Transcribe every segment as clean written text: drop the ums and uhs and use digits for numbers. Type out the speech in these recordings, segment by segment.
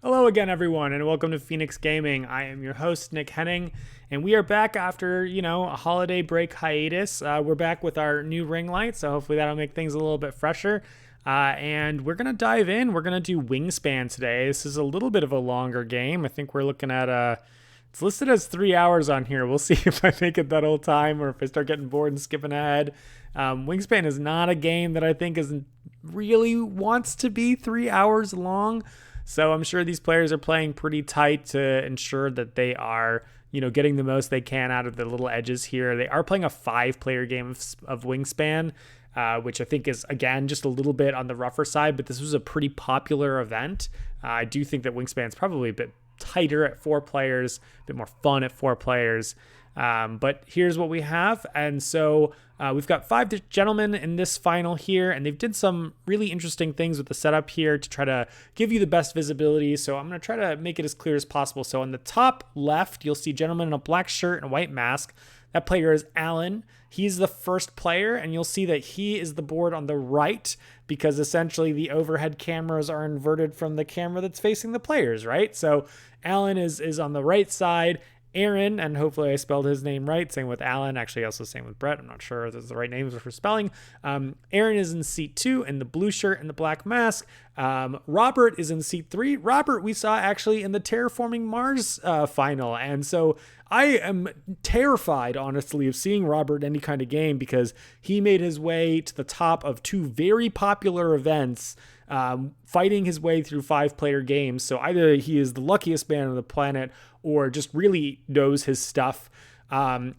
Hello again, everyone, and welcome to Phoenix Gaming. I am your host, Nick Henning, and we are back after, a holiday break hiatus. We're back with our new ring light, so hopefully that'll make things a little bit fresher. And we're going to dive in. We're going to do Wingspan today. This is a little bit of a longer game. I think we're looking at it's listed as 3 hours on here. We'll see if I make it that whole time or if I start getting bored and skipping ahead. Wingspan is not a game that I think really wants to be 3 hours long. So I'm sure these players are playing pretty tight to ensure that they are, getting the most they can out of the little edges here. They are playing a 5-player game of Wingspan, which I think is, again, just a little bit on the rougher side, but this was a pretty popular event. I do think that Wingspan's probably a bit tighter at 4 players, a bit more fun at 4 players. But here's what we have. And so we've got 5 gentlemen in this final here, and they've did some really interesting things with the setup here to try to give you the best visibility. So I'm going to try to make it as clear as possible. So on the top left, you'll see a gentleman in a black shirt and a white mask. That player is Alan. He's the first player, and you'll see that he is the board on the right because essentially the overhead cameras are inverted from the camera that's facing the players, right? So Alan is on the right side. Aaron, and hopefully I spelled his name right, same with Alan, actually also same with Brett, I'm not sure if those are the right names for spelling. Aaron is in seat 2 in the blue shirt and the black mask. Robert is in seat 3. Robert we saw actually in the Terraforming Mars final, and so I am terrified, honestly, of seeing Robert in any kind of game because he made his way to the top of 2 very popular events, fighting his way through 5-player games. So either he is the luckiest man on the planet or just really knows his stuff.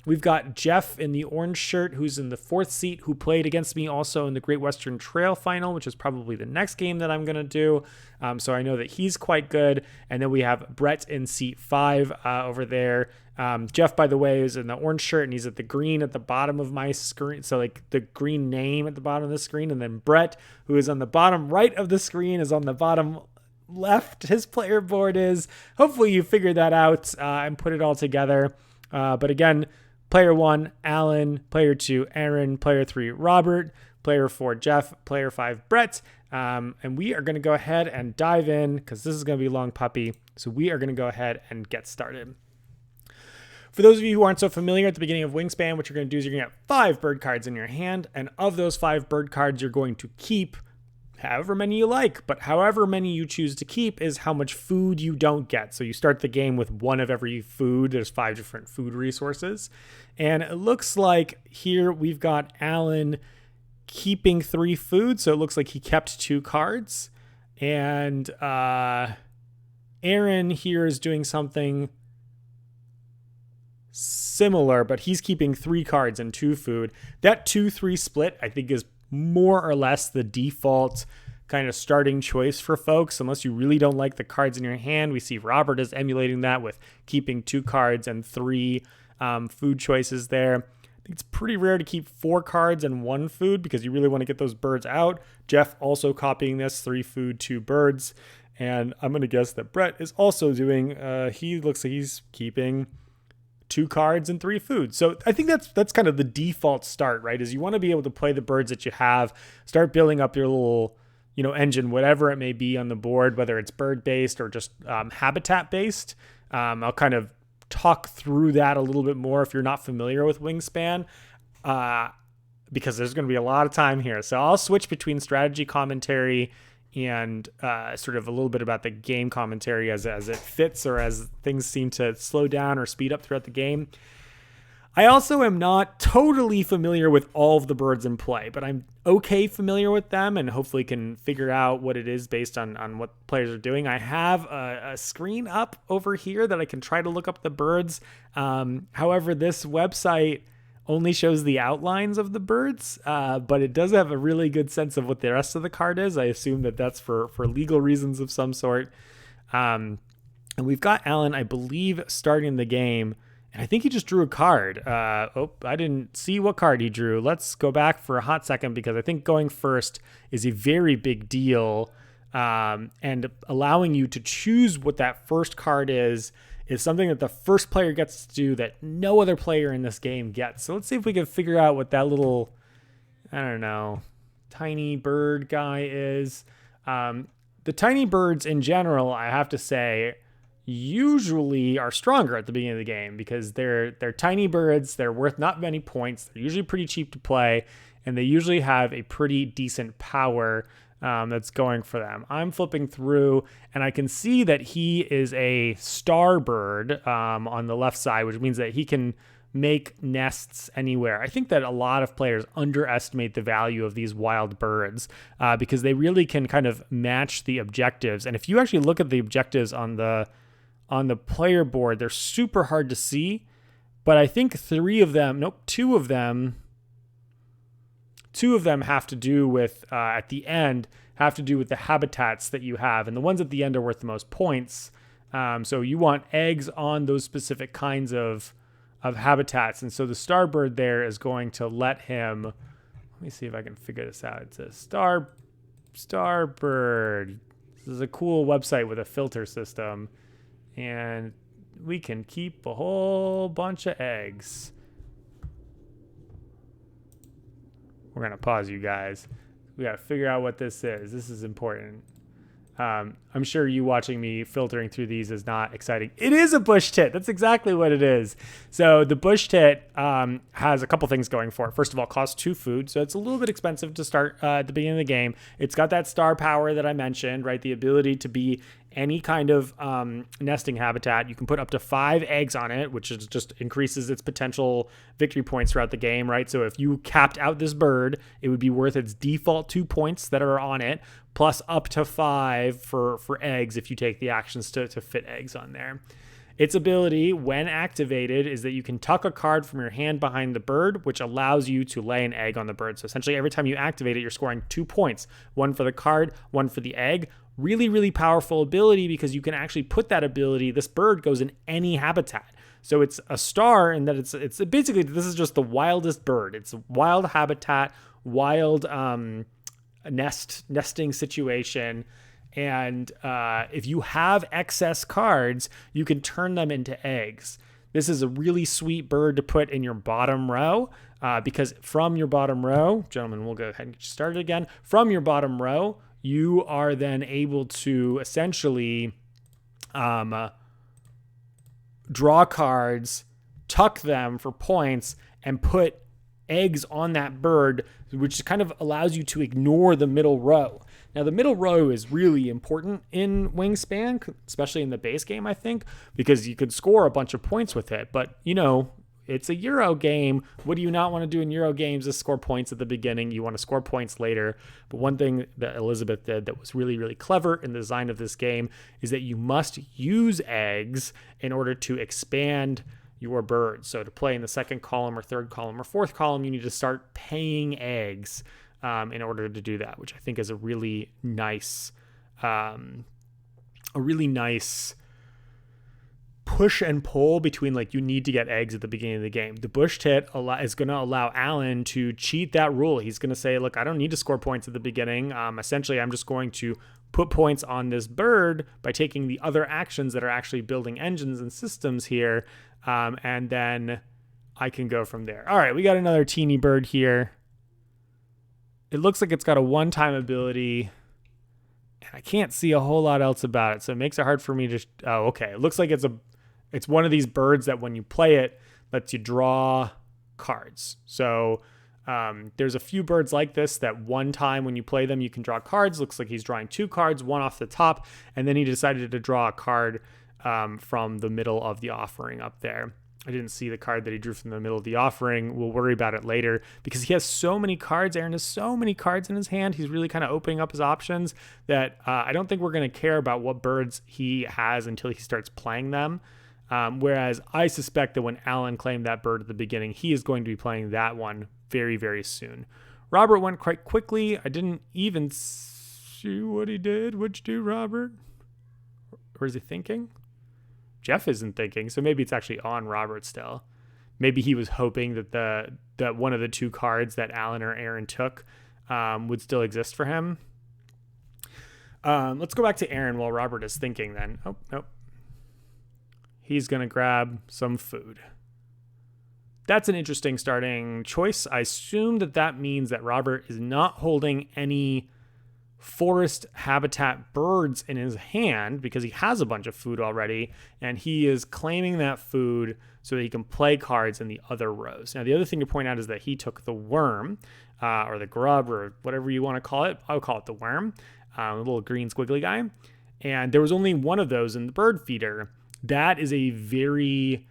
We've got Jeff in the orange shirt, who's in the 4th seat, who played against me also in the Great Western Trail final, which is probably the next game that I'm going to do. So I know that he's quite good. And then we have Brett in seat 5 over there. Jeff, by the way, is in the orange shirt, and he's at the green at the bottom of my screen. So like the green name at the bottom of the screen. And then Brett, who is on the bottom right of the screen, is on the bottom left. His player board is. Hopefully you figured that out and put it all together. But again, player 1, Alan, player 2, Aaron, player 3, Robert, player 4, Jeff, player 5, Brett. And we are going to go ahead and dive in because this is going to be a long puppy. So we are going to go ahead and get started. For those of you who aren't so familiar, at the beginning of Wingspan, what you're going to do is you're going to get 5 bird cards in your hand. And of those 5 bird cards, you're going to keep however many you like, but however many you choose to keep is how much food you don't get. So you start the game with 1 of every food. There's 5 different food resources. And it looks like here we've got Alan keeping 3 food. So it looks like he kept 2 cards. And Aaron here is doing something similar, but he's keeping 3 cards and 2 food. That 2-3 split, I think, is more or less the default kind of starting choice for folks, unless you really don't like the cards in your hand. We see Robert is emulating that with keeping 2 cards and 3 food choices there. I think it's pretty rare to keep 4 cards and 1 food because you really want to get those birds out. Jeff also copying this, 3 food, 2 birds. And I'm going to guess that Brett is also doing, he looks like he's keeping 2 cards and 3 food. So I think that's kind of the default start, right? Is you want to be able to play the birds that you have, start building up your little, engine, whatever it may be on the board, whether it's bird based or just habitat based. I'll kind of talk through that a little bit more if you're not familiar with Wingspan, because there's going to be a lot of time here. So I'll switch between strategy commentary and sort of a little bit about the game commentary as it fits or as things seem to slow down or speed up throughout the game. I also am not totally familiar with all of the birds in play, but I'm okay familiar with them and hopefully can figure out what it is based on what players are doing. I have a screen up over here that I can try to look up the birds. However, this website only shows the outlines of the birds, but it does have a really good sense of what the rest of the card is. I assume that that's for legal reasons of some sort. And we've got Alan, I believe, starting the game, and I think he just drew a card. I didn't see what card he drew. Let's go back for a hot second because I think going first is a very big deal, and allowing you to choose what that first card is something that the first player gets to do that no other player in this game gets. So let's see if we can figure out what that little, tiny bird guy is. the tiny birds in general, I have to say, usually are stronger at the beginning of the game because they're tiny birds. They're worth not many points. They're usually pretty cheap to play, and they usually have a pretty decent power that's going for them. I'm flipping through, and I can see that he is a star bird on the left side, which means that he can make nests anywhere. I think that a lot of players underestimate the value of these wild birds because they really can kind of match the objectives. And if you actually look at the objectives on the player board, they're super hard to see. But I think two of them have to do with, at the end, have to do with the habitats that you have. And the ones at the end are worth the most points. So you want eggs on those specific kinds of habitats. And so the starbird there is going to let him, let me see if I can figure this out. It's a starbird. This is a cool website with a filter system. And we can keep a whole bunch of eggs. We're going to pause, you guys. We got to figure out what this is. This is important. I'm sure you watching me filtering through these is not exciting. It is a bush tit. That's exactly what it is. So the bush tit has a couple things going for it. First of all, costs 2 food. So it's a little bit expensive to start at the beginning of the game. It's got that star power that I mentioned, right? The ability to be any kind of nesting habitat. You can put up to 5 eggs on it, which is just increases its potential victory points throughout the game, right? So if you capped out this bird, it would be worth its default 2 points that are on it, plus up to 5 for eggs if you take the actions to fit eggs on there. Its ability, when activated, is that you can tuck a card from your hand behind the bird, which allows you to lay an egg on the bird. So essentially, every time you activate it, you're scoring 2 points. 1 for the card, 1 for the egg. Really, really powerful ability because you can actually put that ability, this bird goes in any habitat. So it's a star in that it's basically, this is just the wildest bird. It's a wild habitat, wild nesting situation. And if you have excess cards, you can turn them into eggs. This is a really sweet bird to put in your bottom row because from your bottom row, gentlemen, we'll go ahead and get started again. From your bottom row, you are then able to essentially draw cards, tuck them for points, and put eggs on that bird, which kind of allows you to ignore the middle row. Now, the middle row is really important in Wingspan, especially in the base game, I think, because you could score a bunch of points with it. But, it's a Euro game. What do you not want to do in Euro games is score points at the beginning. You want to score points later. But one thing that Elizabeth did that was really, really clever in the design of this game is that you must use eggs in order to expand your bird. So to play in the second column or third column or fourth column, you need to start paying eggs in order to do that, which I think is a really nice push and pull between, like, you need to get eggs at the beginning of the game. The bush tit is going to allow Alan to cheat that rule. He's going to say, look, I don't need to score points at the beginning. Essentially, I'm just going to put points on this bird by taking the other actions that are actually building engines and systems here. And then I can go from there. All right, we got another teeny bird here. It looks like it's got a one-time ability. I can't see a whole lot else about it, so it makes it hard for me to... Oh, okay. It looks like it's one of these birds that when you play it, lets you draw cards. So there's a few birds like this that one time when you play them, you can draw cards. Looks like he's drawing 2 cards, one off the top, and then he decided to draw a card from the middle of the offering up there. I didn't see the card that he drew from the middle of the offering. We'll worry about it later because he has so many cards. Aaron has so many cards in his hand. He's really kind of opening up his options that I don't think we're going to care about what birds he has until he starts playing them. Whereas I suspect that when Alan claimed that bird at the beginning, he is going to be playing that one very, very soon. Robert went quite quickly. I didn't even see what he did. What'd you do, Robert? Or is he thinking? Jeff isn't thinking, so maybe it's actually on Robert still. Maybe he was hoping that one of the 2 cards that Alan or Aaron took would still exist for him. Let's go back to Aaron while Robert is thinking then. Oh, nope. He's going to grab some food. That's an interesting starting choice. I assume that means that Robert is not holding any forest habitat birds in his hand because he has a bunch of food already, and he is claiming that food so that he can play cards in the other rows. Now, the other thing to point out is that he took the worm, or the grub, or whatever you want to call it. I'll call it the worm, the little green squiggly guy. And there was only one of those in the bird feeder. That is a very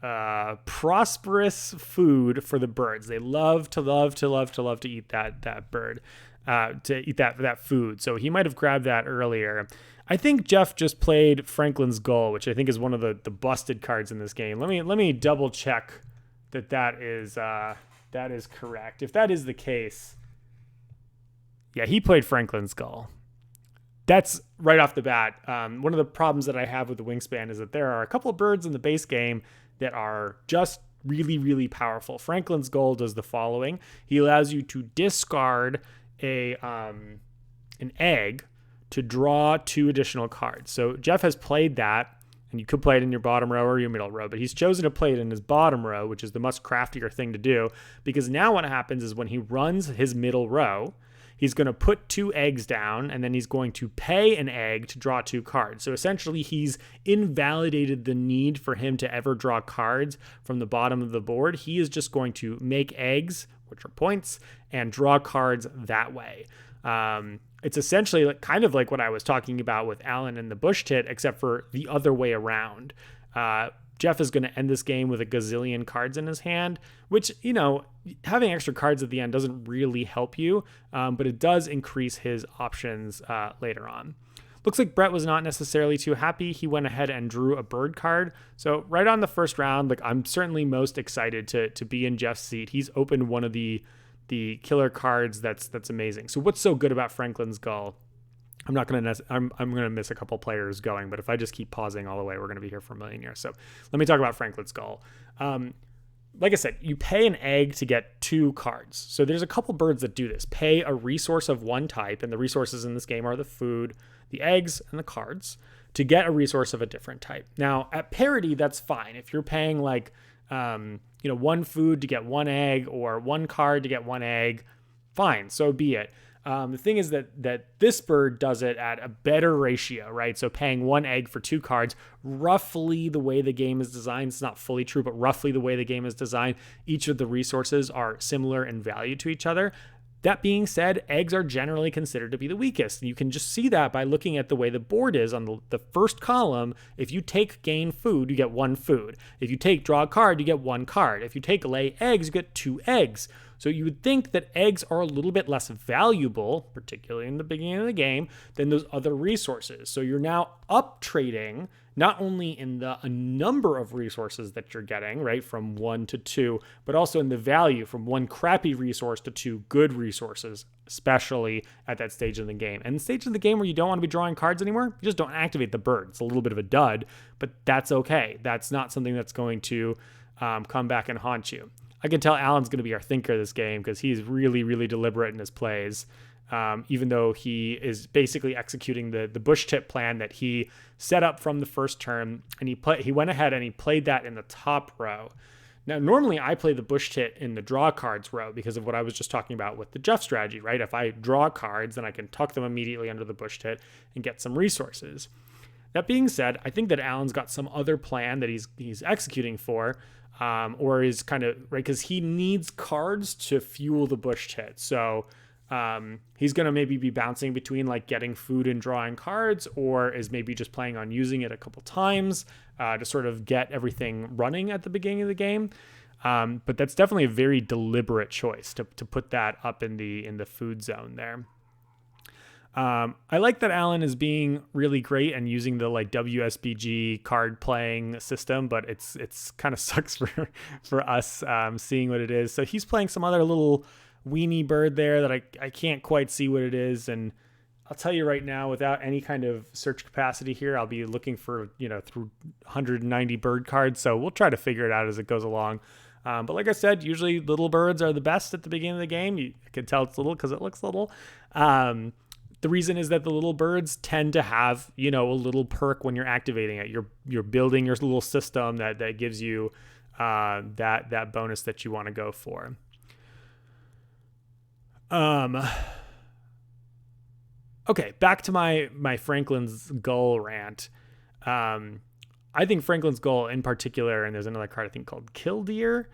prosperous food for the birds. They love to eat that bird. To eat that food. So he might have grabbed that earlier. I think Jeff just played Franklin's Gull, which I think is one of the busted cards in this game. Let me double check that is correct. If that is the case, yeah, he played Franklin's Gull. That's right off the bat. One of the problems that I have with the Wingspan is that there are a couple of birds in the base game that are just really, really powerful. Franklin's Gull does the following. He allows you to discard an egg to draw 2 additional cards. So Jeff has played that, and you could play it in your bottom row or your middle row, but he's chosen to play it in his bottom row, which is the much craftier thing to do, because now what happens is when he runs his middle row, he's going to put 2 eggs down, and then he's going to pay an egg to draw 2 cards. So essentially, he's invalidated the need for him to ever draw cards from the bottom of the board. He is just going to make eggs, which are points, and draw cards that way. It's essentially kind of like what I was talking about with Alan and the bush tit, except for the other way around. Jeff is going to end this game with a gazillion cards in his hand, which, having extra cards at the end doesn't really help you, but it does increase his options later on. Looks like Brett was not necessarily too happy. He went ahead and drew a bird card. So right on the first round, I'm certainly most excited to be in Jeff's seat. He's opened one of the killer cards that's amazing. So what's so good about Franklin's Gull? I'm gonna miss a couple players going, but if I just keep pausing all the way, we're gonna be here for a million years. So let me talk about Franklin's Gull. Like I said, you pay an egg to get 2 cards. So there's a couple birds that do this. Pay a resource of one type, and the resources in this game are the food, the eggs, and the cards, to get a resource of a different type. Now, at parity, that's fine. If you're paying 1 food to get 1 egg, or 1 card to get 1 egg, fine, so be it. The thing is that this bird does it at a better ratio, right? So paying 1 egg for 2 cards, roughly the way the game is designed. It's not fully true, but roughly the way the game is designed. Each of the resources are similar in value to each other. That being said, eggs are generally considered to be the weakest. You can just see that by looking at the way the board is on the first column. If you take gain food, you get 1 food. If you take draw a card, you get 1 card. If you take lay eggs, you get 2 eggs. So you would think that eggs are a little bit less valuable, particularly in the beginning of the game, than those other resources. So you're now up trading not only in the number of resources that you're getting, right, from 1 to 2, but also in the value from 1 crappy resource to 2 good resources, especially at that stage in the game. And the stage in the game where you don't want to be drawing cards anymore, you just don't activate the bird. It's a little bit of a dud, but that's okay. That's not something that's going to come back and haunt you. I can tell Alan's going to be our thinker this game because he's really, really deliberate in his plays, even though he is basically executing the bush tip plan that he set up from the first turn, and he went ahead and he played that in the top row. Now, normally I play the bush tit in the draw cards row because of what I was just talking about with the Jeff strategy, right? If I draw cards, then I can tuck them immediately under the bush tit and get some resources. That being said, I think that Alan's got some other plan that he's executing for, or is kind of, right, because he needs cards to fuel the bush tit. So he's going to maybe be bouncing between getting food and drawing cards, or is maybe just planning on using it a couple times to sort of get everything running at the beginning of the game. But that's definitely a very deliberate choice to put that up in the food zone there. I like that Alan is being really great and using the WSBG card playing system, but it's kind of sucks for us seeing what it is. So he's playing some other little weenie bird there that I can't quite see what it is. And I'll tell you right now, without any kind of search capacity here, I'll be looking for, through 190 bird cards. So we'll try to figure it out as it goes along. But like I said, usually little birds are the best at the beginning of the game. You can tell it's little because it looks little. The reason is that the little birds tend to have, a little perk when you're activating it. You're building your little system that gives you that bonus that you want to go for. Okay, back to my Franklin's Gull rant. I think Franklin's Gull in particular, and there's another card I think called Killdeer,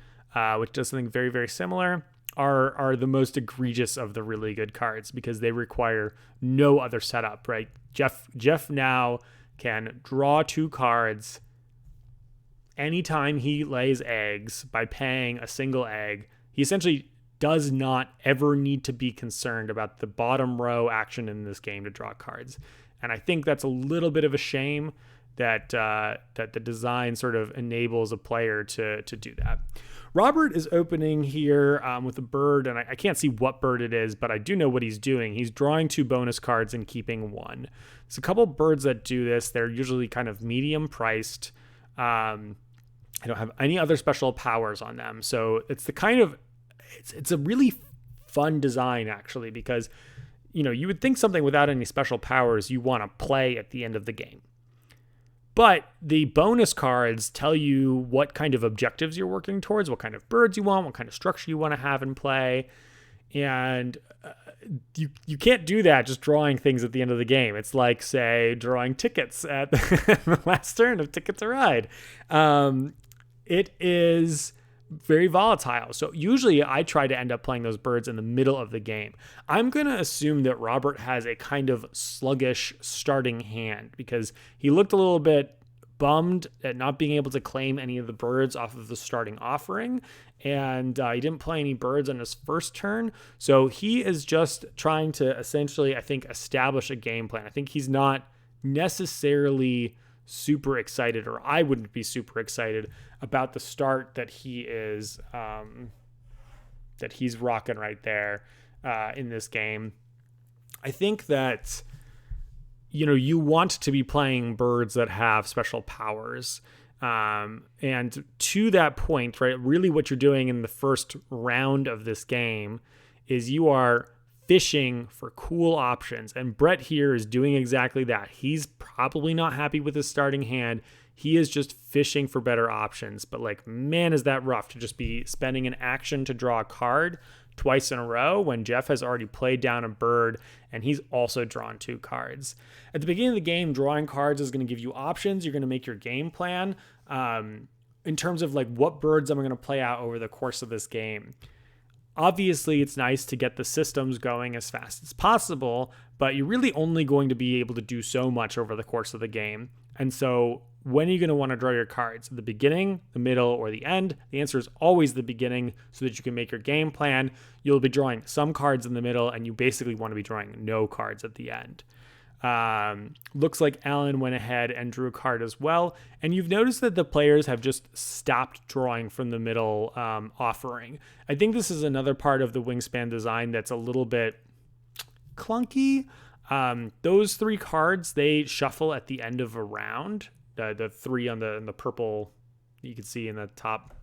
which does something very, very similar, are the most egregious of the really good cards because they require no other setup, right? Jeff now can draw 2 cards anytime he lays eggs by paying a single egg. He essentially does not ever need to be concerned about the bottom row action in this game to draw cards. And I think that's a little bit of a shame that the design sort of enables a player to do that. Robert is opening here with a bird, and I can't see what bird it is, but I do know what he's doing. He's drawing 2 bonus cards and keeping 1. There's a couple birds that do this. They're usually kind of medium priced. I don't have any other special powers on them. So it's the kind of, it's a really fun design actually, because, you would think something without any special powers you want to play at the end of the game. But the bonus cards tell you what kind of objectives you're working towards, what kind of birds you want, what kind of structure you want to have in play. And you can't do that just drawing things at the end of the game. It's like, say, drawing tickets at the last turn of Ticket to Ride. It is very volatile. So usually I try to end up playing those birds in the middle of the game. I'm going to assume that Robert has a kind of sluggish starting hand because he looked a little bit bummed at not being able to claim any of the birds off of the starting offering. And he didn't play any birds on his first turn. So he is just trying to essentially, I think, establish a game plan. I think he's not necessarily super excited, or I wouldn't be super excited about the start that he is that he's rocking right there in this game. I think that you want to be playing birds that have special powers, and to that point, right, really what you're doing in the first round of this game is you are fishing for cool options. And Brett here is doing exactly that. He's probably not happy with his starting hand. He is just fishing for better options. But man, is that rough to just be spending an action to draw a card twice in a row when Jeff has already played down a bird and he's also drawn 2 cards. At the beginning of the game, drawing cards is going to give you options. You're going to make your game plan in terms of what birds am I going to play out over the course of this game. Obviously, it's nice to get the systems going as fast as possible, but you're really only going to be able to do so much over the course of the game. And so when are you going to want to draw your cards? At the beginning, the middle, or the end? The answer is always the beginning so that you can make your game plan. You'll be drawing some cards in the middle, and you basically want to be drawing no cards at the end. Looks like Alan went ahead and drew a card as well. And you've noticed that the players have just stopped drawing from the middle offering. I think this is another part of the Wingspan design that's a little bit clunky. Those 3 cards, they shuffle at the end of a round. The 3 on the purple you can see in the top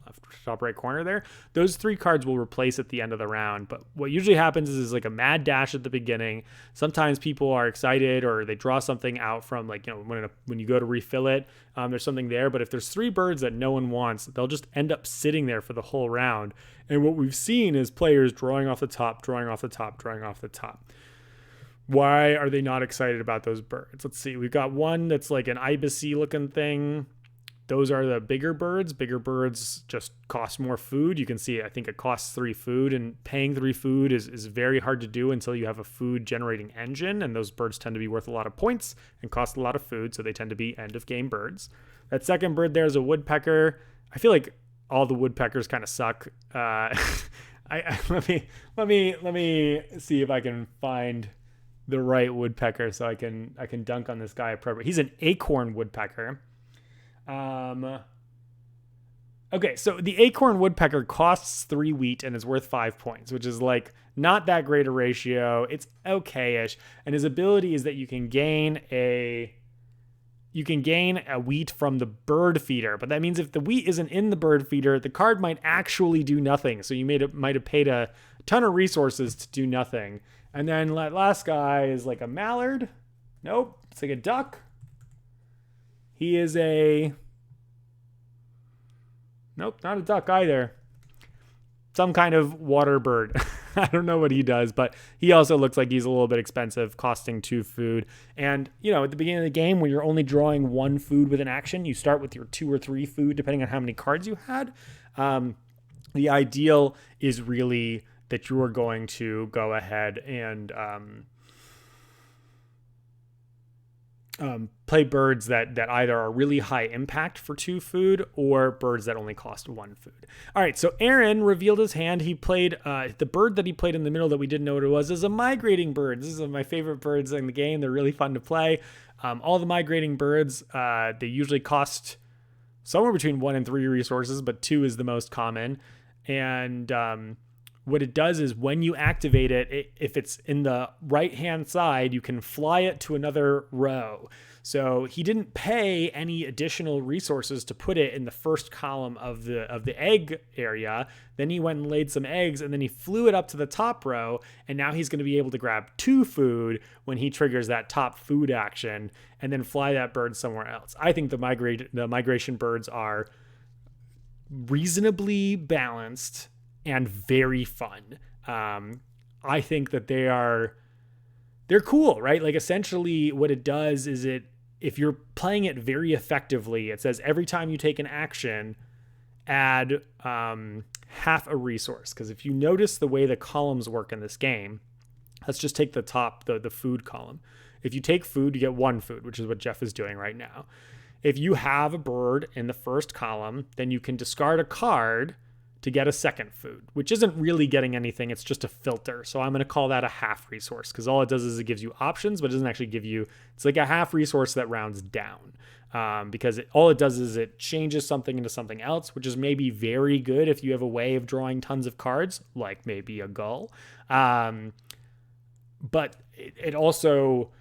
right corner there. Those 3 cards will replace at the end of the round. But what usually happens is a mad dash at the beginning. Sometimes people are excited or they draw something out from when you go to refill it, there's something there. But if there's 3 birds that no one wants, they'll just end up sitting there for the whole round. And what we've seen is players drawing off the top, drawing off the top, drawing off the top. Why are they not excited about those birds? Let's see. We've got one that's like an ibis-y looking thing. Those are the bigger birds. Bigger birds just cost more food. You can see, I think it costs 3 food, and paying 3 food is very hard to do until you have a food generating engine. And those birds tend to be worth a lot of points and cost a lot of food. So they tend to be end of game birds. That second bird there is a woodpecker. I feel like all the woodpeckers kind of suck. Let me see if I can find the right woodpecker so I can dunk on this guy appropriately. He's an acorn woodpecker. Okay, so the acorn woodpecker costs 3 wheat and is worth 5 points, which is not that great a ratio. It's okay-ish. And his ability is that you can gain a wheat from the bird feeder. But that means if the wheat isn't in the bird feeder, the card might actually do nothing. So you might have paid a ton of resources to do nothing. And then that last guy is a mallard. Nope, it's a duck. He is nope, not a duck either. Some kind of water bird. I don't know what he does, but he also looks like he's a little bit expensive, costing 2 food. And, at the beginning of the game, when you're only drawing 1 food with an action, you start with your 2 or 3 food, depending on how many cards you had. The ideal is really that you are going to go ahead and play birds that either are really high impact for 2 food or birds that only cost 1 food. All right, so Aaron revealed his hand. He played the bird that he played in the middle that we didn't know what it was is a migrating bird. This is my favorite birds in the game. They're really fun to play. All the migrating birds, they usually cost somewhere between 1 and 3 resources, but 2 is the most common. And what it does is when you activate it, if it's in the right-hand side, you can fly it to another row. So he didn't pay any additional resources to put it in the first column of the egg area. Then he went and laid some eggs, and then he flew it up to the top row, and now he's going to be able to grab 2 food when he triggers that top food action, and then fly that bird somewhere else. I think the migration birds are reasonably balanced and very fun. I think that they're cool, right? Like essentially what it does is if you're playing it very effectively, it says every time you take an action, add half a resource. Because if you notice the way the columns work in this game, let's just take the top, the food column. If you take food, you get 1 food, which is what Jeff is doing right now. If you have a bird in the first column, then you can discard a card to get a second food, which isn't really getting anything. It's just a filter. So I'm going to call that a half resource because all it does is it gives you options, but it doesn't actually give you, it's like a half resource that rounds down because all it does is it changes something into something else, which is maybe very good if you have a way of drawing tons of cards, like maybe a gull. But it also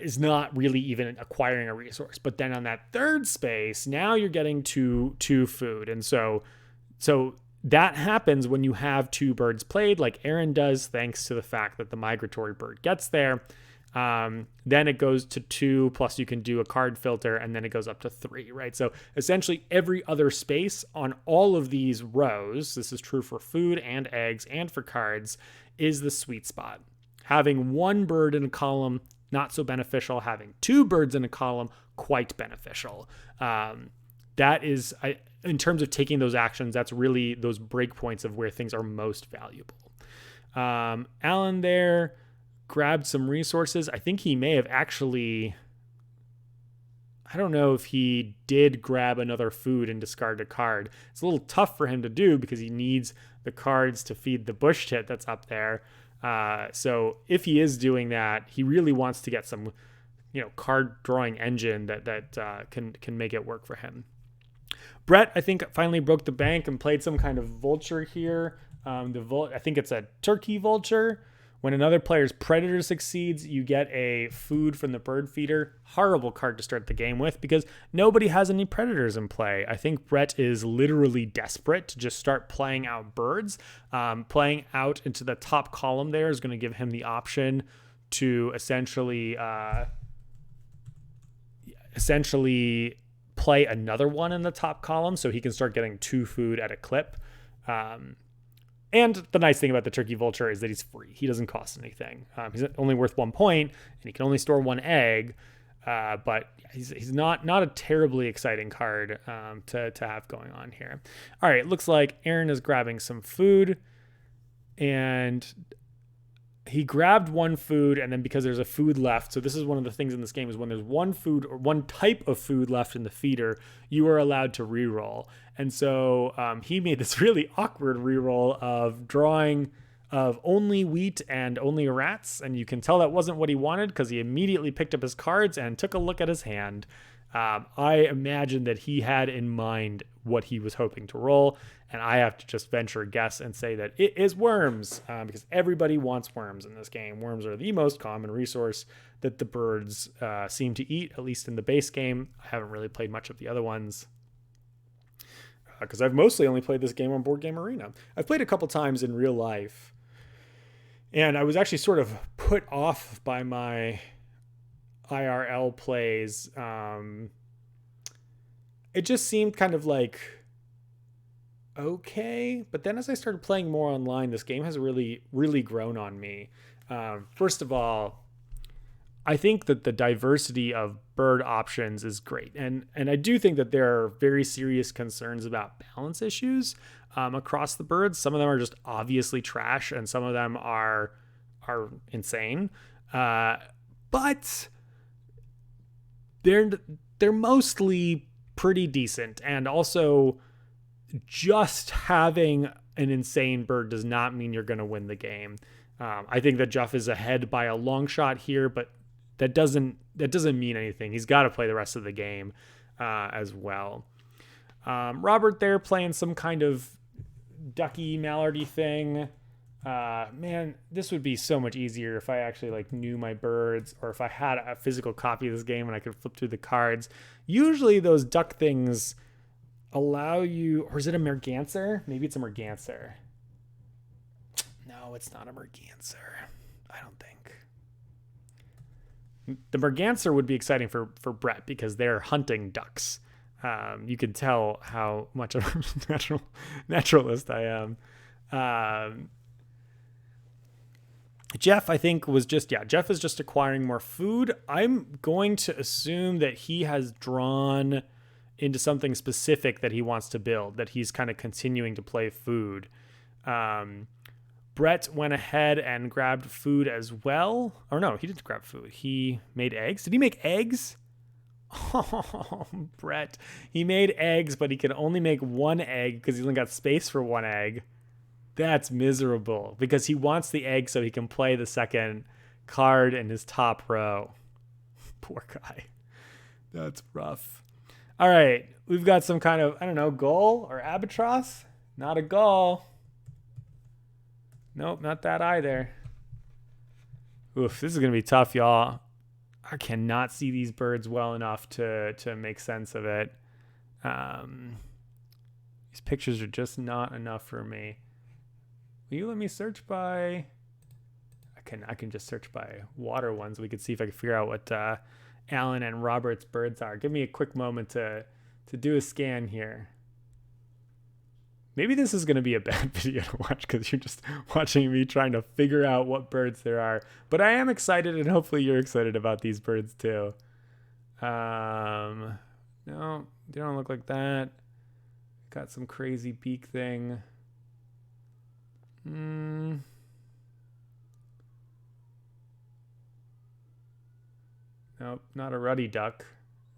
is not really even acquiring a resource. But then on that third space, now you're getting two food. And so that happens when you have 2 birds played, like Aaron does, thanks to the fact that the migratory bird gets there. Then it goes to 2, plus you can do a card filter, and then it goes up to 3, right? So essentially every other space on all of these rows, this is true for food and eggs and for cards, is the sweet spot. Having 1 bird in a column, not so beneficial. Having 2 birds in a column, quite beneficial. That is, in terms of taking those actions, that's really those breakpoints of where things are most valuable. Alan there grabbed some resources. I think he may have actually, I don't know if he did grab another food and discard a card. It's a little tough for him to do because he needs the cards to feed the bush tit that's up there. So if he is doing that, he really wants to get some, card drawing engine that can make it work for him. Brett, I think, finally broke the bank and played some kind of vulture here. I think it's a turkey vulture. When another player's predator succeeds, you get a food from the bird feeder. Horrible card to start the game with because nobody has any predators in play. I think Brett is literally desperate to just start playing out birds. Playing out into the top column there is going to give him the option to essentially play another one in the top column so he can start getting 2 food at a clip. And the nice thing about the turkey vulture is that he's free. He doesn't cost anything. He's only worth 1 point, and he can only store 1 egg. But he's not a terribly exciting card to have going on here. All right, it looks like Aaron is grabbing some food, and he grabbed 1 food, and then because there's a food left, so this is one of the things in this game is when there's 1 food or 1 type of food left in the feeder, you are allowed to reroll. And so he made this really awkward reroll of drawing of only wheat and only rats, and you can tell that wasn't what he wanted because he immediately picked up his cards and took a look at his hand. I imagine that he had in mind what he was hoping to roll, and I have to just venture a guess and say that it is worms, because everybody wants worms in this game. Worms are the most common resource that the birds seem to eat, at least in the base game. I haven't really played much of the other ones because I've mostly only played this game on Board Game Arena. I've played a couple times in real life, and I was actually sort of put off by my IRL plays. It just seemed kind of like okay. But then as I started playing more online, this game has really, really grown on me. First of all, I think that the diversity of bird options is great. And I do think that there are very serious concerns about balance issues across the birds. Some of them are just obviously trash, and some of them are insane. But they're mostly pretty decent. And also, just having an insane bird does not mean you're going to win the game. I think that Jeff is ahead by a long shot here, but that doesn't mean anything. He's got to play the rest of the game as well. Robert there playing some kind of ducky mallardy thing. Man, this would be so much easier if I actually like knew my birds, or if I had a physical copy of this game and I could flip through the cards. Usually those duck things allow you, or is it a merganser? Maybe it's a merganser. No, it's not a merganser. I don't think. The merganser would be exciting for Brett because they're hunting ducks. You can tell how much of a naturalist I am. Jeff, I think, Jeff is just acquiring more food. I'm going to assume that he has drawn into something specific that he wants to build, that he's kind of continuing to play food. Brett went ahead and grabbed food as well. Or no, he didn't grab food. He made eggs. Did he make eggs? Oh, Brett. He made eggs, but he could only make one egg because he only got space for one egg. That's miserable because he wants the egg so he can play the second card in his top row. Poor guy. That's rough. All right. We've got some kind of, I don't know, gull or albatross. Not a gull. Nope, not that either. Oof, this is going to be tough, y'all. I cannot see these birds well enough to make sense of it. These pictures are just not enough for me. Will you let me search by... I can just search by water ones. We could see if I can figure out what Alan and Robert's birds are. Give me a quick moment to do a scan here. Maybe this is going to be a bad video to watch because you're just watching me trying to figure out what birds there are. But I am excited, and hopefully you're excited about these birds too. No, they don't look like that. Got some crazy beak thing. Nope, not a ruddy duck.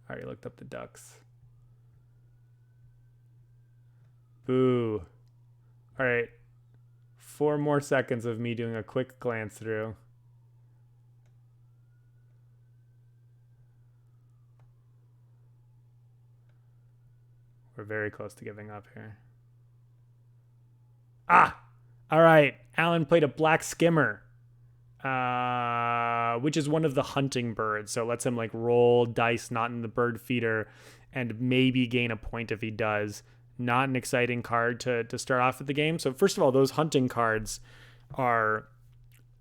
I already looked up the ducks. Boo. All right. 4 more seconds of me doing a quick glance through. We're very close to giving up here. Ah! All right. Alan played a black skimmer, which is one of the hunting birds. So it lets him like roll dice not in the bird feeder and maybe gain a point if he does. Not an exciting card to start off with the game. So first of all, those hunting cards are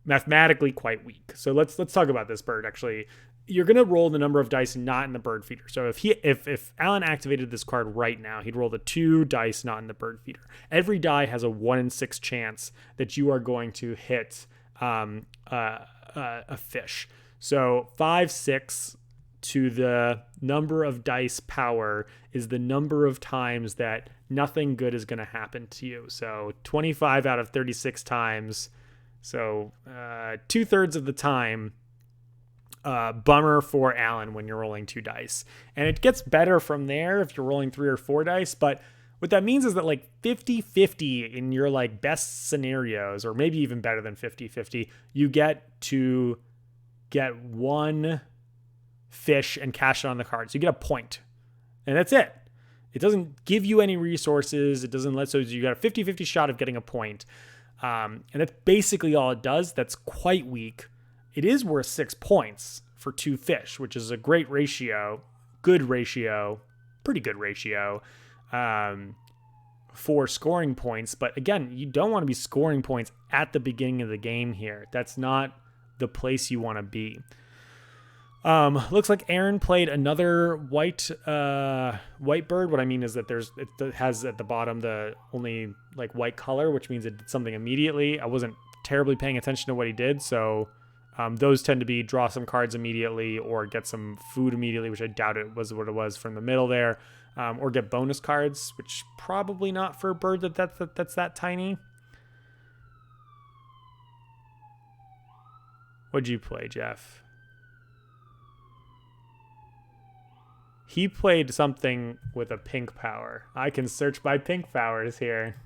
mathematically quite weak. So let's talk about this bird. Actually, you're going to roll the number of dice not in the bird feeder. So if Alan activated this card right now, he'd roll the 2 dice not in the bird feeder. Every die has a 1 in 6 chance that you are going to hit a fish. So 5, 6 to the number of dice power is the number of times that nothing good is going to happen to you. So 25 out of 36 times. So 2/3 of the time, bummer for Alan when you're rolling 2 dice. And it gets better from there if you're rolling 3 or 4 dice. But what that means is that like 50-50 in your like best scenarios, or maybe even better than 50-50, you get to get 1 fish and cash it on the card. So you get a point. And that's it. It doesn't give you any resources. It doesn't so you got a 50-50 shot of getting a point. And that's basically all it does. That's quite weak. It is worth 6 points for 2 fish, which is a great ratio, good ratio, pretty good ratio for scoring points. But again, you don't want to be scoring points at the beginning of the game here. That's not the place you want to be. Looks like Aaron played another white bird. What I mean is that it has at the bottom the only like white color, which means it did something immediately. I wasn't terribly paying attention to what he did, so those tend to be draw some cards immediately or get some food immediately, which I doubt it was what it was from the middle there, or get bonus cards, which probably not for a bird that's that tiny. What'd you play, Jeff? He played something with a pink power. I can search by pink powers here.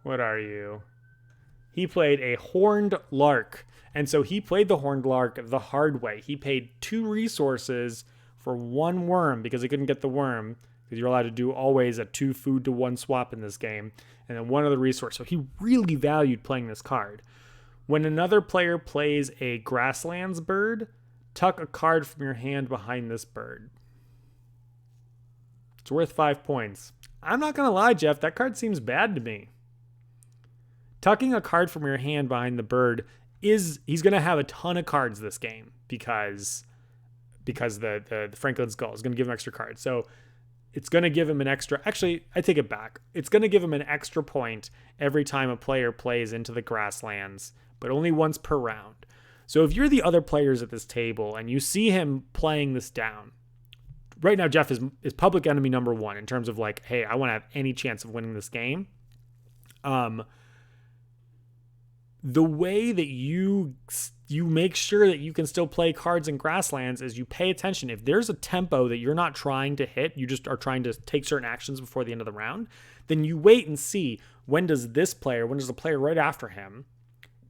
What are you? He played a horned lark. And so he played the horned lark the hard way. He paid 2 resources for 1 worm because he couldn't get the worm, because you're allowed to do always a 2 food to 1 swap in this game, and then 1 other resource. So he really valued playing this card. When another player plays a grasslands bird, tuck a card from your hand behind this bird. It's worth 5 points. I'm not going to lie, Jeff, that card seems bad to me. Tucking a card from your hand behind the bird he's going to have a ton of cards this game because the Franklin's Gull is going to give him extra cards. So it's going to give him an extra, actually, I take it back. It's going to give him an extra point every time a player plays into the grasslands, but only once per round. So if you're the other players at this table and you see him playing this down, right now Jeff is public enemy number 1 in terms of like, hey, I want to have any chance of winning this game. The way that you make sure that you can still play cards in grasslands is you pay attention. If there's a tempo that you're not trying to hit, you just are trying to take certain actions before the end of the round, then you wait and see when does the player right after him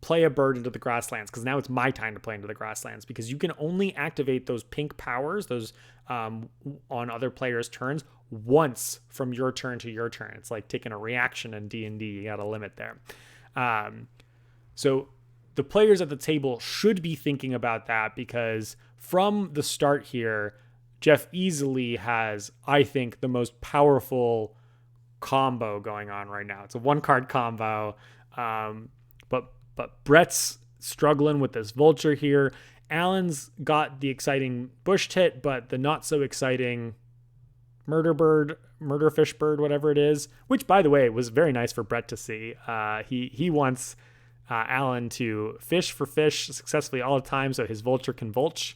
play a bird into the grasslands, because now it's my time to play into the grasslands, because you can only activate those pink powers, those on other players' turns, once from your turn to your turn. It's like taking a reaction in D&D. You got a limit there. So the players at the table should be thinking about that, because from the start here, Jeff easily has, I think, the most powerful combo going on right now. It's a 1-card combo, but Brett's struggling with this vulture here. Alan's got the exciting bush tit, but the not so exciting murder fish bird, whatever it is, which, by the way, was very nice for Brett to see. He wants Alan to fish for fish successfully all the time so his vulture can vulture.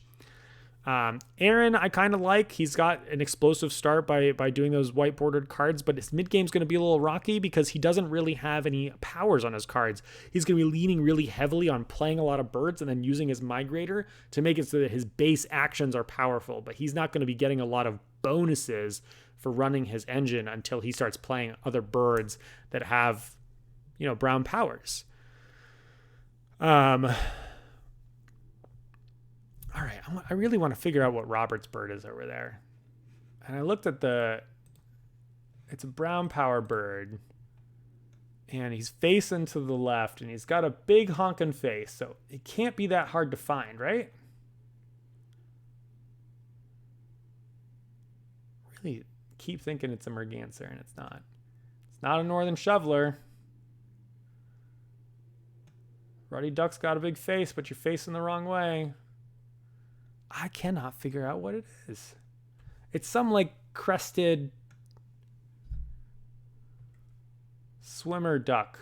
Aaron, I kind of like. He's got an explosive start by doing those white bordered cards, but his mid game's going to be a little rocky because he doesn't really have any powers on his cards. He's going to be leaning really heavily on playing a lot of birds and then using his migrator to make it so that his base actions are powerful, but he's not going to be getting a lot of bonuses for running his engine until he starts playing other birds that have, brown powers. All right, I really want to figure out what Robert's bird is over there. And I looked at it's a brown power bird. And he's facing to the left, and he's got a big honking face. So it can't be that hard to find, right? Really keep thinking it's a merganser, and it's not. It's not a northern shoveler. Ruddy Duck's got a big face, but you're facing the wrong way. I cannot figure out what it is. It's some like crested swimmer duck.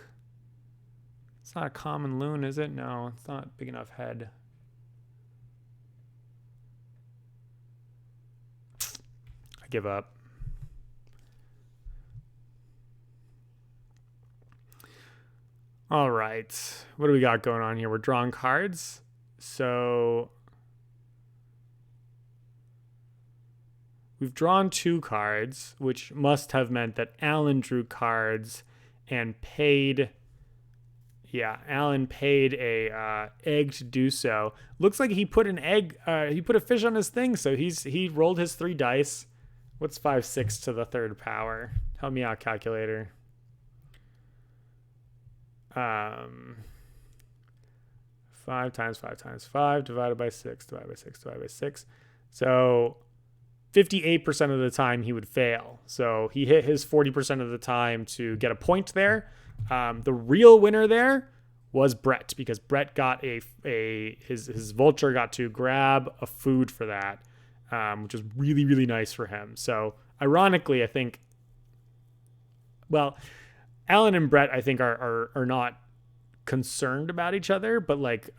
It's not a common loon, is it? No, it's not a big enough head. I give up. All right. What do we got going on here? We're drawing cards. So we've drawn 2 cards, which must have meant that Alan drew cards and paid. Yeah, Alan paid a egg to do so. Looks like he put an egg. He put a fish on his thing, so he rolled his 3 dice. What's 5, 6 to the 3rd power? Help me out, calculator. 5 times 5 times 5 divided by 6 divided by 6 divided by 6. So 58% of the time he would fail. So he hit his 40% of the time to get a point there. The real winner there was Brett, because Brett got his vulture got to grab a food for that, which was really, really nice for him. So ironically, I think, well, Alan and Brett, I think, are not concerned about each other, but like,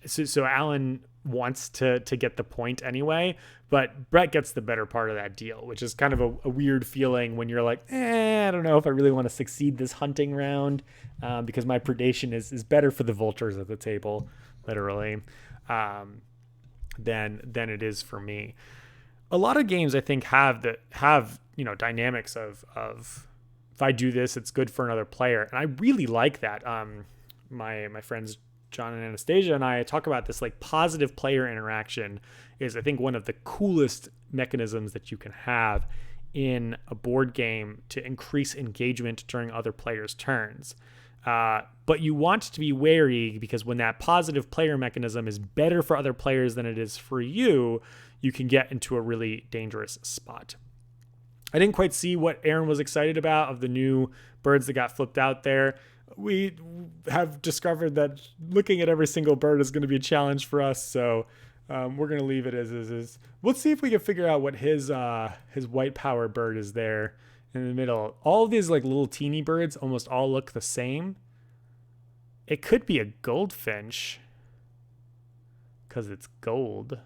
so Alan wants to get the point anyway, but Brett gets the better part of that deal, which is kind of a weird feeling when you're like, I don't know if I really want to succeed this hunting round, because my predation is better for the vultures at the table, literally, than it is for me. A lot of games, I think, have dynamics of if I do this, it's good for another player, and I really like that. My friends John and Anastasia and I talk about this, like, positive player interaction is, I think, one of the coolest mechanisms that you can have in a board game to increase engagement during other players' turns. But you want to be wary, because when that positive player mechanism is better for other players than it is for you, you can get into a really dangerous spot. I didn't quite see what Aaron was excited about of the new birds that got flipped out there. We have discovered that looking at every single bird is going to be a challenge for us, so we're going to leave it as is. Let's see if we can figure out what his white power bird is there in the middle. All of these, like, little teeny birds almost all look the same. It could be a goldfinch because it's gold.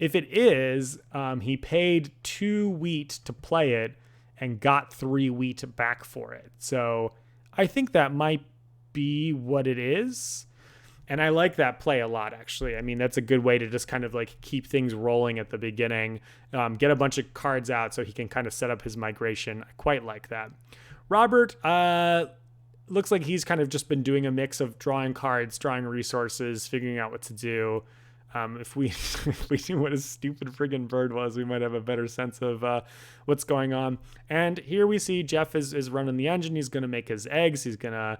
If it is, he paid 2 wheat to play it and got 3 wheat back for it. So I think that might be what it is. And I like that play a lot, actually. I mean, that's a good way to just kind of, like, keep things rolling at the beginning, get a bunch of cards out so he can kind of set up his migration. I quite like that. Robert, looks like he's kind of just been doing a mix of drawing cards, drawing resources, figuring out what to do. If we knew what a stupid friggin' bird was, we might have a better sense of what's going on. And here we see Jeff is running the engine. He's going to make his eggs. He's going to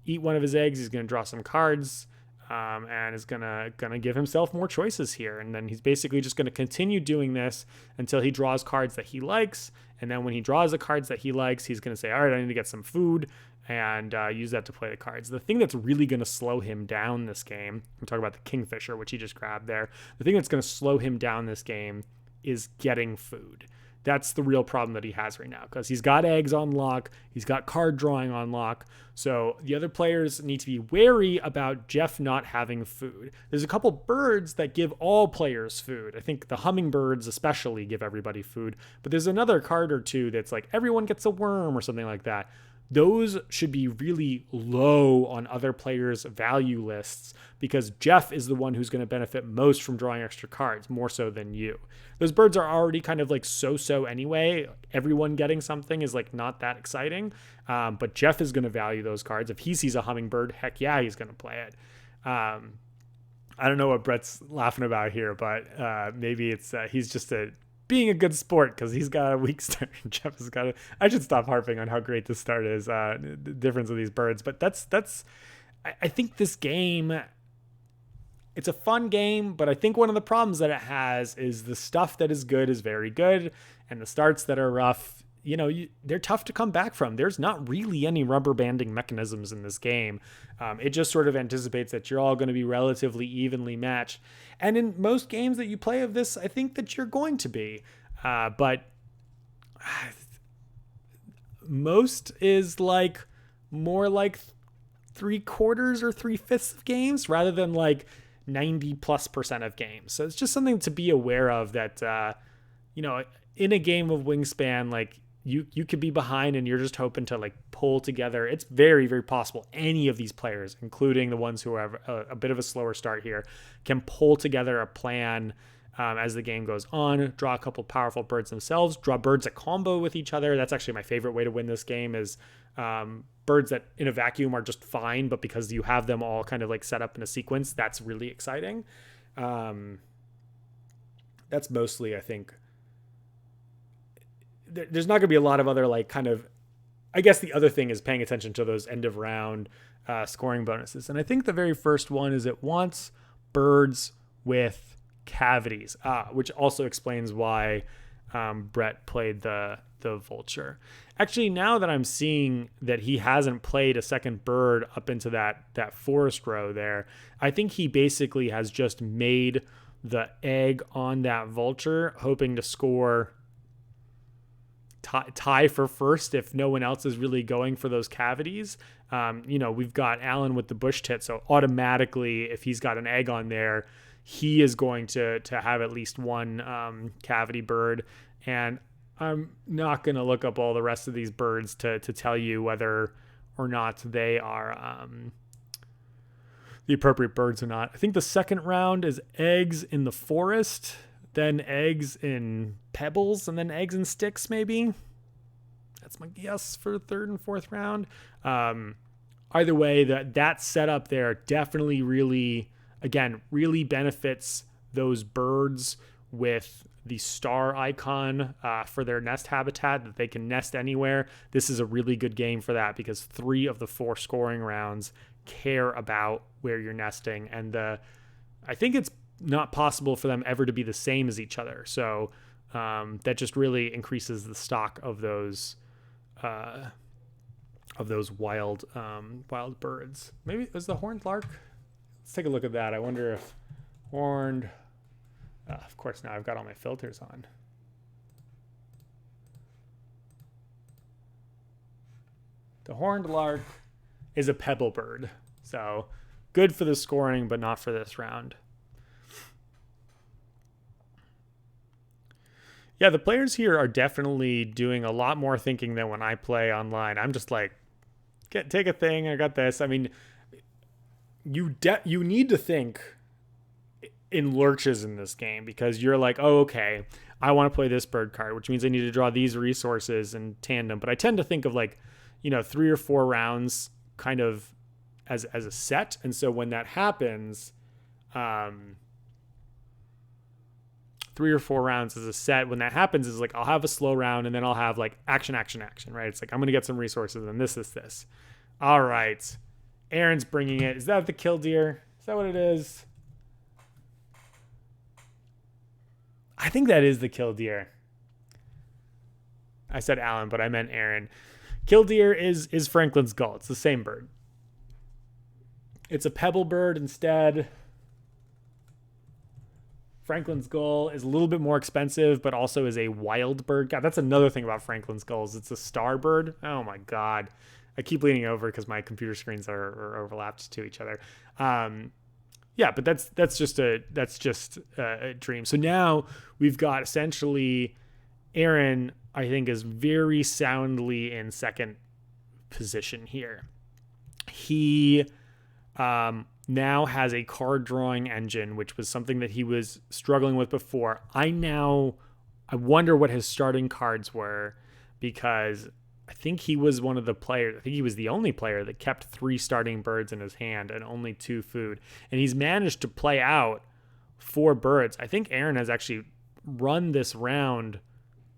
eat one of his eggs. He's going to draw some cards, and is going to give himself more choices here. And then he's basically just going to continue doing this until he draws cards that he likes. And then when he draws the cards that he likes, he's going to say, all right, I need to get some food, and use that to play the cards. The thing that's really going to slow him down this game, I'm talking about the Kingfisher, which he just grabbed there. The thing that's going to slow him down this game is getting food. That's the real problem that he has right now, because he's got eggs on lock. He's got card drawing on lock. So the other players need to be wary about Jeff not having food. There's a couple birds that give all players food. I think the hummingbirds especially give everybody food. But there's another card or two that's like everyone gets a worm or something like that. Those should be really low on other players' value lists, because Jeff is the one who's going to benefit most from drawing extra cards, more so than you. Those birds are already kind of like so-so anyway. Everyone getting something is like not that exciting, but Jeff is going to value those cards. If he sees a hummingbird, heck yeah, he's going to play it. I don't know what Brett's laughing about here, but maybe it's he's just being a good sport because he's got a weak start. Jeff has got I should stop harping on how great this start is, the difference of these birds. But I think this game, it's a fun game, but I think one of the problems that it has is the stuff that is good is very good, and the starts that are rough, they're tough to come back from. There's not really any rubber banding mechanisms in this game. It just sort of anticipates that you're all going to be relatively evenly matched. And in most games that you play of this, I think that you're going to be. But most is like more like 3/4 or 3/5 of games rather than like 90+% of games. So it's just something to be aware of that, in a game of Wingspan, like, you could be behind and you're just hoping to like pull together. It's very, very possible any of these players, including the ones who have a bit of a slower start here, can pull together a plan as the game goes on, draw a couple powerful birds themselves, draw birds that combo with each other. That's actually my favorite way to win this game, is birds that in a vacuum are just fine, but because you have them all kind of like set up in a sequence, that's really exciting. That's mostly, I think, there's not going to be a lot of other like kind of, I guess the other thing is paying attention to those end of round scoring bonuses. And I think the very first one is it wants birds with cavities, which also explains why Brett played the vulture. Actually, now that I'm seeing that he hasn't played a second bird up into that forest row there, I think he basically has just made the egg on that vulture, hoping to score tie for first if no one else is really going for those cavities. We've got Alan with the bush tit, so automatically if he's got an egg on there, he is going to have at least one cavity bird. And I'm not going to look up all the rest of these birds to tell you whether or not they are the appropriate birds or not. I think the second round is eggs in the forest, then eggs in pebbles, and then eggs in sticks maybe. That's my guess for the third and fourth round. Either way, that setup there definitely really benefits those birds with the star icon for their nest habitat, that they can nest anywhere. This is a really good game for that because 3 of the 4 scoring rounds care about where you're nesting, and I think it's not possible for them ever to be the same as each other. So that just really increases the stock of those wild birds. Maybe it was the horned lark. Let's take a look at that. I wonder if horned. Of course, now I've got all my filters on. The horned lark is a pebble bird, so good for the scoring, but not for this round. Yeah, the players here are definitely doing a lot more thinking than when I play online. I'm just like, take a thing, I got this. I mean, you need to think in lurches in this game because you're like, oh, okay, I want to play this bird card, which means I need to draw these resources in tandem. But I tend to think of 3 or 4 rounds kind of as a set. And so when that happens, 3 or 4 rounds as a set, when that happens is I'll have a slow round and then I'll have action, right? It's I'm going to get some resources and this. All right. Aaron's bringing it. Is that the killdeer? Is that what it is? I think that is the killdeer. I said Alan, but I meant Aaron. Killdeer is Franklin's gull. It's the same bird. It's a pebble bird instead. Franklin's gull is a little bit more expensive, but also is a wild bird. God, that's another thing about Franklin's gulls. It's a star bird. Oh my God. I keep leaning over because my computer screens are overlapped to each other. Yeah, but that's just a dream. So now we've got essentially Aaron, I think, is very soundly in second position here. He now has a card drawing engine, which was something that he was struggling with before. I wonder what his starting cards were, because I think he was one of the players. I think he was the only player that kept 3 starting birds in his hand and only 2 food. And he's managed to play out 4 birds. I think Aaron has actually run this round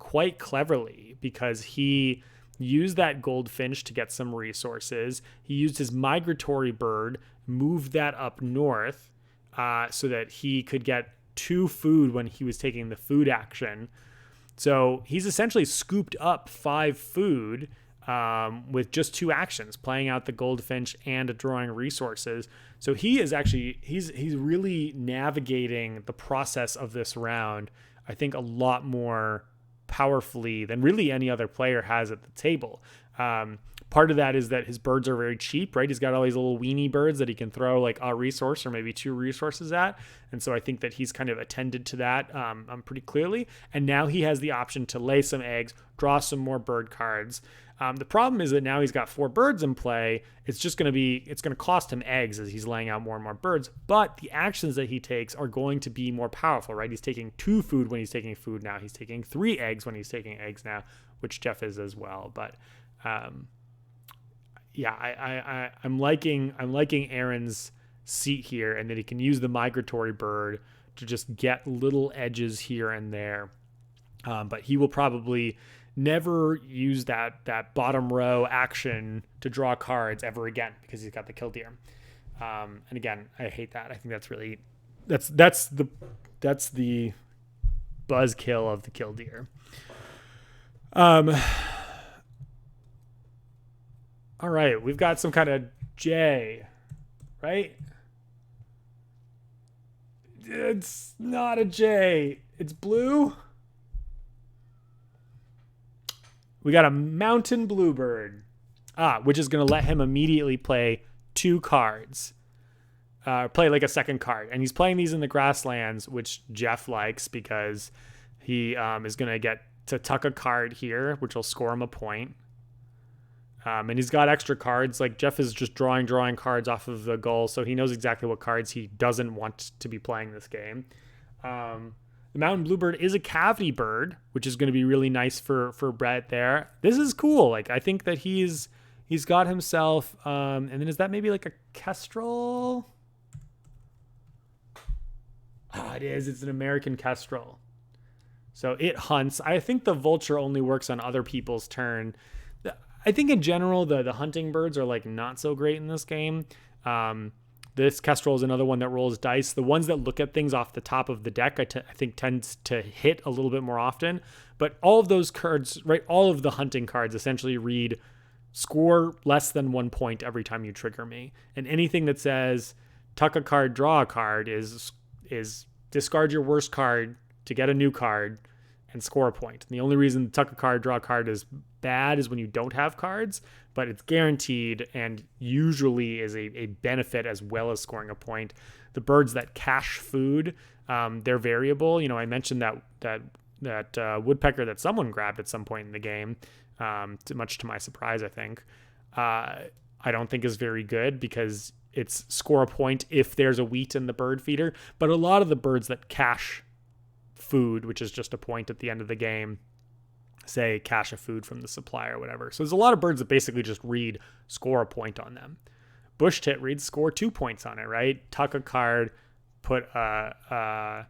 quite cleverly because he used that goldfinch to get some resources. He used his migratory bird, moved that up north so that he could get 2 food when he was taking the food action. So he's essentially scooped up 5 food with just 2 actions, playing out the goldfinch and drawing resources. So he is actually, he's really navigating the process of this round, I think, a lot more powerfully than really any other player has at the table. Part of that is that his birds are very cheap, right? He's got all these little weenie birds that he can throw a resource or maybe 2 resources at. And so I think that he's kind of attended to that pretty clearly. And now he has the option to lay some eggs, draw some more bird cards. The problem is that now he's got 4 birds in play. It's going to cost him eggs as he's laying out more and more birds. But the actions that he takes are going to be more powerful, right? He's taking 2 food when he's taking food now. He's taking 3 eggs when he's taking eggs now, which Jeff is as well. But yeah, I'm liking Aaron's seat here, and that he can use the migratory bird to just get little edges here and there. But he will probably never use that bottom row action to draw cards ever again because he's got the killdeer. And again, I hate that. I think that's really the buzzkill of the killdeer. All right, we've got some kind of J, right? It's not a J. It's blue. We got a mountain bluebird, which is going to let him immediately play 2 cards. Play like a second card. And he's playing these in the grasslands, which Jeff likes because he is going to get to tuck a card here, which will score him a point. And he's got extra cards. Like Jeff is just drawing cards off of the goal, so he knows exactly what cards he doesn't want to be playing this game. The mountain bluebird is a cavity bird, which is going to be really nice for Brett there. This is cool. Like I think that he's got himself. And then is that maybe like a kestrel? It is. It's an American kestrel. So it hunts. I think the vulture only works on other people's turn. I think in general, the hunting birds are like not so great in this game. This kestrel is another one that rolls dice. The ones that look at things off the top of the deck, I think tends to hit a little bit more often. But all of those cards, right? All of the hunting cards essentially read score less than 1 point every time you trigger me. And anything that says tuck a card, draw a card is discard your worst card to get a new card and score a point. And the only reason tuck a card, draw a card is bad is when you don't have cards, but it's guaranteed and usually is a benefit as well as scoring a point. The birds that cache food, they're variable. You know, I mentioned that woodpecker that someone grabbed at some point in the game, much to my surprise, I think. I don't think is very good because it's score a point if there's a wheat in the bird feeder. But a lot of the birds that cache food, which is just a point at the end of the game, say cache a food from the supply or whatever. So there's a lot of birds that basically just read score a point on them. Bush tit reads score 2 points on it, right? Tuck a card, put an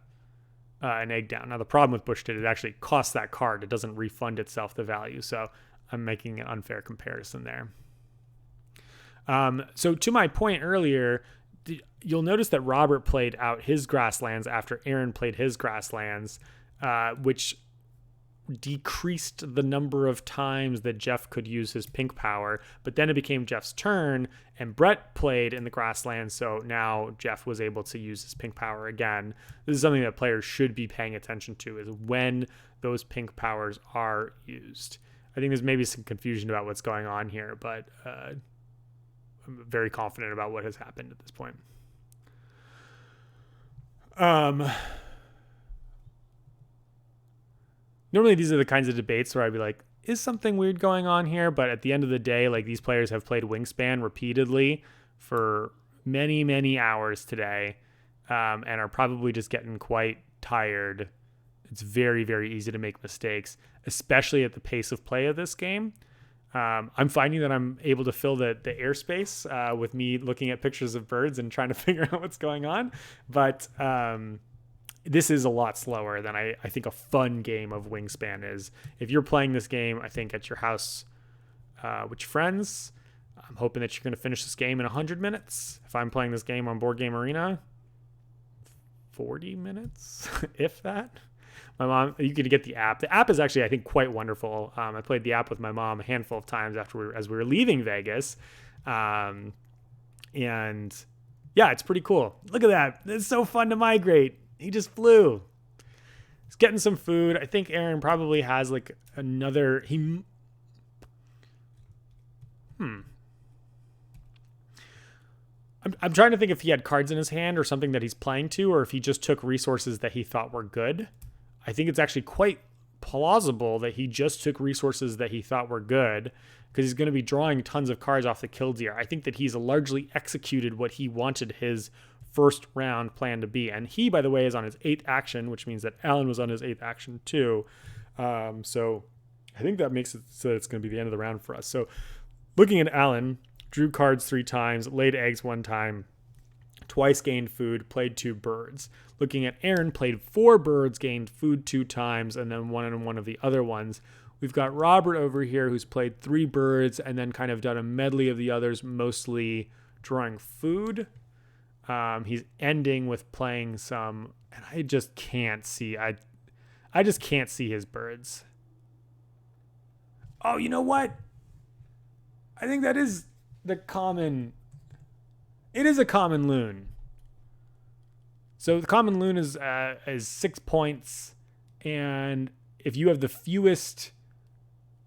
egg down. Now the problem with bush tit, it actually costs that card. It doesn't refund itself the value. So I'm making an unfair comparison there. So to my point earlier, you'll notice that Robert played out his grasslands after Aaron played his grasslands, which decreased the number of times that Jeff could use his pink power. But then it became Jeff's turn and Brett played in the grasslands. So now Jeff was able to use his pink power again. This is something that players should be paying attention to, is when those pink powers are used. I think there's maybe some confusion about what's going on here, but I'm very confident about what has happened at this point. Normally these are the kinds of debates where I'd be like, is something weird going on here? But at the end of the day, like, these players have played Wingspan repeatedly for many, many hours today, and are probably just getting quite tired. It's very, very easy to make mistakes, especially at the pace of play of this game. I'm finding that I'm able to fill the airspace with me looking at pictures of birds and trying to figure out what's going on. But this is a lot slower than I think a fun game of Wingspan is. If you're playing this game, I think at your house with your friends, I'm hoping that you're going to finish this game in 100 minutes. If I'm playing this game on Board Game Arena, 40 minutes, if that. My mom, you can get the app. The app is actually, I think, quite wonderful. I played the app with my mom a handful of times as we were leaving Vegas. And yeah, it's pretty cool. Look at that. It's so fun to migrate. He just flew. He's getting some food. I think Aaron probably has like another, I'm trying to think if he had cards in his hand or something that he's playing to, or if he just took resources that he thought were good. I think it's actually quite plausible that he just took resources that he thought were good, because he's going to be drawing tons of cards off the killdeer. I think that he's largely executed what he wanted his first round plan to be. And he, by the way, is on his 8th action, which means that Alan was on his 8th action too. So I think that makes it so that it's going to be the end of the round for us. So looking at Alan, drew cards 3 times, laid eggs 1 time, twice gained food, played 2 birds. Looking at Aaron, played 4 birds, gained food 2 times, and then one of the other ones. We've got Robert over here who's played 3 birds and then kind of done a medley of the others, mostly drawing food. He's ending with playing some, and I just can't see. I just can't see his birds. Oh, you know what? I think that is the common. It is a common loon. So the common loon is 6 points, and if you have the fewest,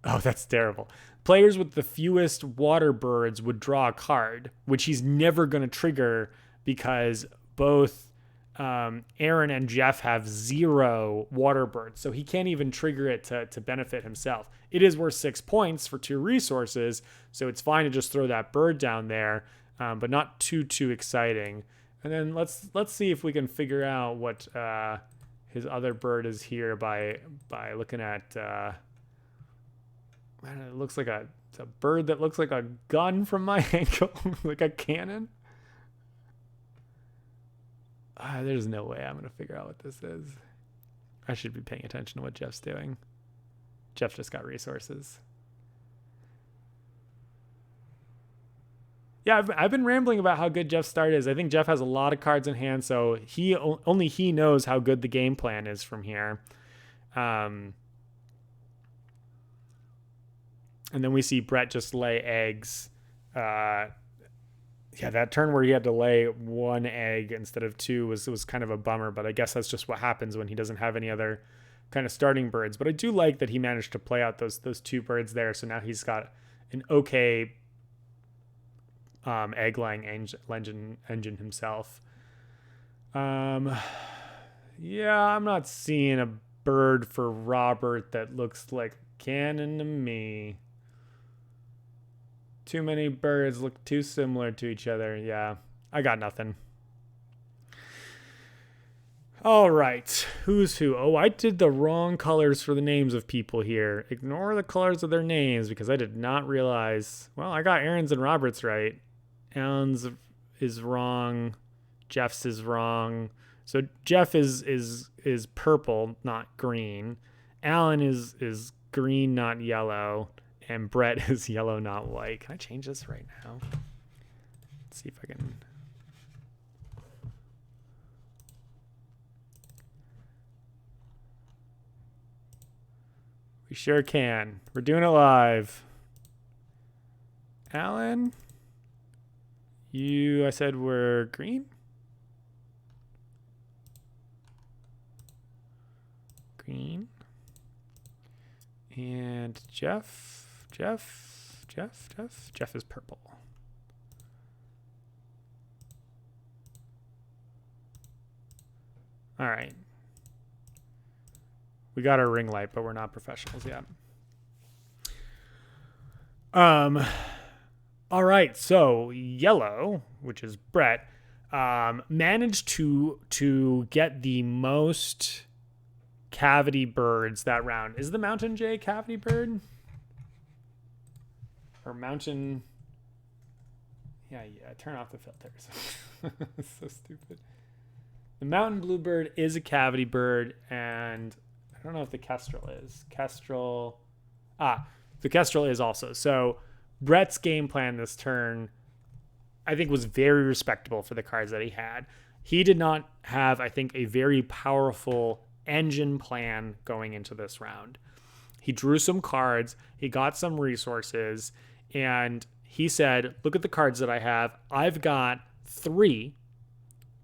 oh, that's terrible. Players with the fewest water birds would draw a card, which he's never going to trigger because both Aaron and Jeff have 0 water birds, so he can't even trigger it to benefit himself. It is worth 6 points for 2 resources, so it's fine to just throw that bird down there, but not too exciting. And then let's see if we can figure out what his other bird is here by looking at. Man, it looks like it's a bird that looks like a gun from my angle, like a cannon. There's no way I'm gonna figure out what this is. I should be paying attention to what Jeff's doing. Jeff just got resources. Yeah, I've been rambling about how good Jeff's start is. I think Jeff has a lot of cards in hand, so only he knows how good the game plan is from here. And then we see Brett just lay eggs. Yeah, that turn where he had to lay 1 egg instead of 2 was kind of a bummer, but I guess that's just what happens when he doesn't have any other kind of starting birds. But I do like that he managed to play out those 2 birds there, so now he's got an okay egg-laying engine himself. Yeah, I'm not seeing a bird for Robert that looks like cannon to me. Too many birds look too similar to each other. Yeah, I got nothing. All right, who's who? Oh, I did the wrong colors for the names of people here. Ignore the colors of their names because I did not realize. Well, I got Aaron's and Robert's right. Alan's is wrong. Jeff's is wrong. So Jeff is purple, not green. Alan is green, not yellow. And Brett is yellow, not white. Can I change this right now? Let's see if I can. We sure can. We're doing it live. Alan? I said we're green? Green. And Jeff is purple. All right. We got our ring light, but we're not professionals yet. All right, so yellow, which is Brett, managed to get the most cavity birds that round. Is the Mountain Jay cavity bird? Or mountain? Yeah, turn off the filters. It's so stupid. The mountain bluebird is a cavity bird, and I don't know if the kestrel is. The kestrel is also. So Brett's game plan this turn, I think, was very respectable for the cards that he had. He did not have, I think, a very powerful engine plan going into this round. He drew some cards, he got some resources, and he said, look at the cards that I have. I've got 3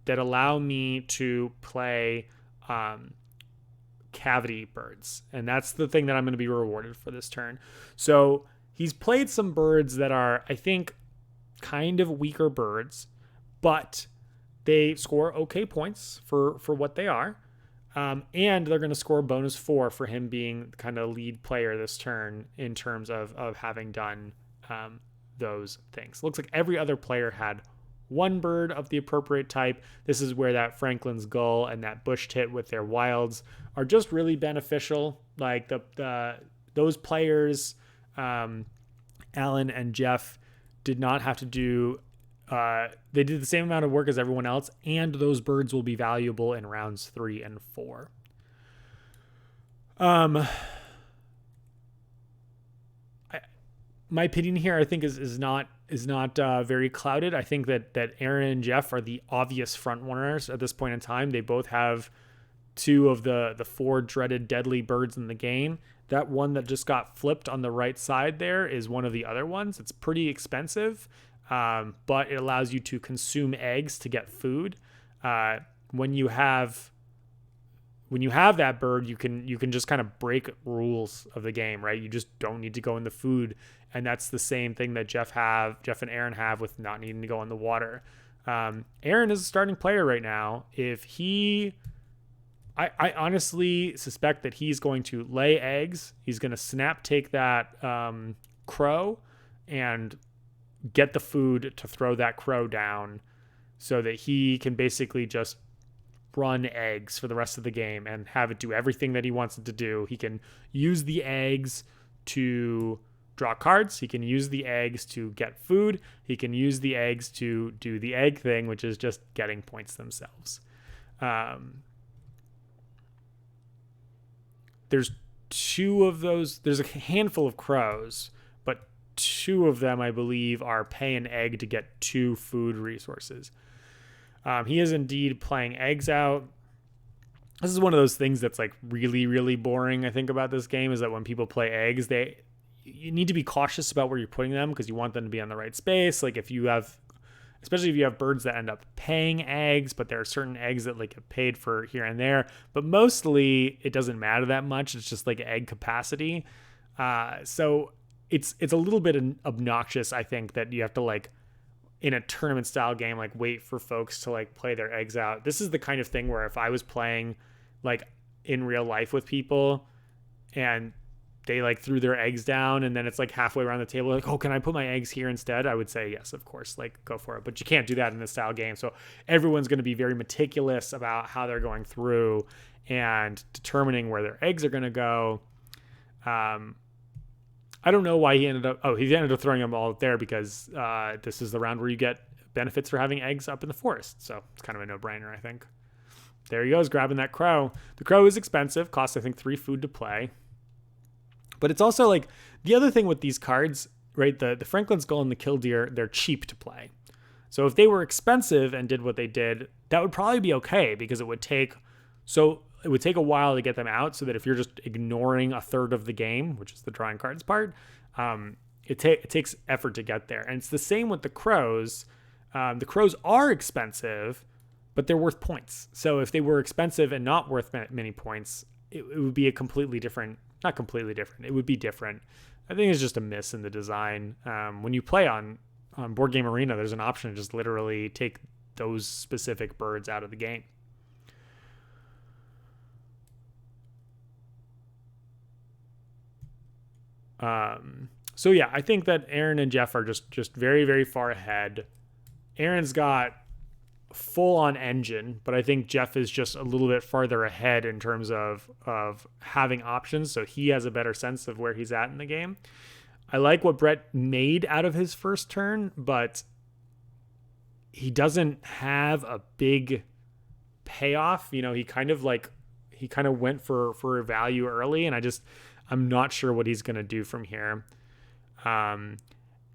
that allow me to play cavity birds. And that's the thing that I'm going to be rewarded for this turn. So he's played some birds that are, I think, kind of weaker birds, but they score okay points for what they are. And they're going to score bonus 4 for him being kind of lead player this turn in terms of having done those things. Looks like every other player had 1 bird of the appropriate type. This is where that Franklin's Gull and that Bush Tit with their wilds are just really beneficial. Like those players, Alan and Jeff, did not have to do. They did the same amount of work as everyone else, and those birds will be valuable in rounds 3 and 4. My opinion here, I think, is not very clouded. I think that Aaron and Jeff are the obvious front runners at this point in time. They both have two of the four dreaded deadly birds in the game. That one that just got flipped on the right side there is one of the other ones. It's pretty expensive, but it allows you to consume eggs to get food. When you have that bird, you can just kind of break rules of the game, right? You just don't need to go in the food, and that's the same thing that Jeff and Aaron have with not needing to go in the water. Aaron is a starting player right now. I honestly suspect that he's going to lay eggs. He's going to snap take that crow and get the food to throw that crow down so that he can basically just run eggs for the rest of the game and have it do everything that he wants it to do. He can use the eggs to draw cards. He can use the eggs to get food. He can use the eggs to do the egg thing, which is just getting points themselves. There's two of those. There's a handful of crows, but two of them, I believe, are pay an egg to get 2 food resources. He is indeed playing eggs out. This is one of those things that's like really, really boring, I think, about this game, is that when people play eggs, you need to be cautious about where you're putting them because you want them to be on the right space. Like especially if you have birds that end up paying eggs, but there are certain eggs that like get paid for here and there, but mostly it doesn't matter that much. It's just like egg capacity. So it's a little bit obnoxious, I think, that you have to like, in a tournament style game, like wait for folks to like play their eggs out. This is the kind of thing where if I was playing like in real life with people and they like threw their eggs down and then it's like halfway around the table, like, oh, can I put my eggs here instead? I would say yes, of course, like go for it. But you can't do that in this style game. So everyone's going to be very meticulous about how they're going through and determining where their eggs are going to go. I don't know why he ended up throwing them all there because this is the round where you get benefits for having eggs up in the forest. So it's kind of a no-brainer, I think. There he goes, grabbing that crow. The crow is expensive, costs, I think, 3 food to play. But it's also like the other thing with these cards, right? The Franklin Skull and the Killdeer, they're cheap to play. So if they were expensive and did what they did, that would probably be okay because it would take a while to get them out, so that if you're just ignoring a third of the game, which is the drawing cards part, it takes effort to get there. And it's the same with the crows. The crows are expensive, but they're worth points. So if they were expensive and not worth many points, it would be a completely different, not completely different. It would be different. I think it's just a miss in the design. When you play on Board Game Arena, there's an option to just literally take those specific birds out of the game. So yeah, I think that Aaron and Jeff are just very, very far ahead. Aaron's got full on engine, but I think Jeff is just a little bit farther ahead in terms of having options. So he has a better sense of where he's at in the game. I like what Brett made out of his first turn, but he doesn't have a big payoff. You know, he kind of went for a value early, and I'm not sure what he's going to do from here.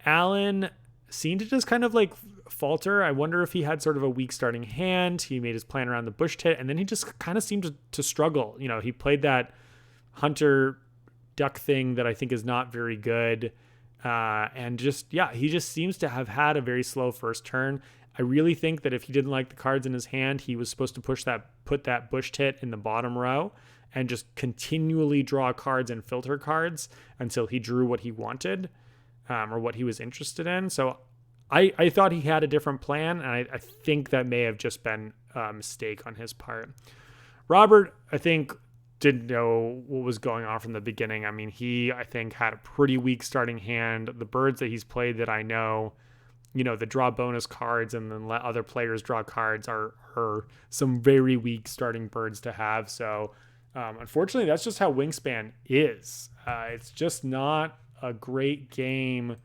Alan seemed to just kind of like falter. I wonder if he had sort of a weak starting hand. He made his plan around the bush tit, and then he just kind of seemed to struggle. You know, he played that hunter duck thing that I think is not very good. And he just seems to have had a very slow first turn. I really think that if he didn't like the cards in his hand, he was supposed to put that bush tit in the bottom row and just continually draw cards and filter cards until he drew what he wanted, or what he was interested in. So I thought he had a different plan, and I think that may have just been a mistake on his part. Robert, I think, didn't know what was going on from the beginning. I mean, I think, had a pretty weak starting hand. The birds that he's played that I know, you know, the draw bonus cards and then let other players draw cards are some very weak starting birds to have. So unfortunately, that's just how Wingspan is. It's just not a great game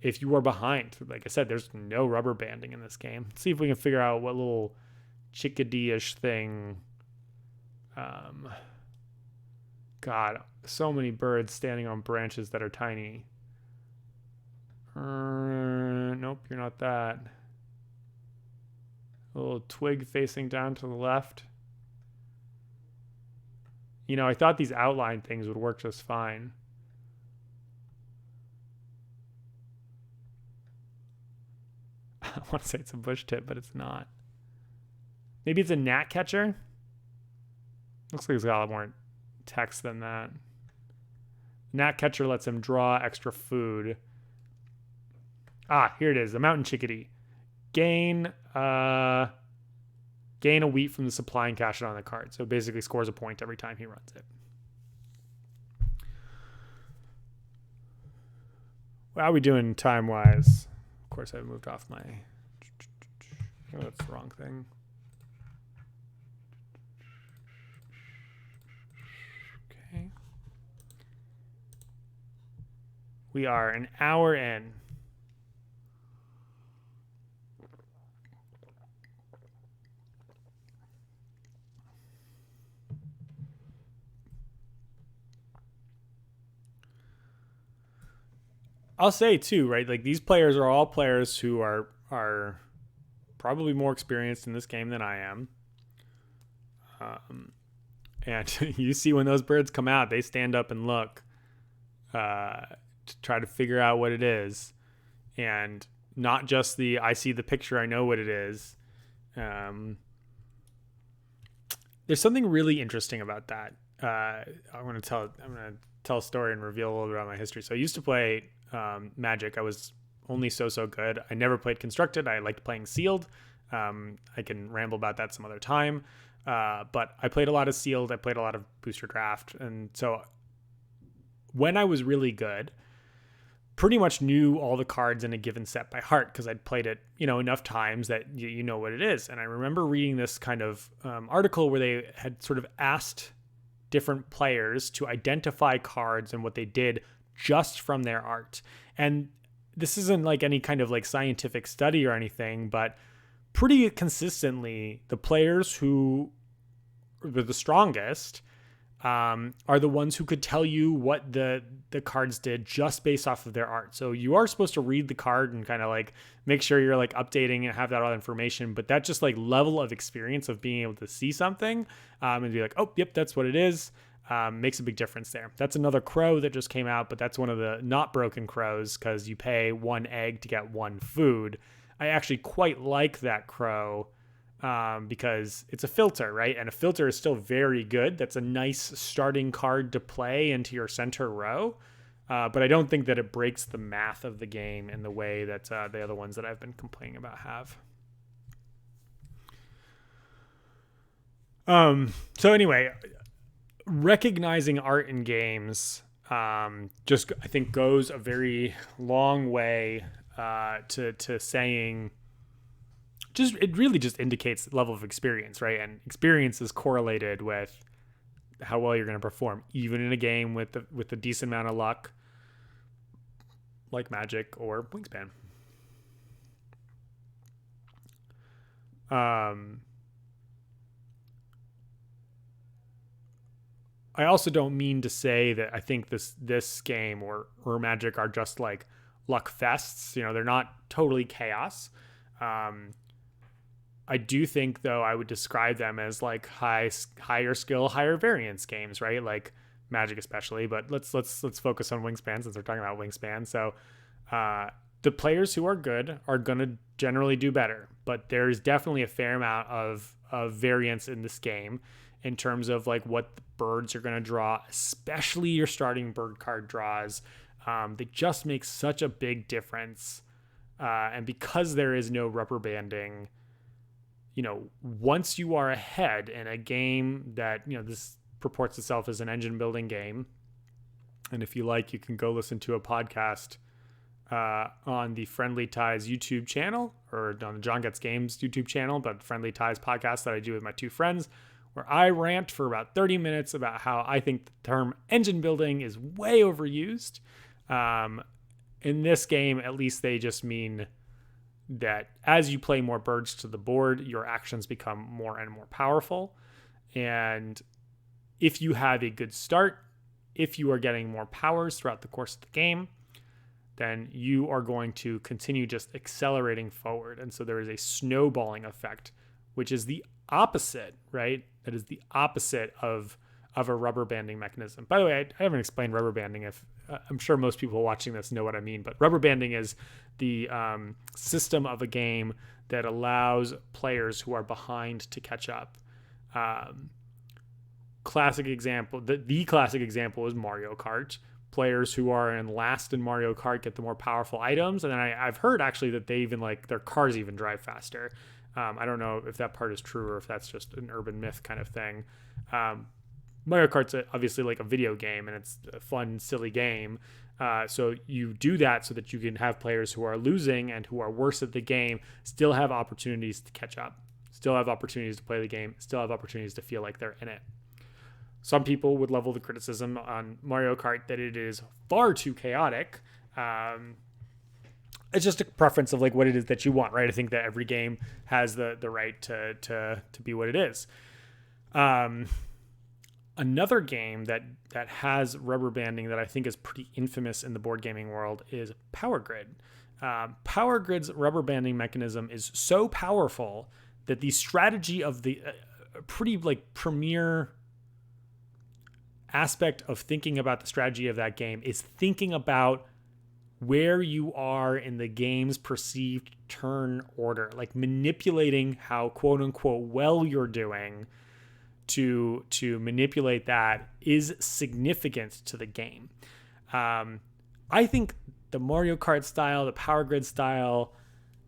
if you are behind. Like I said, there's no rubber banding in this game. Let's see if we can figure out what little chickadee-ish thing. God, so many birds standing on branches that are tiny. Nope, not that. A little twig facing down to the left. You know, I thought these outline things would work just fine. I want to say it's a bush tip, but it's not. Maybe it's a gnat catcher. Looks like it's got a lot more text than that. Gnat catcher lets him draw extra food. Ah, here it is. The mountain chickadee. Gain a wheat from the supply and cash it on the card. So it basically scores a point every time he runs it. How are we doing time-wise? Of course, I moved off my... Oh, that's the wrong thing. Okay. We are an hour in. I'll say too, right? Like these players are all players who are probably more experienced in this game than I am. And you see when those birds come out, they stand up and look to try to figure out what it is, and not just the I see the picture, I know what it is. There's something really interesting about that. I'm gonna tell a story and reveal a little bit about my history. So I used to play Magic. I was only so good. I never played Constructed. I liked playing Sealed. I can ramble about that some other time. But I played a lot of Sealed. I played a lot of Booster Draft. And so when I was really good, pretty much knew all the cards in a given set by heart because I'd played it, enough times that you know what it is. And I remember reading this kind of article where they had sort of asked different players to identify cards and what they did just from their art. And this isn't like any kind of like scientific study or anything, but pretty consistently the players who were the strongest are the ones who could tell you what the cards did just based off of their art. So you are supposed to read the card and kind of like make sure you're like updating and have that all information, but that just like level of experience of being able to see something and be like, oh, yep, that's what it is. Makes a big difference there. That's another crow that just came out, but that's one of the not broken crows because you pay 1 egg to get 1 food. I actually quite like that crow because it's a filter, right? And a filter is still very good. That's a nice starting card to play into your center row. But I don't think that it breaks the math of the game in the way that the other ones that I've been complaining about have. So anyway, recognizing art in games just I think goes a very long way to saying it really just indicates the level of experience, right? And experience is correlated with how well you're going to perform, even in a game with a decent amount of luck, like Magic or Wingspan. I also don't mean to say that I think this game or Magic are just like luck fests. They're not totally chaos. I do think, though, I would describe them as like higher skill, higher variance games, right? Like Magic especially, but let's focus on Wingspan since we're talking about Wingspan. So the players who are good are going to generally do better, but there's definitely a fair amount of variance in this game in terms of like what the birds are going to draw, especially your starting bird card draws. They just make such a big difference. And because there is no rubber banding, once you are ahead in a game that, this purports itself as an engine building game. And if you like, you can go listen to a podcast on the Friendly Ties YouTube channel or on the John Gets Games YouTube channel, but Friendly Ties podcast that I do with my 2 friends, where I rant for about 30 minutes about how I think the term engine building is way overused. In this game, at least they just mean that as you play more birds to the board, your actions become more and more powerful. And if you have a good start, if you are getting more powers throughout the course of the game, then you are going to continue just accelerating forward. And so there is a snowballing effect, which is the opposite, right? That is the opposite of a rubber banding mechanism. By the way, I haven't explained rubber banding. I'm sure most people watching this know what I mean, but rubber banding is the system of a game that allows players who are behind to catch up. Classic example, the classic example is Mario Kart. Players who are in last in Mario Kart get the more powerful items, and then I've heard actually that they even their cars even drive faster. I don't know if that part is true or if that's just an urban myth kind of thing. Mario Kart's obviously like a video game, and it's a fun, silly game. So you do that so that you can have players who are losing and who are worse at the game still have opportunities to catch up, still have opportunities to play the game, still have opportunities to feel like they're in it. Some people would level the criticism on Mario Kart that it is far too chaotic. It's just a preference of what it is that you want, right? I think that every game has the right to be what it is. Another game that has rubber banding that I think is pretty infamous in the board gaming world is Power Grid. Power Grid's rubber banding mechanism is so powerful that the strategy of the pretty premier aspect of thinking about the strategy of that game is thinking about where you are in the game's perceived turn order, manipulating how quote unquote well you're doing to manipulate that is significant to the game. I think the Mario Kart style, the Power Grid style,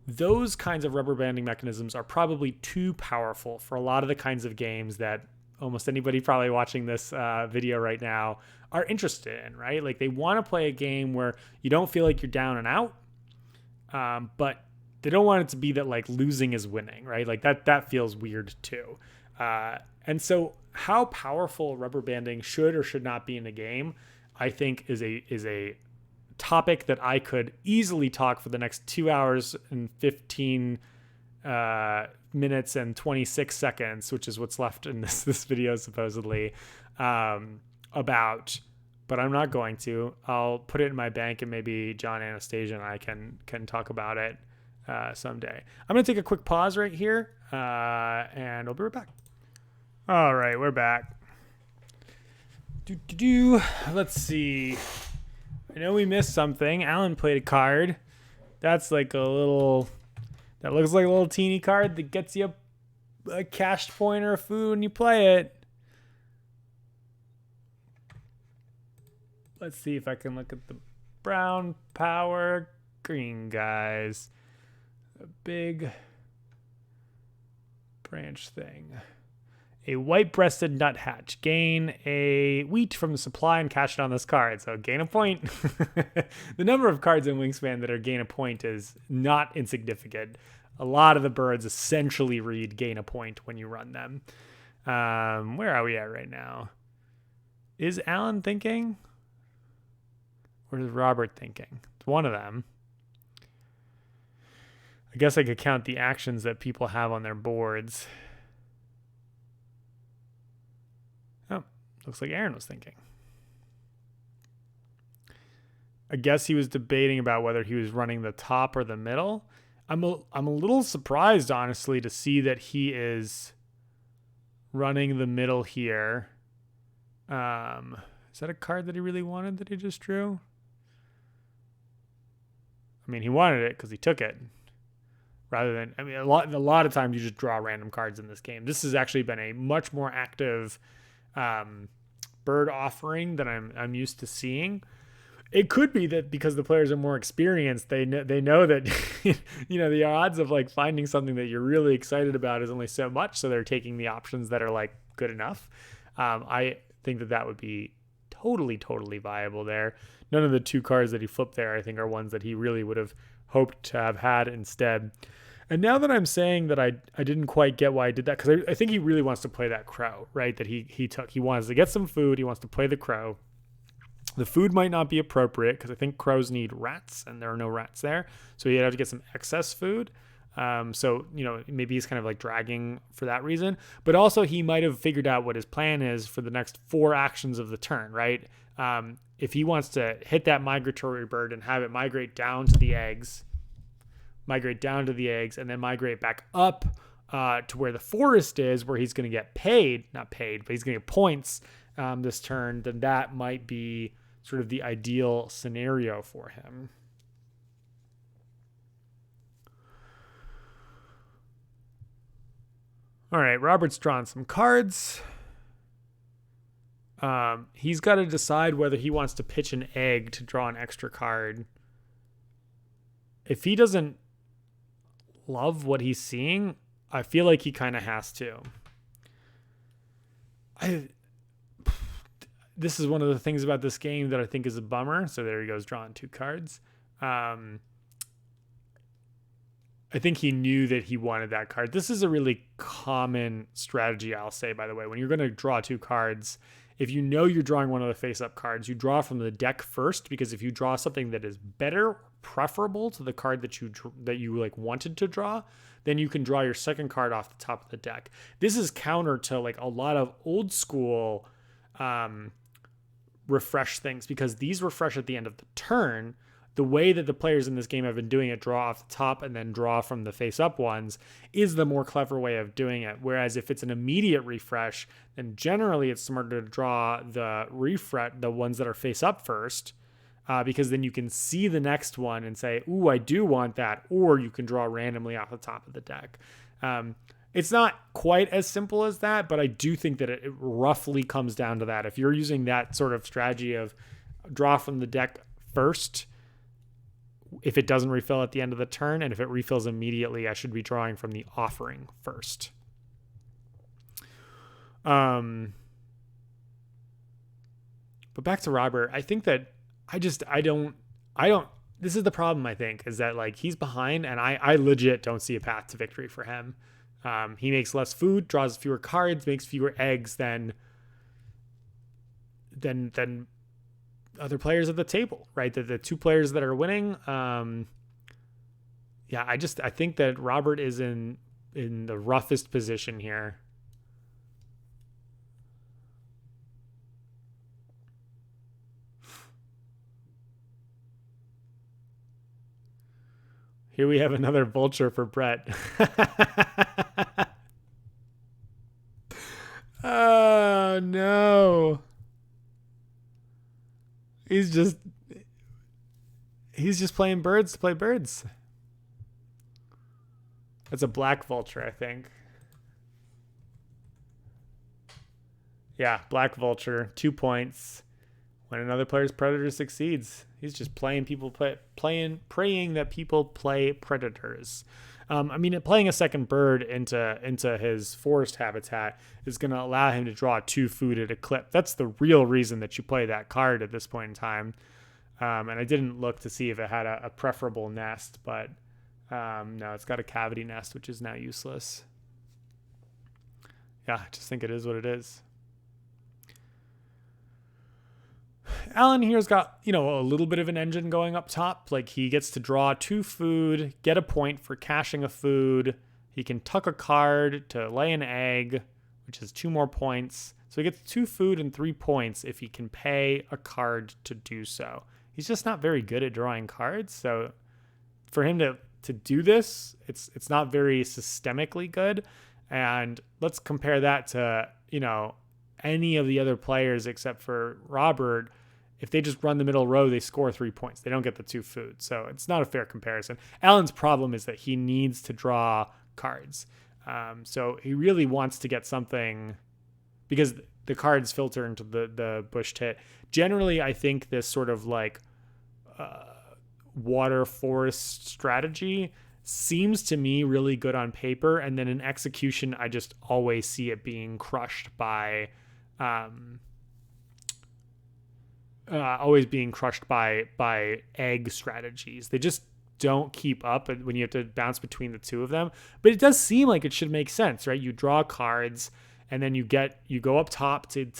those kinds of rubber banding mechanisms are probably too powerful for a lot of the kinds of games that almost anybody probably watching this video right now are interested in, right? They want to play a game where you don't feel like you're down and out, but they don't want it to be that losing is winning, right? That feels weird too. And so how powerful rubber banding should or should not be in a game, I think is a topic that I could easily talk for the next 2 hours and 15 minutes and 26 seconds, which is what's left in this video supposedly, about, but I'm not going to. I'll put it in my bank and maybe John, Anastasia, and I can talk about it someday. I'm going to take a quick pause right here and I'll be right back. All right, we're back. Let's see. I know we missed something. Alan played a card. That's that looks like a little teeny card that gets you a cash point or a food when you play it. Let's see if I can look at the brown power green guys. A big branch thing. A white-breasted nuthatch. Gain a wheat from the supply and cash it on this card. So gain a point. The number of cards in Wingspan that are gain a point is not insignificant. A lot of the birds essentially read gain a point when you run them. Where are we at right now? Is Alan thinking? Or is Robert thinking? It's one of them. I guess I could count the actions that people have on their boards. Oh, looks like Aaron was thinking. I guess he was debating about whether he was running the top or the middle. I'm a little surprised, honestly, to see that he is running the middle here. Is that a card that he really wanted that he just drew? I mean, he wanted it because he took it. Rather than, a lot of times you just draw random cards in this game. This has actually been a much more active bird offering than I'm used to seeing. It could be that because the players are more experienced, they know that the odds of finding something that you're really excited about is only so much, so they're taking the options that are good enough. I think that would be totally viable there. None of the two cards that he flipped there, I think, are ones that he really would have hoped to have had instead. And now that I'm saying that I didn't quite get why I did that, because I think he really wants to play that crow, right? That he took. He wants to get some food. He wants to play the crow. The food might not be appropriate because I think crows need rats, and there are no rats there. So he'd have to get some excess food. So maybe he's kind of dragging for that reason. But also he might have figured out what his plan is for the next 4 actions of the turn, right? If he wants to hit that migratory bird and have it migrate down to the eggs, and then migrate back up to where the forest is, where he's going to get not paid, but he's going to get points this turn, then that might be sort of the ideal scenario for him. All right, Robert's drawn some cards. He's got to decide whether he wants to pitch an egg to draw an extra card. If he doesn't love what he's seeing, I feel like he kind of has to. This is one of the things about this game that I think is a bummer. So there he goes, drawing 2 cards. I think he knew that he wanted that card. This is a really common strategy, I'll say, by the way. When you're going to draw 2 cards, if you know you're drawing one of the face-up cards, you draw from the deck first, because if you draw something that is better, preferable to the card that you like wanted to draw, then you can draw your second card off the top of the deck. This is counter to like a lot of old school refresh things, because these refresh at the end of the turn. The way that the players in this game have been doing it, draw off the top and then draw from the face-up ones, is the more clever way of doing it. Whereas if it's an immediate refresh, then generally it's smarter to draw the ones that are face-up first, because then you can see the next one and say, ooh, I do want that, or you can draw randomly off the top of the deck. It's not quite as simple as that, but I do think that it roughly comes down to that. If you're using that sort of strategy of draw from the deck first, if it doesn't refill at the end of the turn, and if it refills immediately, I should be drawing from the offering first. But back to Robert, I think that I don't, this is the problem, I think, is that like he's behind, and I legit don't see a path to victory for him. He makes less food, draws fewer cards, makes fewer eggs than other players at the table, right? The 2 players that are winning. I think that Robert is in the roughest position here. Here we have another vulture for Brett. Oh, no. He's just playing birds to play birds. That's a black vulture, I think. Yeah, black vulture, 2 points. When another player's predator succeeds, he's just praying that people play predators. Playing a second bird into his forest habitat is going to allow him to draw 2 food at a clip. That's the real reason that you play that card at this point in time. And I didn't look to see if it had a preferable nest, but no, it's got a cavity nest, which is now useless. Yeah, I just think it is what it is. Alan here's got, a little bit of an engine going up top. Like, he gets to draw 2 food, get a point for caching a food. He can tuck a card to lay an egg, which is 2 more points. So he gets 2 food and 3 points if he can pay a card to do so. He's just not very good at drawing cards. So for him to do this, it's not very systemically good. And let's compare that to, any of the other players except for Robert. If they just run the middle row, they score 3 points. They don't get the 2 food. So it's not a fair comparison. Alan's problem is that he needs to draw cards. So he really wants to get something, because the cards filter into the bush tit. Generally, I think this sort of like water forest strategy seems to me really good on paper. And then in execution, I just always see it being crushed by egg strategies. They just don't keep up when you have to bounce between the 2 of them. But it does seem like it should make sense, right? You draw cards, and then you go up top to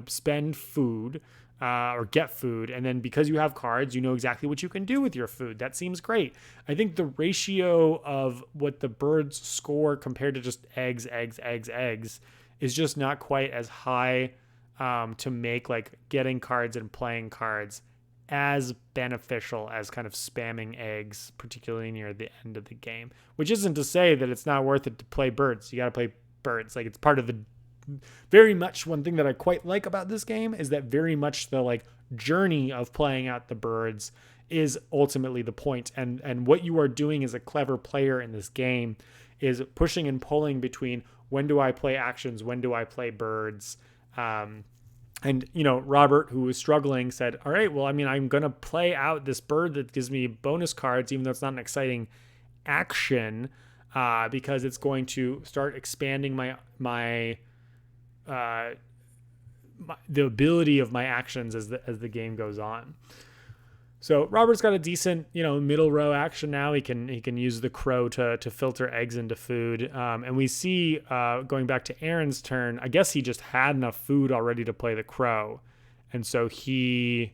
spend food or get food, and then because you have cards, you know exactly what you can do with your food. That seems great. I think the ratio of what the birds score compared to just eggs is just not quite as high to make like getting cards and playing cards as beneficial as kind of spamming eggs, particularly near the end of the game. Which isn't to say that it's not worth it to play birds. You got to play birds. Like, it's part of the very much one thing that I quite like about this game is that very much the like journey of playing out the birds is ultimately the point. And what you are doing as a clever player in this game is pushing and pulling between when do I play actions, when do I play birds. And, you know, Robert, who was struggling, said, all right, well, I mean, I'm going to play out this bird that gives me bonus cards, even though it's not an exciting action, because it's going to start expanding the ability of my actions as the game goes on. So Robert's got a decent, you know, middle row action now. He can use the crow to filter eggs into food. And we see, going back to Aaron's turn, I guess he just had enough food already to play the crow. And so he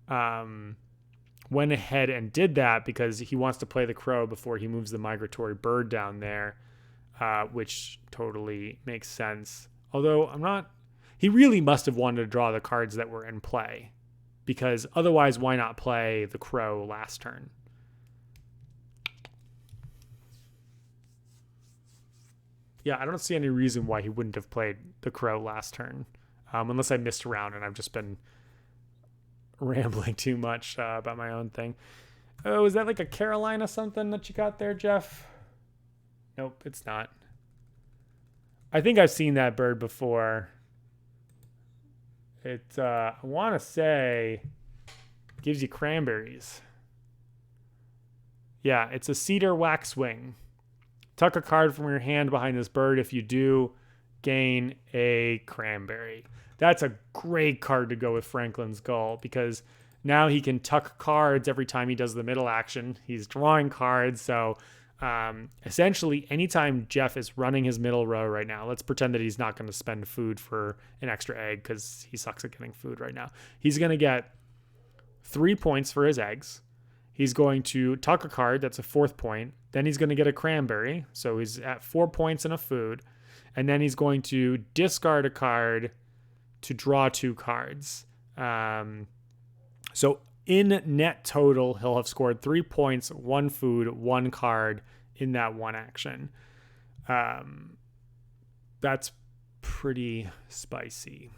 went ahead and did that because he wants to play the crow before he moves the migratory bird down there, which totally makes sense. Although he really must have wanted to draw the cards that were in play, because otherwise, why not play the crow last turn? Yeah, I don't see any reason why he wouldn't have played the crow last turn, unless I missed around and I've just been rambling too much about my own thing. Oh, is that like a Carolina something that you got there, Jeff? Nope, it's not. I think I've seen that bird before. It, I want to say, gives you cranberries. Yeah, it's a cedar waxwing. Tuck a card from your hand behind this bird. If you do, gain a cranberry. That's a great card to go with Franklin's Gull, because now he can tuck cards every time he does the middle action. He's drawing cards, so essentially anytime Jeff is running his middle row right now, let's pretend that he's not going to spend food for an extra egg because he sucks at getting food right now. He's going to get 3 points for his eggs. He's going to tuck a card. That's a 4th point. Then he's going to get a cranberry. So he's at 4 points and a food. And then he's going to discard a card to draw 2 cards. So in net total, he'll have scored 3 points, 1 food, 1 card in that one action. That's pretty spicy.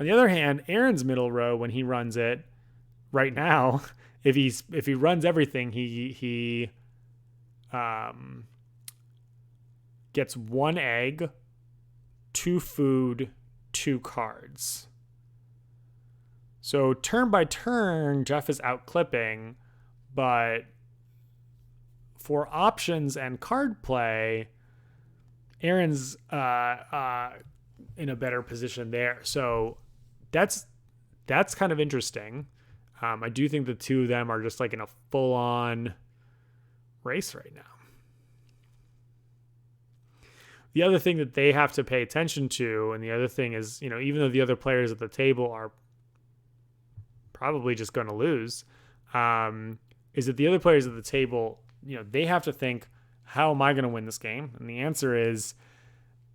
On the other hand, Aaron's middle row, when he runs it right now, if he runs everything, he gets 1 egg, 2 food, 2 cards. So turn by turn, Jeff is out clipping, but for options and card play, Aaron's in a better position there. So that's kind of interesting. I do think the two of them are just like in a full-on race right now. The other thing that they have to pay attention to, and the other thing is, you know, even though the other players at the table are probably just going to lose, is that the other players at the table, you know, they have to think, how am I going to win this game? And the answer is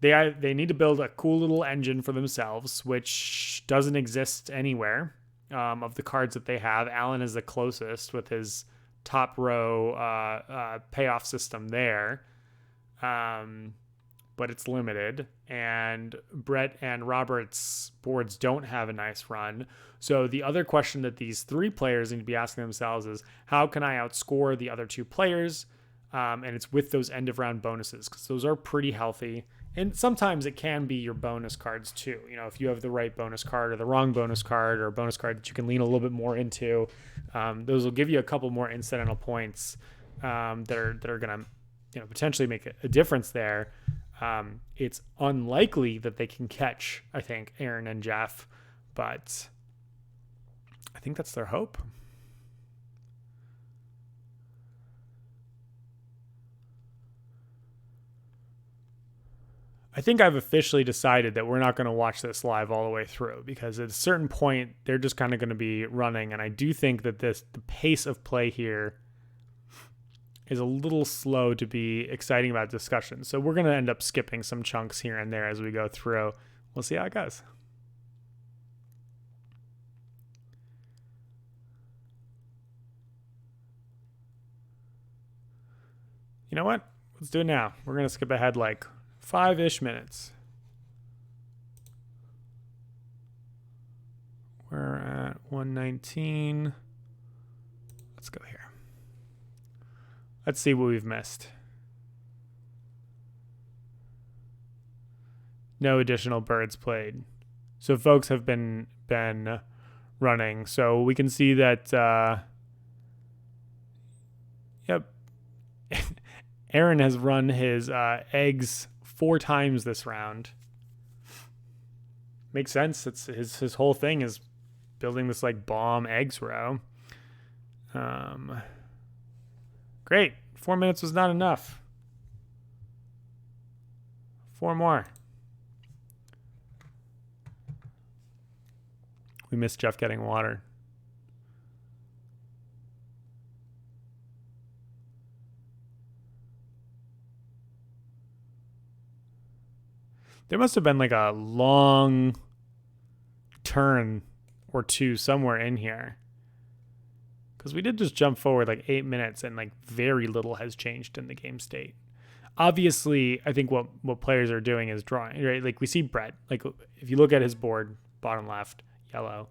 they need to build a cool little engine for themselves, which doesn't exist anywhere of the cards that they have. Alan is the closest with his top row payoff system there. But it's limited, and Brett and Robert's boards don't have a nice run. So the other question that these 3 players need to be asking themselves is, how can I outscore the other 2 players? And it's with those end of round bonuses, because those are pretty healthy. And sometimes it can be your bonus cards too. You know, if you have the right bonus card or the wrong bonus card, or a bonus card that you can lean a little bit more into, those will give you a couple more incidental points that are going to, you know, potentially make a difference there. It's unlikely that they can catch, I think, Aaron and Jeff, but I think that's their hope. I think I've officially decided that we're not going to watch this live all the way through, because at a certain point, they're just kind of going to be running. And I do think that the pace of play here is a little slow to be exciting about discussion. So we're going to end up skipping some chunks here and there as we go through. we'll see how it goes. You know what? Let's do it now. We're going to skip ahead like 5-ish minutes. We're at 119. Let's go here. Let's see what we've missed. No additional birds played. So folks have been running. So we can see that, yep. Aaron has run his eggs 4 times this round. Makes sense. It's his whole thing is building this like bomb eggs row. Great. 4 minutes was not enough. 4 more. We missed Jeff getting water. There must have been like a long turn or two somewhere in here. Because we did just jump forward like 8 minutes and like very little has changed in the game state. Obviously, I think what players are doing is drawing, right? Like we see Brett, like if you look at his board, bottom left, yellow,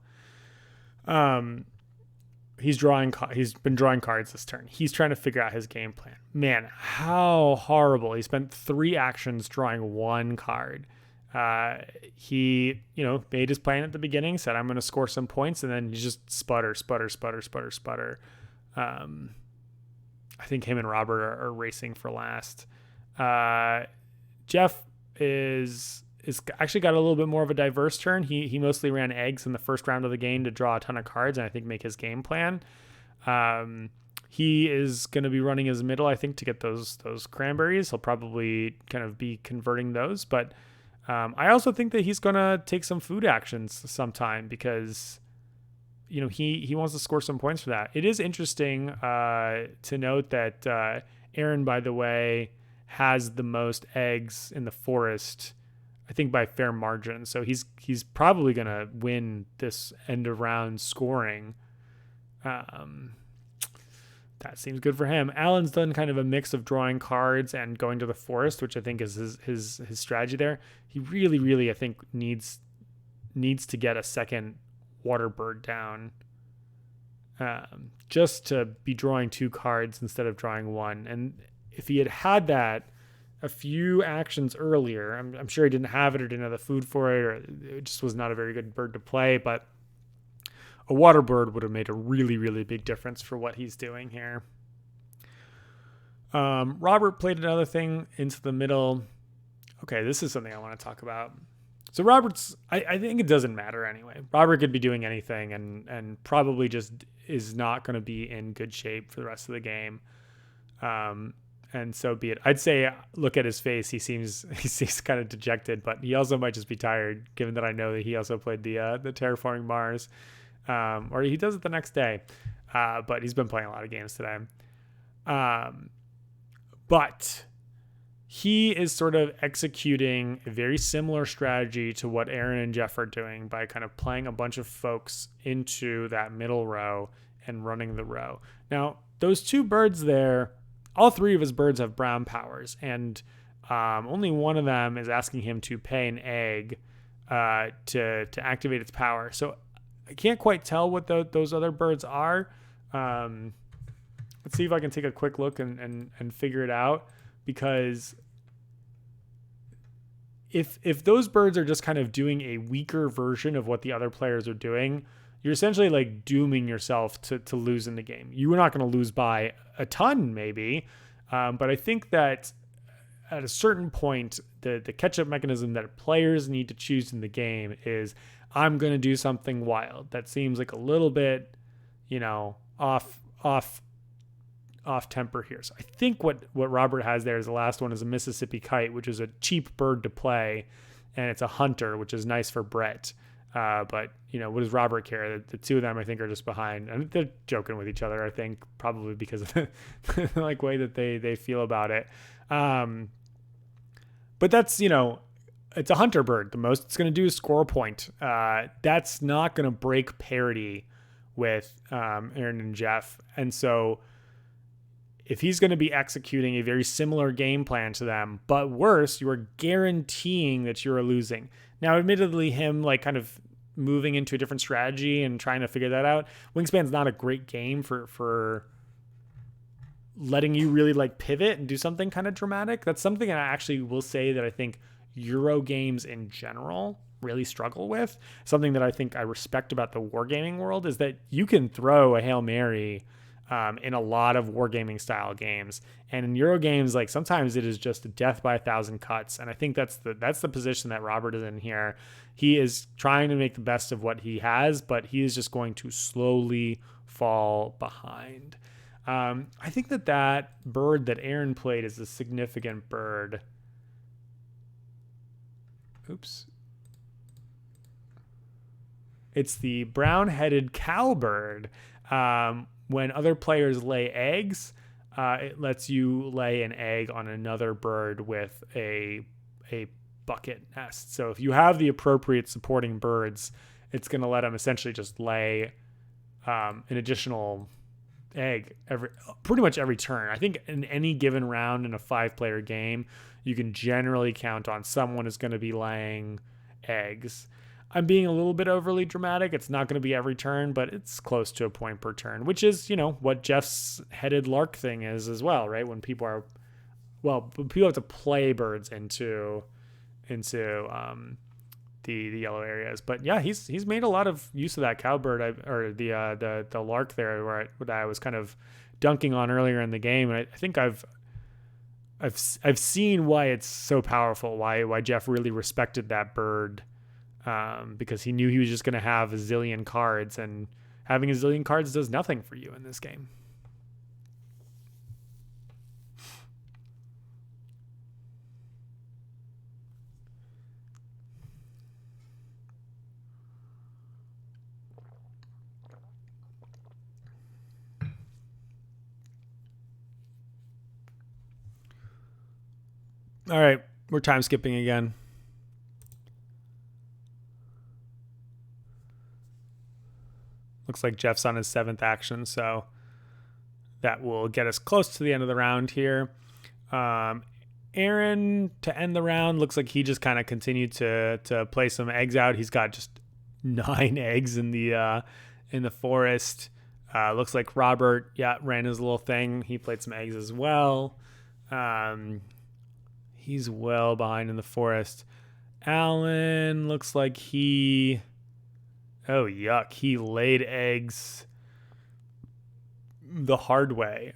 he's been drawing cards this turn. He's trying to figure out his game plan. Man, how horrible. He spent 3 actions drawing 1 card. He, made his plan at the beginning, said, I'm going to score some points. And then he just sputter. I think him and Robert are racing for last. Jeff is actually got a little bit more of a diverse turn. He mostly ran eggs in the first round of the game to draw a ton of cards and I think make his game plan. He is going to be running his middle, I think, to get those cranberries. He'll probably kind of be converting those. But I also think that he's going to take some food actions sometime because, he wants to score some points for that. It is interesting to note that Aaron, by the way, has the most eggs in the forest, I think by fair margin. So he's probably going to win this end of round scoring. That seems good for him. Alan's done kind of a mix of drawing cards and going to the forest, which I think is his strategy there. He really, really, I think, needs to get a second water bird down, just to be drawing 2 cards instead of drawing 1. And if he had that a few actions earlier, I'm sure he didn't have it or didn't have the food for it, or it just was not a very good bird to play, but a water bird would have made a really, really big difference for what he's doing here. Robert played another thing into the middle. Okay, this is something I want to talk about. So Robert's, I think it doesn't matter anyway. Robert could be doing anything and probably just is not going to be in good shape for the rest of the game. And so be it. I'd say look at his face. He seems kind of dejected, but he also might just be tired, given that I know that he also played the Terraforming Mars. Or he does it the next day. But he's been playing a lot of games today. But he is sort of executing a very similar strategy to what Aaron and Jeff are doing by kind of playing a bunch of folks into that middle row and running the row. Now, those 2 birds there, all 3 of his birds have brown powers, and only one of them is asking him to pay an egg to activate its power. So I can't quite tell what those other birds are. Let's see if I can take a quick look and figure it out, because if those birds are just kind of doing a weaker version of what the other players are doing, you're essentially like dooming yourself to lose in the game. You are not going to lose by a ton, maybe, but I think that at a certain point, the catch-up mechanism that players need to choose in the game is, I'm going to do something wild that seems like a little bit, off temper here. So I think what Robert has there is the last one is a Mississippi Kite, which is a cheap bird to play, and it's a hunter, which is nice for Brett. But what does Robert care? The 2 of them, I think, are just behind, and they're joking with each other, I think, probably because of the way that they feel about it. But that's, it's a hunter bird. The most it's going to do is score a point. That's not going to break parity with Aaron and Jeff. And so if he's going to be executing a very similar game plan to them, but worse, you are guaranteeing that you're losing. Now, admittedly, him like kind of moving into a different strategy and trying to figure that out. Wingspan's not a great game for letting you really like pivot and do something kind of dramatic. That's something I actually will say that I think Euro games in general really struggle with. Something that I think I respect about the wargaming world is that you can throw a Hail Mary in a lot of wargaming style games, and in Euro games, like sometimes it is just a death by 1,000 cuts. And I think that's the position that Robert is in here. He is trying to make the best of what he has, but he is just going to slowly fall behind. I think that bird that Aaron played is a significant bird. Oops. It's the brown-headed cowbird. When other players lay eggs, it lets you lay an egg on another bird with a bucket nest. So if you have the appropriate supporting birds, it's going to let them essentially just lay an additional egg pretty much every turn. I think in any given round in a 5-player game, you can generally count on someone is going to be laying eggs. I'm being a little bit overly dramatic. It's not going to be every turn, but it's close to a point per turn, which is, what Jeff's headed lark thing is as well, right? When people have to play birds into the yellow areas. But yeah, he's made a lot of use of that cowbird or the lark there where I was kind of dunking on earlier in the game. And I think I've seen why it's so powerful, why Jeff really respected that bird. Because he knew he was just going to have a zillion cards, and having a zillion cards does nothing for you in this game. All right, we're time skipping again. Looks like Jeff's on his 7th action, so that will get us close to the end of the round here. Aaron, to end the round, looks like he just kind of continued to play some eggs out. He's got just 9 eggs in the forest. Looks like Robert, ran his little thing. He played some eggs as well. He's well behind in the forest. Alan looks like oh, yuck. He laid eggs the hard way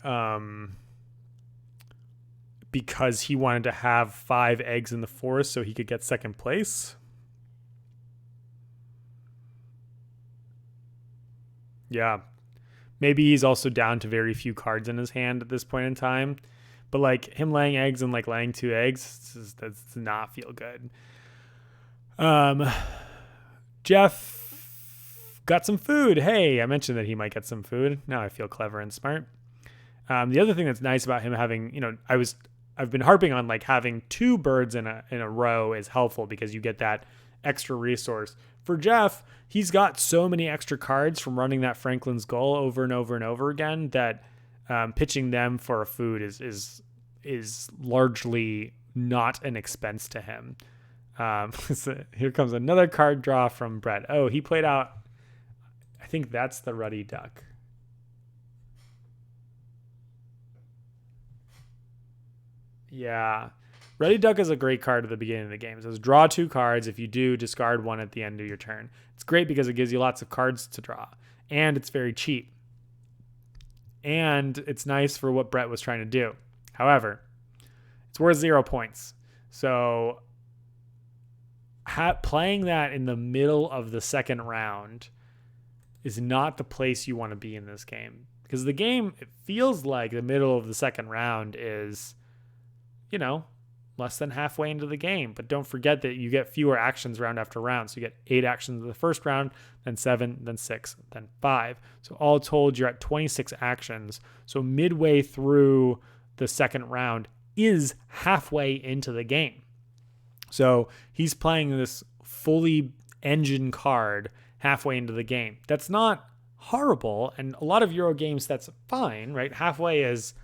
because he wanted to have 5 eggs in the forest so he could get 2nd place. Yeah. Maybe he's also down to very few cards in his hand at this point in time. But like him laying eggs and like laying 2 eggs, that does not feel good. Jeff got some food. Hey, I mentioned that he might get some food. Now I feel clever and smart. The other thing that's nice about him having, I've been harping on like having 2 birds in a row is helpful because you get that extra resource. For Jeff, he's got so many extra cards from running that Franklin's Goal over and over and over again that pitching them for a food is largely not an expense to him. So here comes another card draw from Brett. Oh, he played out. I think that's the Ruddy Duck. Yeah. Ruddy Duck is a great card at the beginning of the game. It says draw 2 cards. If you do, discard 1 at the end of your turn. It's great because it gives you lots of cards to draw. And it's very cheap. And it's nice for what Brett was trying to do. However, it's worth 0 points. So playing that in the middle of the 2nd round is not the place you want to be in this game. Because the game, it feels like the middle of the 2nd round is, less than halfway into the game. But don't forget that you get fewer actions round after round. So you get 8 actions in the first round, then 7, then 6, then 5. So all told, you're at 26 actions. So midway through the 2nd round is halfway into the game. So he's playing this fully engine card halfway into the game. That's not horrible, and a lot of Euro games that's fine, right? Halfway is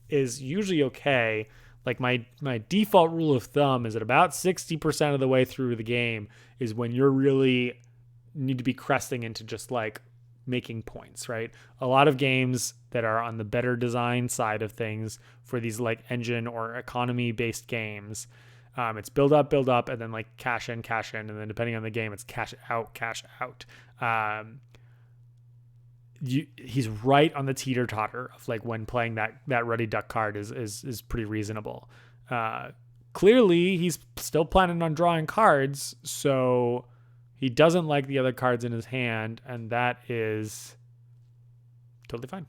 usually okay. Like my default rule of thumb is that about 60% of the way through the game is when you're really need to be cresting into just like making points, right? A lot of games that are on the better design side of things for these like engine or economy based games, it's build up, and then like cash in, and then depending on the game, it's cash out. He's right on the teeter totter of like when playing that ready duck card is pretty reasonable. Clearly, he's still planning on drawing cards, so he doesn't like the other cards in his hand, and that is totally fine.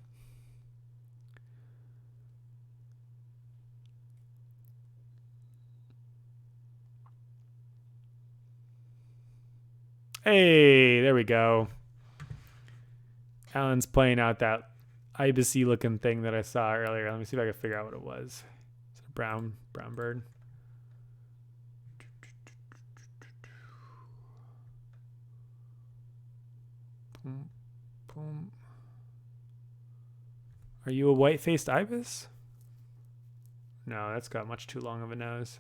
Hey, there we go. Alan's playing out that ibis-y looking thing that I saw earlier. Let me see if I can figure out what it was. Is it a brown bird? Are you a white-faced ibis? No, that's got much too long of a nose.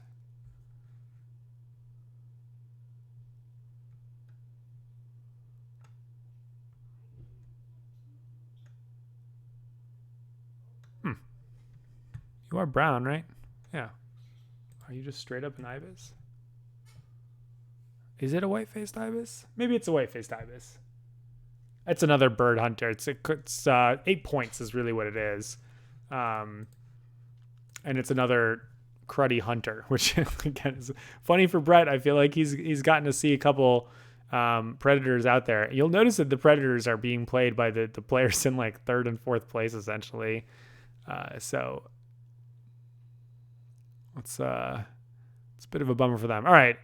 You are brown, right? Yeah. Are you just straight up an ibis? Is it a white-faced ibis? Maybe it's a white-faced ibis. It's another bird hunter. It's 8 points is really what it is. And it's another cruddy hunter, which again is funny for Brett. I feel like he's gotten to see a couple predators out there. You'll notice that the predators are being played by the players in like third and fourth place, essentially. So it's a bit of a bummer for them. All right.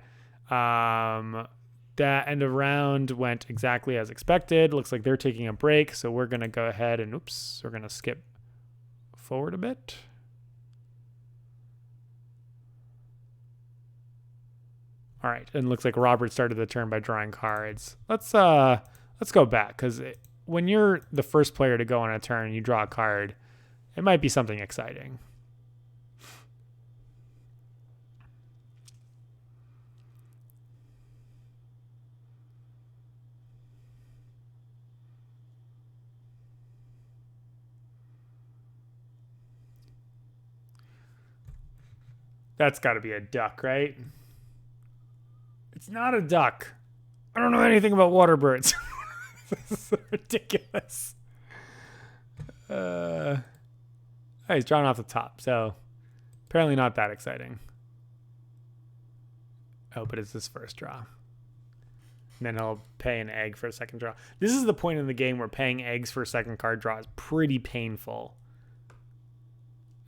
That end of round went exactly as expected. Looks like they're taking a break, so we're going to go ahead and we're going to skip forward a bit. All right, and it looks like Robert started the turn by drawing cards. Let's go back, because when you're the first player to go on a turn and you draw a card, it might be something exciting. That's got to be a duck, right? It's not a duck. I don't know anything about water birds. This is ridiculous. He's drawn off the top, so apparently not that exciting. Oh, but it's his first draw. And then he'll pay an egg for a second draw. This is the point in the game where paying eggs for a second card draw is pretty painful.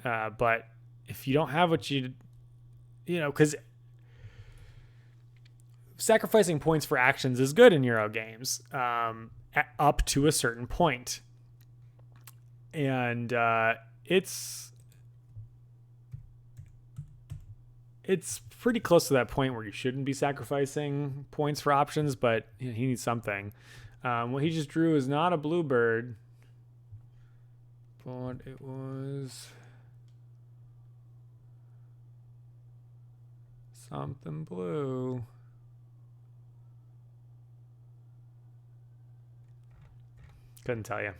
But if you don't have what because sacrificing points for actions is good in Euro games, up to a certain point. And it's pretty close to that point where you shouldn't be sacrificing points for options, but he needs something. What he just drew is not a bluebird, but it was something blue. Couldn't tell you.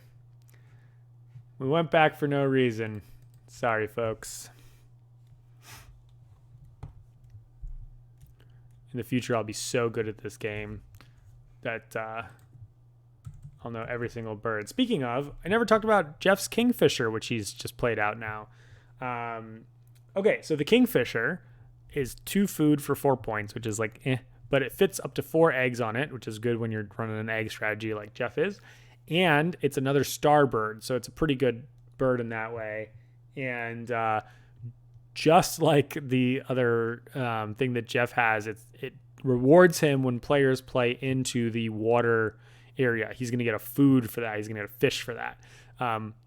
We went back for no reason. Sorry, folks. In the future, I'll be so good at this game that I'll know every single bird. Speaking of, I never talked about Jeff's Kingfisher, which he's just played out now. Okay, so the Kingfisher is 2 food for 4 points, which is like but it fits up to 4 eggs on it, which is good when you're running an egg strategy like Jeff is. And it's another star bird, so it's a pretty good bird in that way. And just like the other thing that Jeff has, it rewards him when players play into the water area. He's going to get a food for that. He's going to get a fish for that.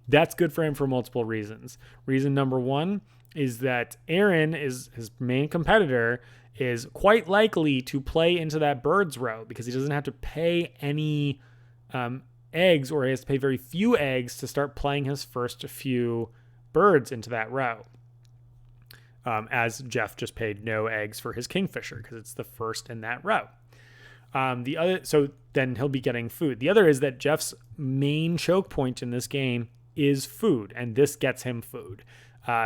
That's good for him for multiple reasons. Reason number 1 is that Aaron is his main competitor, is quite likely to play into that birds row because he doesn't have to pay any eggs, or he has to pay very few eggs to start playing his first few birds into that row. As Jeff just paid no eggs for his kingfisher because it's the first in that row. So then he'll be getting food. The other is that Jeff's main choke point in this game is food, and this gets him food.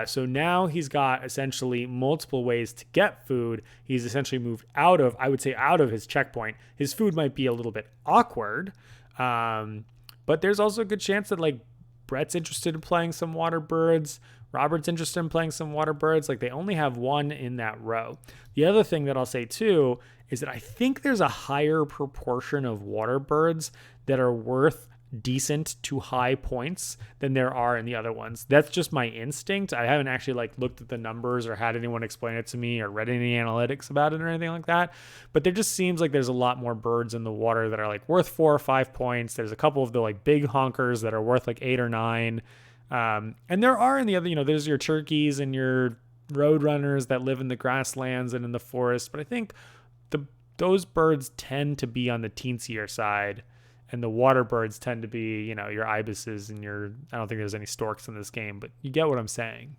So now he's got essentially multiple ways to get food. He's essentially moved out of his checkpoint. His food might be a little bit awkward, but there's also a good chance that like Brett's interested in playing some water birds. Robert's interested in playing some water birds. Like they only have one in that row. The other thing that I'll say too is that I think there's a higher proportion of water birds that are worth decent to high points than there are in the other ones. That's just my instinct. I haven't actually like looked at the numbers or had anyone explain it to me or read any analytics about it or anything like that. But there just seems like there's a lot more birds in the water that are like worth 4 or 5 points. There's a couple of the like big honkers that are worth like 8 or 9. And there are in the other, there's your turkeys and your road runners that live in the grasslands and in the forest. But I think those birds tend to be on the teensier side, and the water birds tend to be, your ibises and I don't think there's any storks in this game, but you get what I'm saying.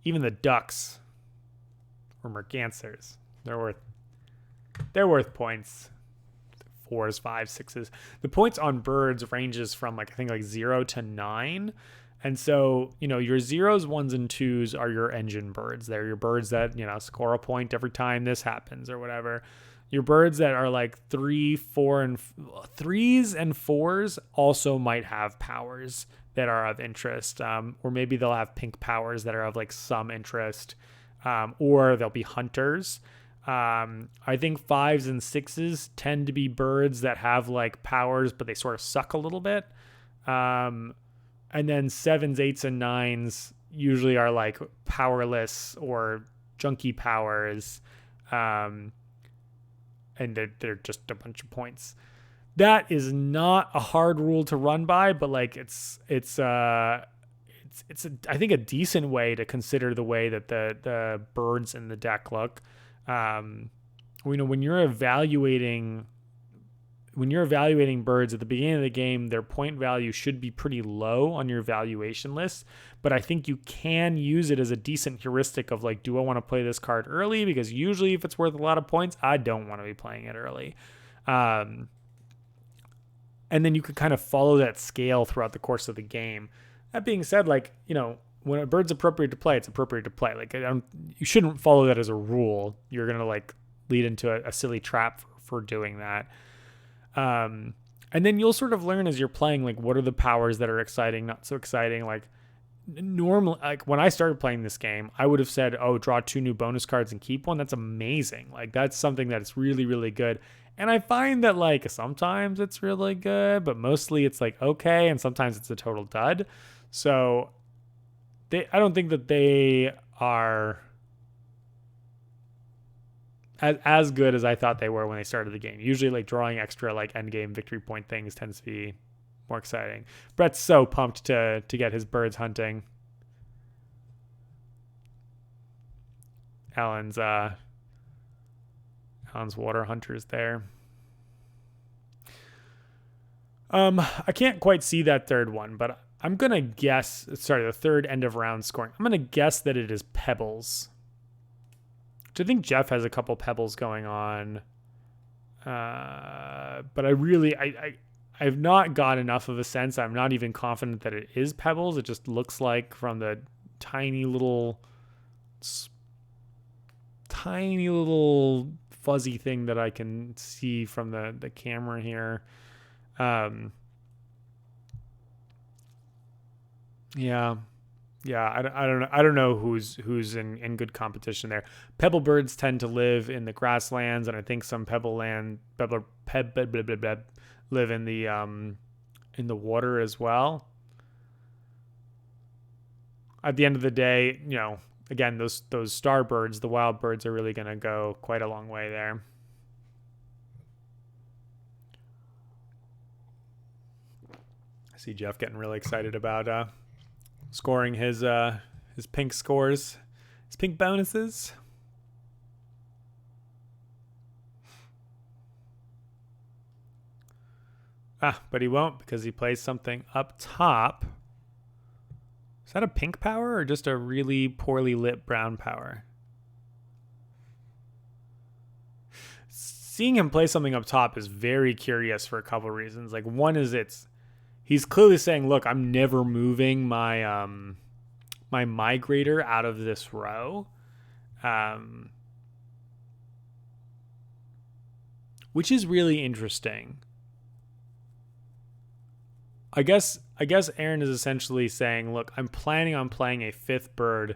Even the ducks or mergansers, they're worth points. 4s, 5s, 6s. The points on birds ranges from I think 0 to 9. And so, your 0s, 1s, and 2s are your engine birds. They're your birds that, score a point every time this happens or whatever. Your birds that are like 3, 4, and 3s and 4s also might have powers that are of interest. Or maybe they'll have pink powers that are of like some interest. Or they'll be hunters. I think 5s and 6s tend to be birds that have like powers, but they sort of suck a little bit. And then 7s, 8s, and 9s usually are like powerless or junky powers. And they're just a bunch of points. That is not a hard rule to run by, but like it's I think a decent way to consider the way that the birds in the deck look. When you're evaluating birds at the beginning of the game, their point value should be pretty low on your evaluation list, but I think you can use it as a decent heuristic of like, do I want to play this card early? Because usually if it's worth a lot of points, I don't want to be playing it early. And then you could kind of follow that scale throughout the course of the game. That being said, when a bird's appropriate to play, it's appropriate to play. You shouldn't follow that as a rule. You're going to lead into a silly trap for doing that. And then you'll sort of learn as you're playing, what are the powers that are exciting, not so exciting. Normally, when I started playing this game, I would have said, draw 2 new bonus cards and keep one. That's amazing. That's something that's really, really good. And I find that sometimes it's really good, but mostly it's okay. And sometimes it's a total dud. So I don't think that they are as good as I thought they were when they started the game. Usually drawing extra end game victory point things tends to be more exciting. Brett's so pumped to get his birds hunting. Alan's water hunters there. I can't quite see that third one, but I'm going to guess, the third end of round scoring. I'm going to guess that it is pebbles. Which I think Jeff has a couple pebbles going on. But I've not got enough of a sense. I'm not even confident that it is pebbles. It just looks like from the tiny little fuzzy thing that I can see from the camera here. Yeah, I don't know who's in good competition there. Pebble birds tend to live in the grasslands, and I think some live in the water as well. At the end of the day, again, those starbirds, the wild birds, are really going to go quite a long way there. I see Jeff getting really excited about scoring his pink scores, his pink bonuses. But he won't because he plays something up top. Is that a pink power or just a really poorly lit brown power? Seeing him play something up top is very curious for a couple of reasons. Like, one is he's clearly saying, look, I'm never moving my my migrator out of this row. Which is really interesting. I guess Aaron is essentially saying, look, I'm planning on playing a 5th bird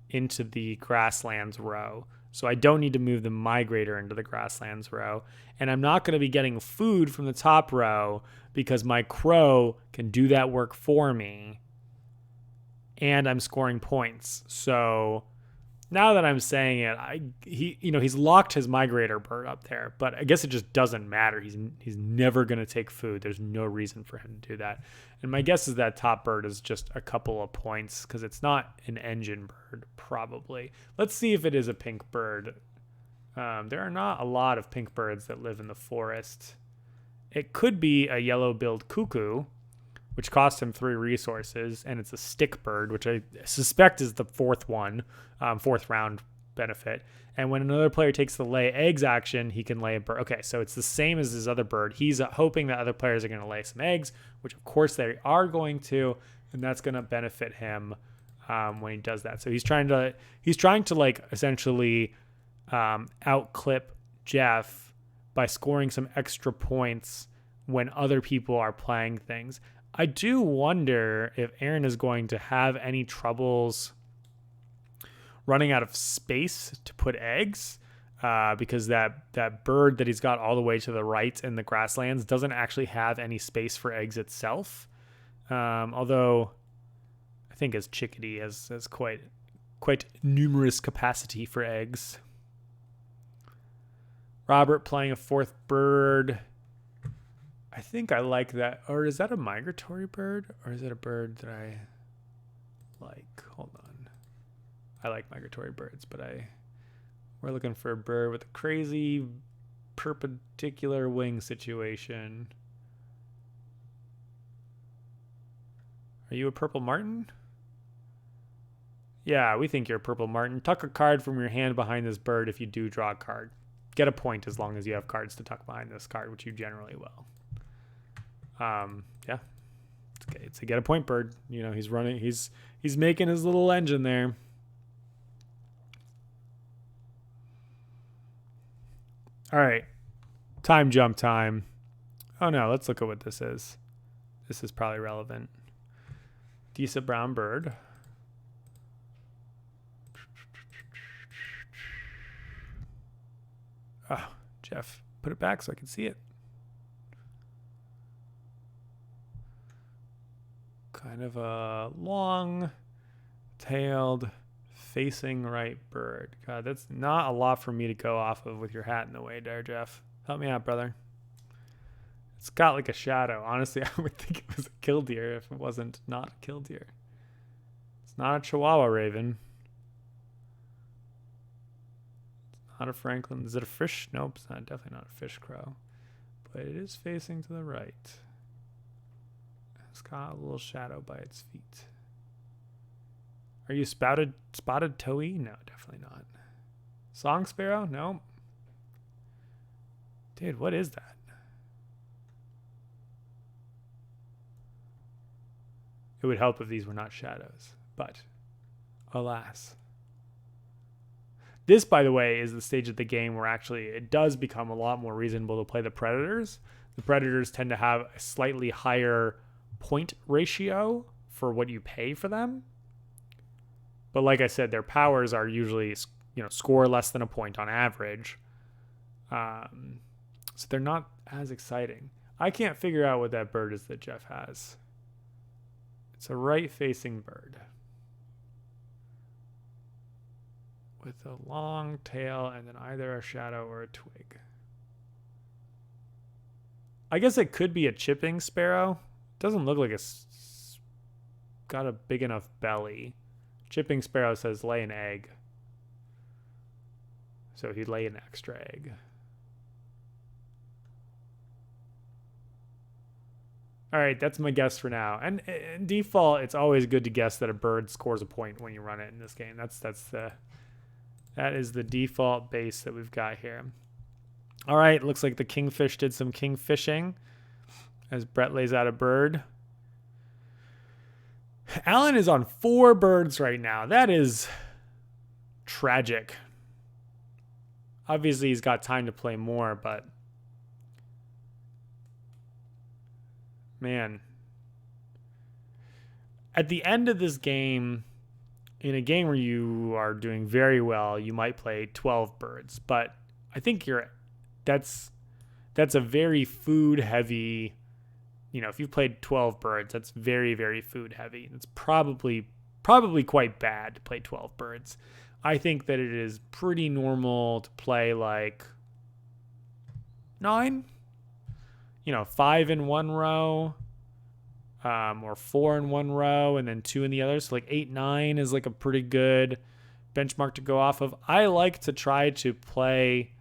into the grasslands row. So I don't need to move the migrator into the grasslands row. And I'm not going to be getting food from the top row because my crow can do that work for me. And I'm scoring points. So now that I'm saying it, he's locked his migrator bird up there, but I guess it just doesn't matter. He's never going to take food. There's no reason for him to do that. And my guess is that top bird is just a couple of points because it's not an engine bird, probably. Let's see if it is a pink bird. There are not a lot of pink birds that live in the forest. It could be a yellow-billed cuckoo, which costs him 3 resources, and it's a stick bird, which I suspect is the 4th one, 4th round benefit. And when another player takes the lay eggs action, he can lay a bird. Okay, so it's the same as his other bird. He's hoping that other players are going to lay some eggs, which of course they are going to, and that's going to benefit him when he does that. So he's trying to like essentially outclip Jeff by scoring some extra points when other people are playing things. I do wonder if Aaron is going to have any troubles running out of space to put eggs because that bird that he's got all the way to the right in the grasslands doesn't actually have any space for eggs itself. Although I think his chickadee has quite numerous capacity for eggs. Robert playing a 4th bird. I think I like that. Or is that a migratory bird? Or is it a bird that I like? Hold on. I like migratory birds, but we're looking for a bird with a crazy perpendicular wing situation. Are you a purple martin? Yeah, we think you're a purple martin. Tuck a card from your hand behind this bird if you do draw a card. Get a point as long as you have cards to tuck behind this card, which you generally will. Yeah, it's a get a point bird. You know, he's running. He's making his little engine there. All right, time jump time. Oh no, let's look at what this is. This is probably relevant. Decent brown bird. Oh, Jeff, put it back so I can see it. Kind of a long-tailed, facing right bird. God, that's not a lot for me to go off of with your hat in the way there, Jeff. Help me out, brother. It's got like a shadow. Honestly, I would think it was a killdeer if it wasn't not a killdeer. It's not a Chihuahua raven. It's not a Franklin. Is it a fish? Nope, it's not. Definitely not a fish crow. But it is facing to the right. It's got a little shadow by its feet. Are you spotted towhee? No, definitely not. Song sparrow? No. Dude, what is that? It would help if these were not shadows, but alas. This, by the way, is the stage of the game where actually it does become a lot more reasonable to play the predators. The predators tend to have a slightly higher point ratio for what you pay for them. But like I said, their powers are usually, score less than a point on average. So they're not as exciting. I can't figure out what that bird is that Jeff has. It's a right-facing bird with a long tail and then either a shadow or a twig. I guess it could be a chipping sparrow. Doesn't look like a got a big enough belly. Chipping Sparrow says lay an egg. So he'd lay an extra egg. All right, that's my guess for now. And in default, it's always good to guess that a bird scores a point when you run it in this game. That is the default base that we've got here. All right, looks like the kingfish did some king fishing as Brett lays out a bird. Alan is on 4 birds right now. That is tragic. Obviously, he's got time to play more, but man, at the end of this game, in a game where you are doing very well, you might play 12 birds, but I think that's a very food heavy, if you've played 12 birds, that's very, very food heavy. It's probably quite bad to play 12 birds. I think that it is pretty normal to play like 9, 5 in one row, or 4 in one row and then 2 in the other. So like 8, 9 is like a pretty good benchmark to go off of. I like to try to play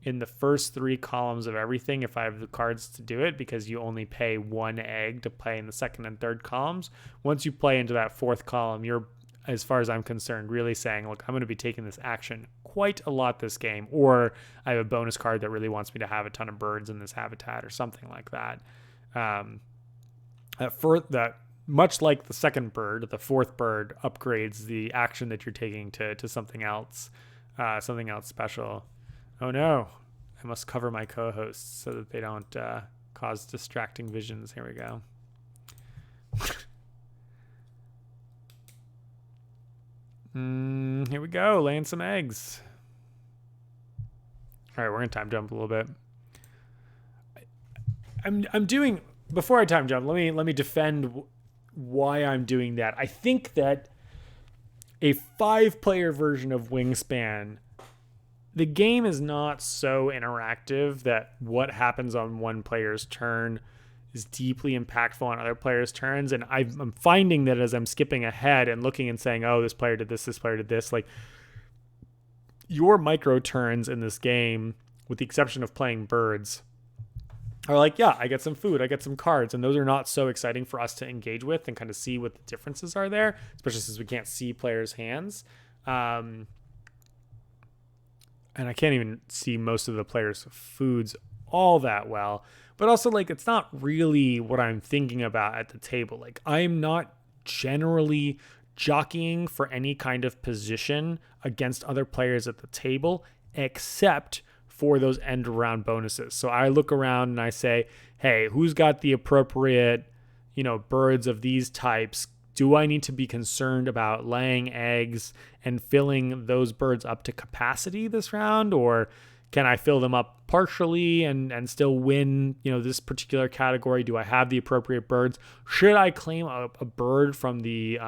in the first 3 columns of everything if I have the cards to do it, because you only pay 1 egg to play in the second and third columns. Once you play into that 4th column, you're, as far as I'm concerned, really saying, look, I'm going to be taking this action quite a lot this game, or I have a bonus card that really wants me to have a ton of birds in this habitat or something like that. That much like the second bird, the 4th bird upgrades the action that you're taking to something else special. Oh no, I must cover my co-hosts so that they don't cause distracting visions. Here we go. Here we go, laying some eggs. All right, we're gonna time jump a little bit. I'm doing, before I time jump, let me defend why I'm doing that. I think that a 5-player version of Wingspan, the game is not so interactive that what happens on one player's turn is deeply impactful on other players' turns. And I'm finding that as I'm skipping ahead and looking and saying, oh, this player did this player did this, like your micro turns in this game, with the exception of playing birds, are like, yeah, I get some food, I get some cards, and those are not so exciting for us to engage with and kind of see what the differences are there, especially since we can't see players' hands. And I can't even see most of the players' foods all that well. But also, like, it's not really what I'm thinking about at the table. Like, I'm not generally jockeying for any kind of position against other players at the table, except for those end round bonuses. So I look around and I say, hey, who's got the appropriate, birds of these types? Do I need to be concerned about laying eggs and filling those birds up to capacity this round? Or can I fill them up partially and still win, this particular category? Do I have the appropriate birds? Should I claim a bird from the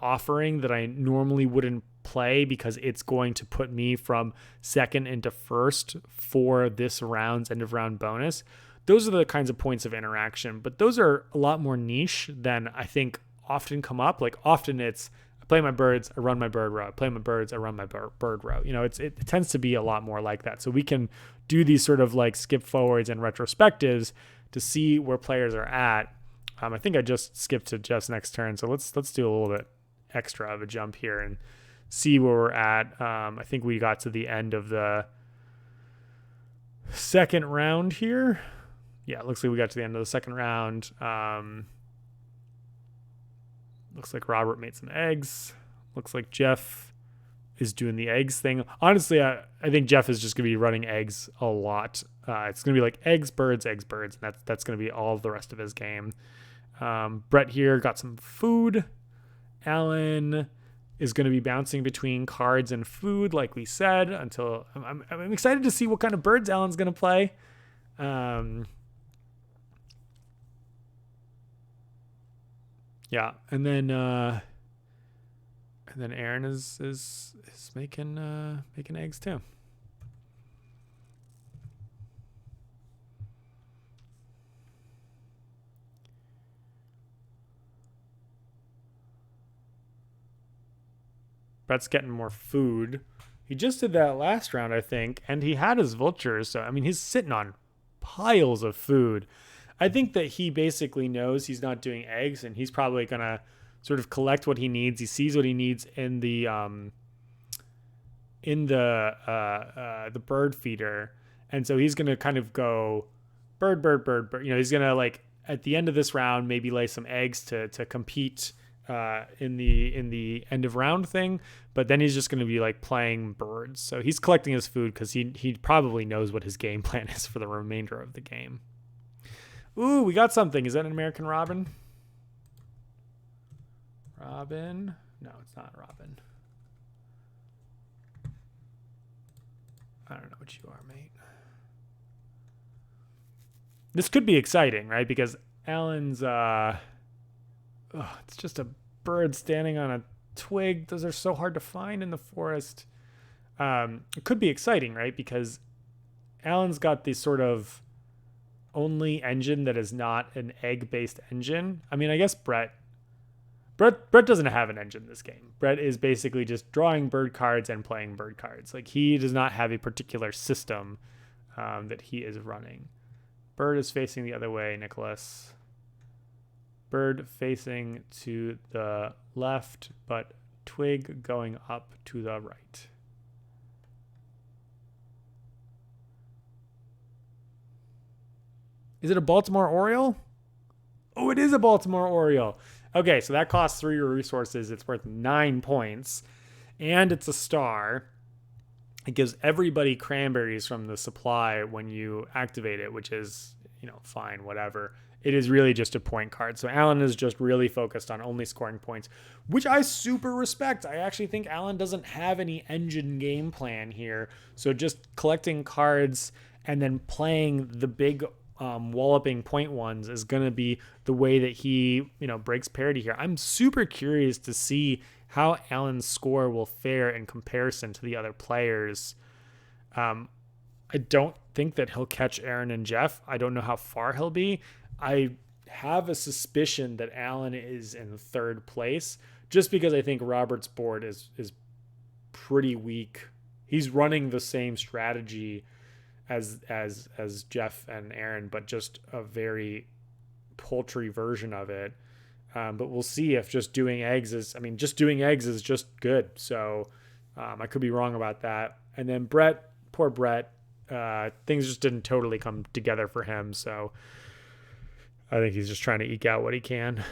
offering that I normally wouldn't play because it's going to put me from second into first for this round's end of round bonus? Those are the kinds of points of interaction, but those are a lot more niche than I think often come up. Like, often it's, I play my birds, I run my bird row. I play my birds, I run my bird row. It tends to be a lot more like that. So we can do these sort of like skip forwards and retrospectives to see where players are at. I think I just skipped to Jeff's next turn. So let's do a little bit extra of a jump here and see where we're at. I think we got to the end of the second round here. Yeah, it looks like we got to the end of the second round. Looks like Robert made some eggs. Looks like Jeff is doing the eggs thing. Honestly, I think Jeff is just going to be running eggs a lot. It's going to be like eggs, birds, and that's going to be all of the rest of his game. Brett here got some food. Alan is going to be bouncing between cards and food, like we said, until I'm excited to see what kind of birds Alan's going to play. Yeah, and then Aaron is making eggs too. Brett's getting more food. He just did that last round, I think, and he had his vultures. So, I mean, he's sitting on piles of food. I think that he basically knows he's not doing eggs, and he's probably going to sort of collect what he needs. He sees what he needs in the bird feeder. And so he's going to kind of go bird. You know, he's going to, like, at the end of this round, maybe lay some eggs to compete in the end of round thing, but then he's just going to be like playing birds. So he's collecting his food because he probably knows what his game plan is for the remainder of the game. Ooh, we got something. Is that an American Robin? Robin? No, it's not Robin. I don't know what you are, mate. This could be exciting, right? Because Alan's it's just a bird standing on a twig. Those are so hard to find in the forest. It could be exciting, right? Because Alan's got this sort of only engine that is not an egg-based engine. I mean, I guess Brett doesn't have an engine in this game. Brett is basically just drawing bird cards and playing bird cards. Like, he does not have a particular system that he is running. Bird is facing the other way, Nicholas. Bird facing to the left, but twig going up to the right. Is it a Baltimore Oriole? Oh, it is a Baltimore Oriole. Okay, so that costs 3 resources. It's worth 9 points. And it's a star. It gives everybody cranberries from the supply when you activate it, which is, you know, fine, whatever. It is really just a point card. So Alan is just really focused on only scoring points, which I super respect. I actually think Alan doesn't have any engine game plan here. So just collecting cards and then playing the big walloping point ones is going to be the way that he, you know, breaks parity here. I'm super curious to see how Alan's score will fare in comparison to the other players. I don't think that he'll catch Aaron and Jeff. I don't know how far he'll be. I have a suspicion that Alan is in third place just because I think Robert's board is pretty weak. He's running the same strategy as Jeff and Aaron, but just a very paltry version of it. But we'll see if just doing eggs is just good. So I could be wrong about that. And then Brett, poor Brett, things just didn't totally come together for him. So I think he's just trying to eke out what he can.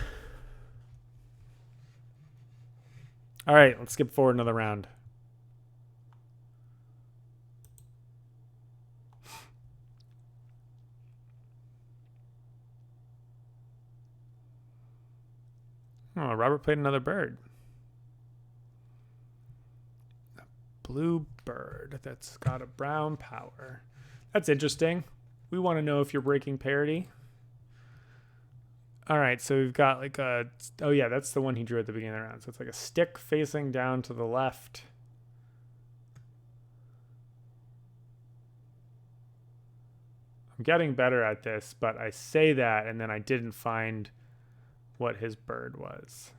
All right, let's skip forward another round. Oh, Robert played another bird. A blue bird that's got a brown power. That's interesting. We want to know if you're breaking parity. All right, so we've got like a... Oh, yeah, that's the one he drew at the beginning of the round. So it's like a stick facing down to the left. I'm getting better at this, but I say that, and then I didn't find what his bird was.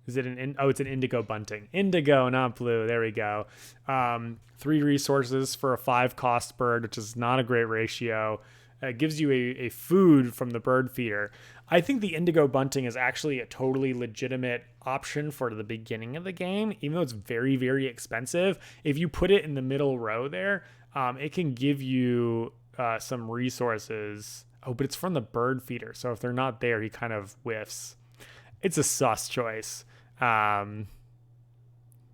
Is it it's an indigo bunting. Indigo, not blue. There we go. 3 resources for a 5-cost bird, which is not a great ratio. It gives you a food from the bird feeder. I think the indigo bunting is actually a totally legitimate option for the beginning of the game, even though it's very, very expensive. If you put it in the middle row there, it can give you some resources. Oh, but it's from the bird feeder. So if they're not there, he kind of whiffs. It's a sus choice. Yeah,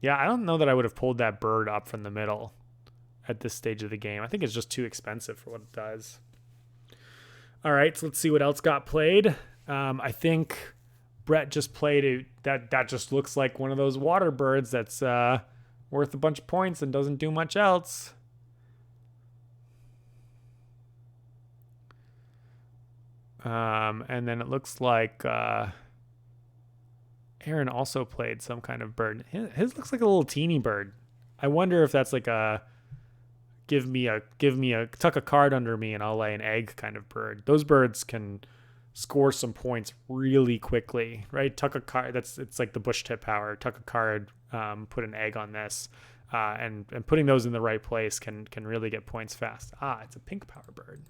I don't know that I would have pulled that bird up from the middle at this stage of the game. I think it's just too expensive for what it does. All right, so let's see what else got played. I think Brett just played that just looks like one of those water birds that's worth a bunch of points and doesn't do much else. And then it looks like Aaron also played some kind of bird. His looks like a little teeny bird. I wonder if that's like a give me a tuck a card under me and I'll lay an egg kind of bird. Those birds can score some points really quickly, right? Tuck a card. It's like the bush tip power. Tuck a card, put an egg on this, and putting those in the right place can really get points fast. It's a pink power bird.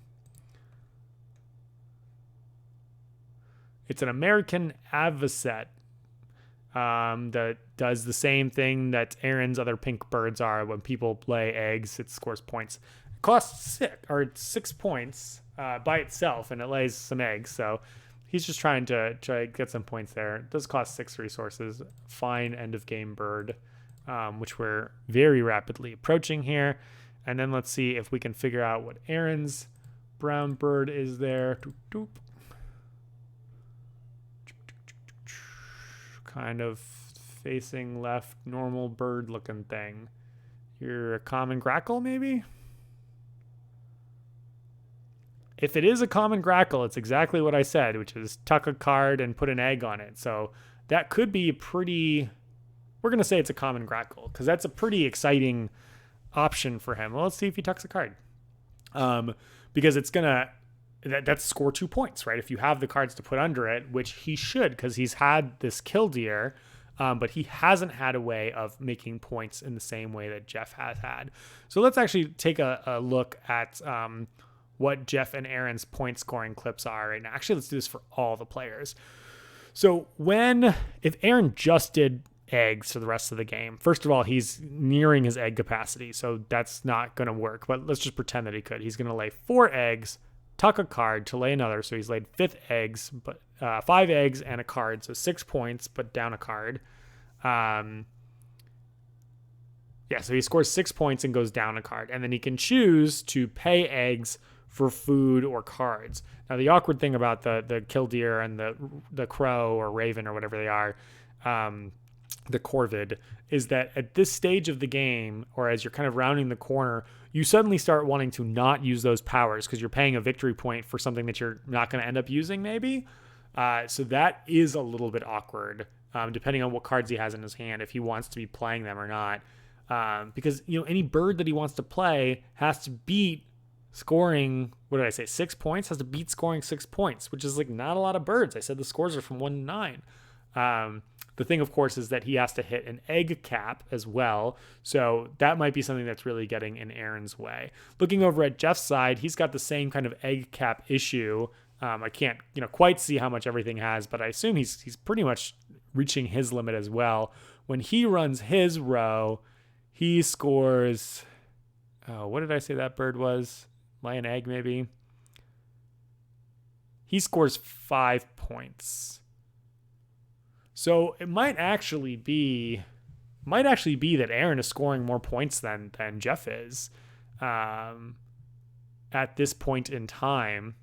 It's an American avocet that does the same thing that Aaron's other pink birds are. When people lay eggs, it scores points. It costs 6 points by itself, and it lays some eggs. So he's just trying to get some points there. It does cost 6 resources. Fine end of game bird, which we're very rapidly approaching here. And then let's see if we can figure out what Aaron's brown bird is there. Doop, doop. Kind of facing left, normal bird looking thing. You're a common grackle, maybe? If it is a common grackle, it's exactly what I said, which is tuck a card and put an egg on it. So that could be we're going to say it's a common grackle because that's a pretty exciting option for him. Well, let's see if he tucks a card. Because it's going to, that's score 2 points, right? If you have the cards to put under it, which he should, because he's had this killdeer, but he hasn't had a way of making points in the same way that Jeff has had. So let's actually take a look at what Jeff and Aaron's point scoring clips are right now. Actually, let's do this for all the players. So if Aaron just did eggs for the rest of the game, first of all, he's nearing his egg capacity, so that's not going to work. But let's just pretend that he could. He's going to lay 4 eggs, tuck a card to lay another. So he's laid 5 eggs, but 5 eggs and a card. So 6 points, but down a card. So he scores 6 points and goes down a card. And then he can choose to pay eggs for food or cards. Now, the awkward thing about the killdeer and the crow or raven or whatever they are, the corvid, is that at this stage of the game, or as you're kind of rounding the corner, you suddenly start wanting to not use those powers because you're paying a victory point for something that you're not going to end up using maybe. So that is a little bit awkward, depending on what cards he has in his hand, if he wants to be playing them or not. Because, any bird that he wants to play has to beat scoring, 6 points? Has to beat scoring 6 points, which is like not a lot of birds. I said the scores are from 1 to 9. The thing, of course, is that he has to hit an egg cap as well. So that might be something that's really getting in Aaron's way. Looking over at Jeff's side, he's got the same kind of egg cap issue. I can't, quite see how much everything has, but I assume he's pretty much reaching his limit as well. When he runs his row, he scores, what did I say that bird was? Lay an egg, maybe? He scores 5 points. So it might actually be that Aaron is scoring more points than Jeff is at this point in time.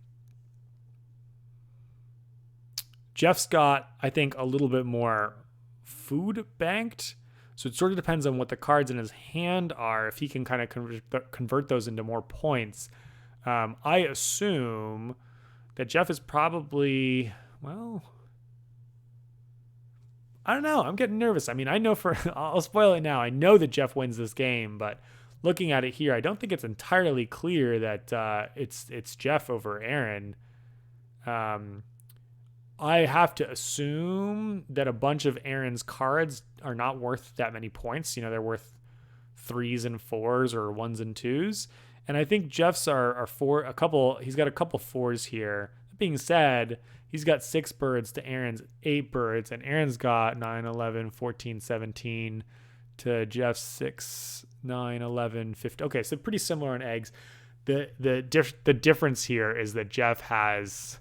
Jeff's got, I think, a little bit more food banked. So it sort of depends on what the cards in his hand are. If he can kind of convert those into more points. I assume that Jeff is probably, I don't know. I'm getting nervous. I mean, I know I'll spoil it now. I know that Jeff wins this game, but looking at it here, I don't think it's entirely clear that it's Jeff over Aaron. I have to assume that a bunch of Aaron's cards are not worth that many points. They're worth 3s and 4s or 1s and 2s. And I think Jeff's are 4, he's got a couple 4s here. That being said, he's got 6 birds to Aaron's 8 birds, and Aaron's got 9, 11, 14, 17 to Jeff's 6, 9, 11, 15. Okay, so pretty similar on eggs. The difference here is that Jeff has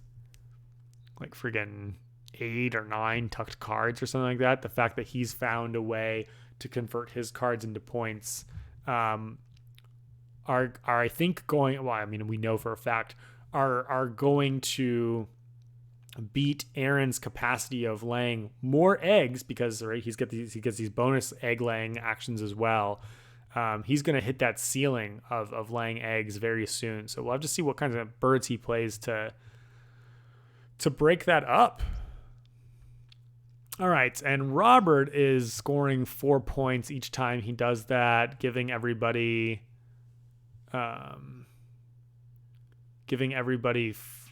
like friggin' 8 or 9 tucked cards or something like that. The fact that he's found a way to convert his cards into points are I think going, we know for a fact, are going to beat Aaron's capacity of laying more eggs because he gets these bonus egg laying actions as well. He's going to hit that ceiling of laying eggs very soon. So we'll have to see what kinds of birds he plays to break that up. All right, and Robert is scoring 4 points each time he does that, giving everybody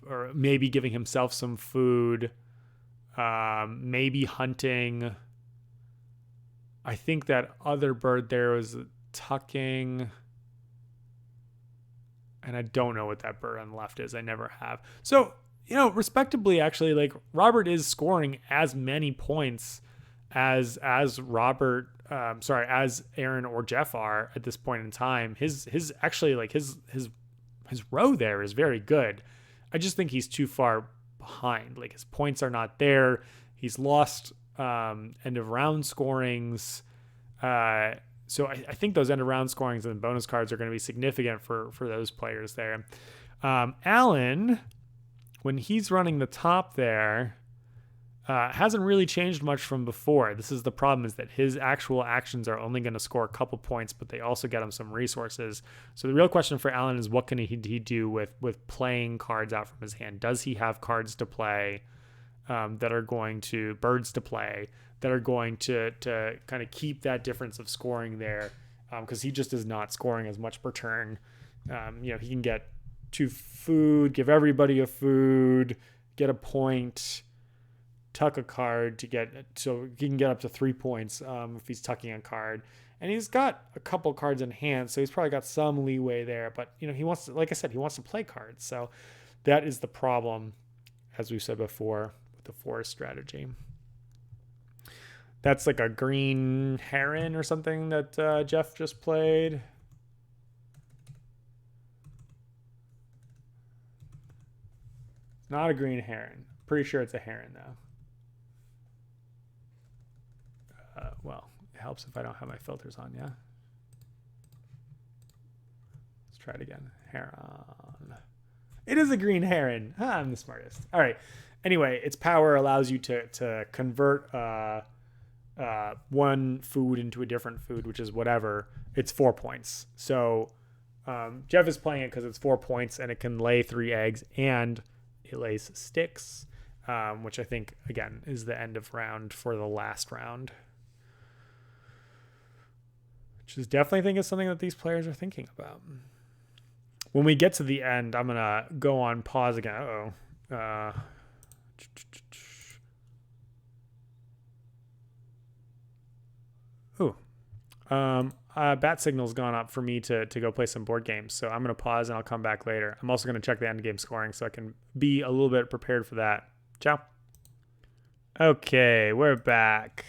or maybe giving himself some food, maybe hunting. I think that other bird there was tucking, and I don't know what that bird on the left is. I never have. So, respectably, actually, like Robert is scoring as many points as Robert, as Aaron or Jeff are at this point in time. His actually, like his row there is very good. I just think he's too far behind. Like his points are not there. He's lost end of round scorings. So I think those end of round scorings and bonus cards are going to be significant for those players there. Alan, when he's running the top there, hasn't really changed much from before. This is the problem, is that his actual actions are only going to score a couple points, but they also get him some resources. So the real question for Alan is, what can he do with playing cards out from his hand? Does he have cards to play that are going to, birds to play, that are going to kind of keep that difference of scoring there? Because he just is not scoring as much per turn. He can get 2 food, give everybody a food, get a point, tuck a card to get, so he can get up to 3 points if he's tucking a card. And he's got a couple cards in hand, so he's probably got some leeway there. But he wants to, like I said, he wants to play cards. So that is the problem, as we said before, with the forest strategy. That's like a green heron or something that Jeff just played. It's not a green heron. Pretty sure it's a heron, though. Well, it helps if I don't have my filters on, yeah? Let's try it again. Heron. It is a green heron. I'm the smartest. All right. Anyway, its power allows you to convert one food into a different food, which is whatever. It's 4 points. So Jeff is playing it because it's 4 points, and it can lay 3 eggs, and it lays sticks, which I think, again, is the end of round for the last round. Which is definitely think is something that these players are thinking about. When we get to the end, I'm going to go on pause again. Bat signal's gone up for me to go play some board games. So I'm going to pause and I'll come back later. I'm also going to check the end game scoring so I can be a little bit prepared for that. Ciao. Okay, we're back.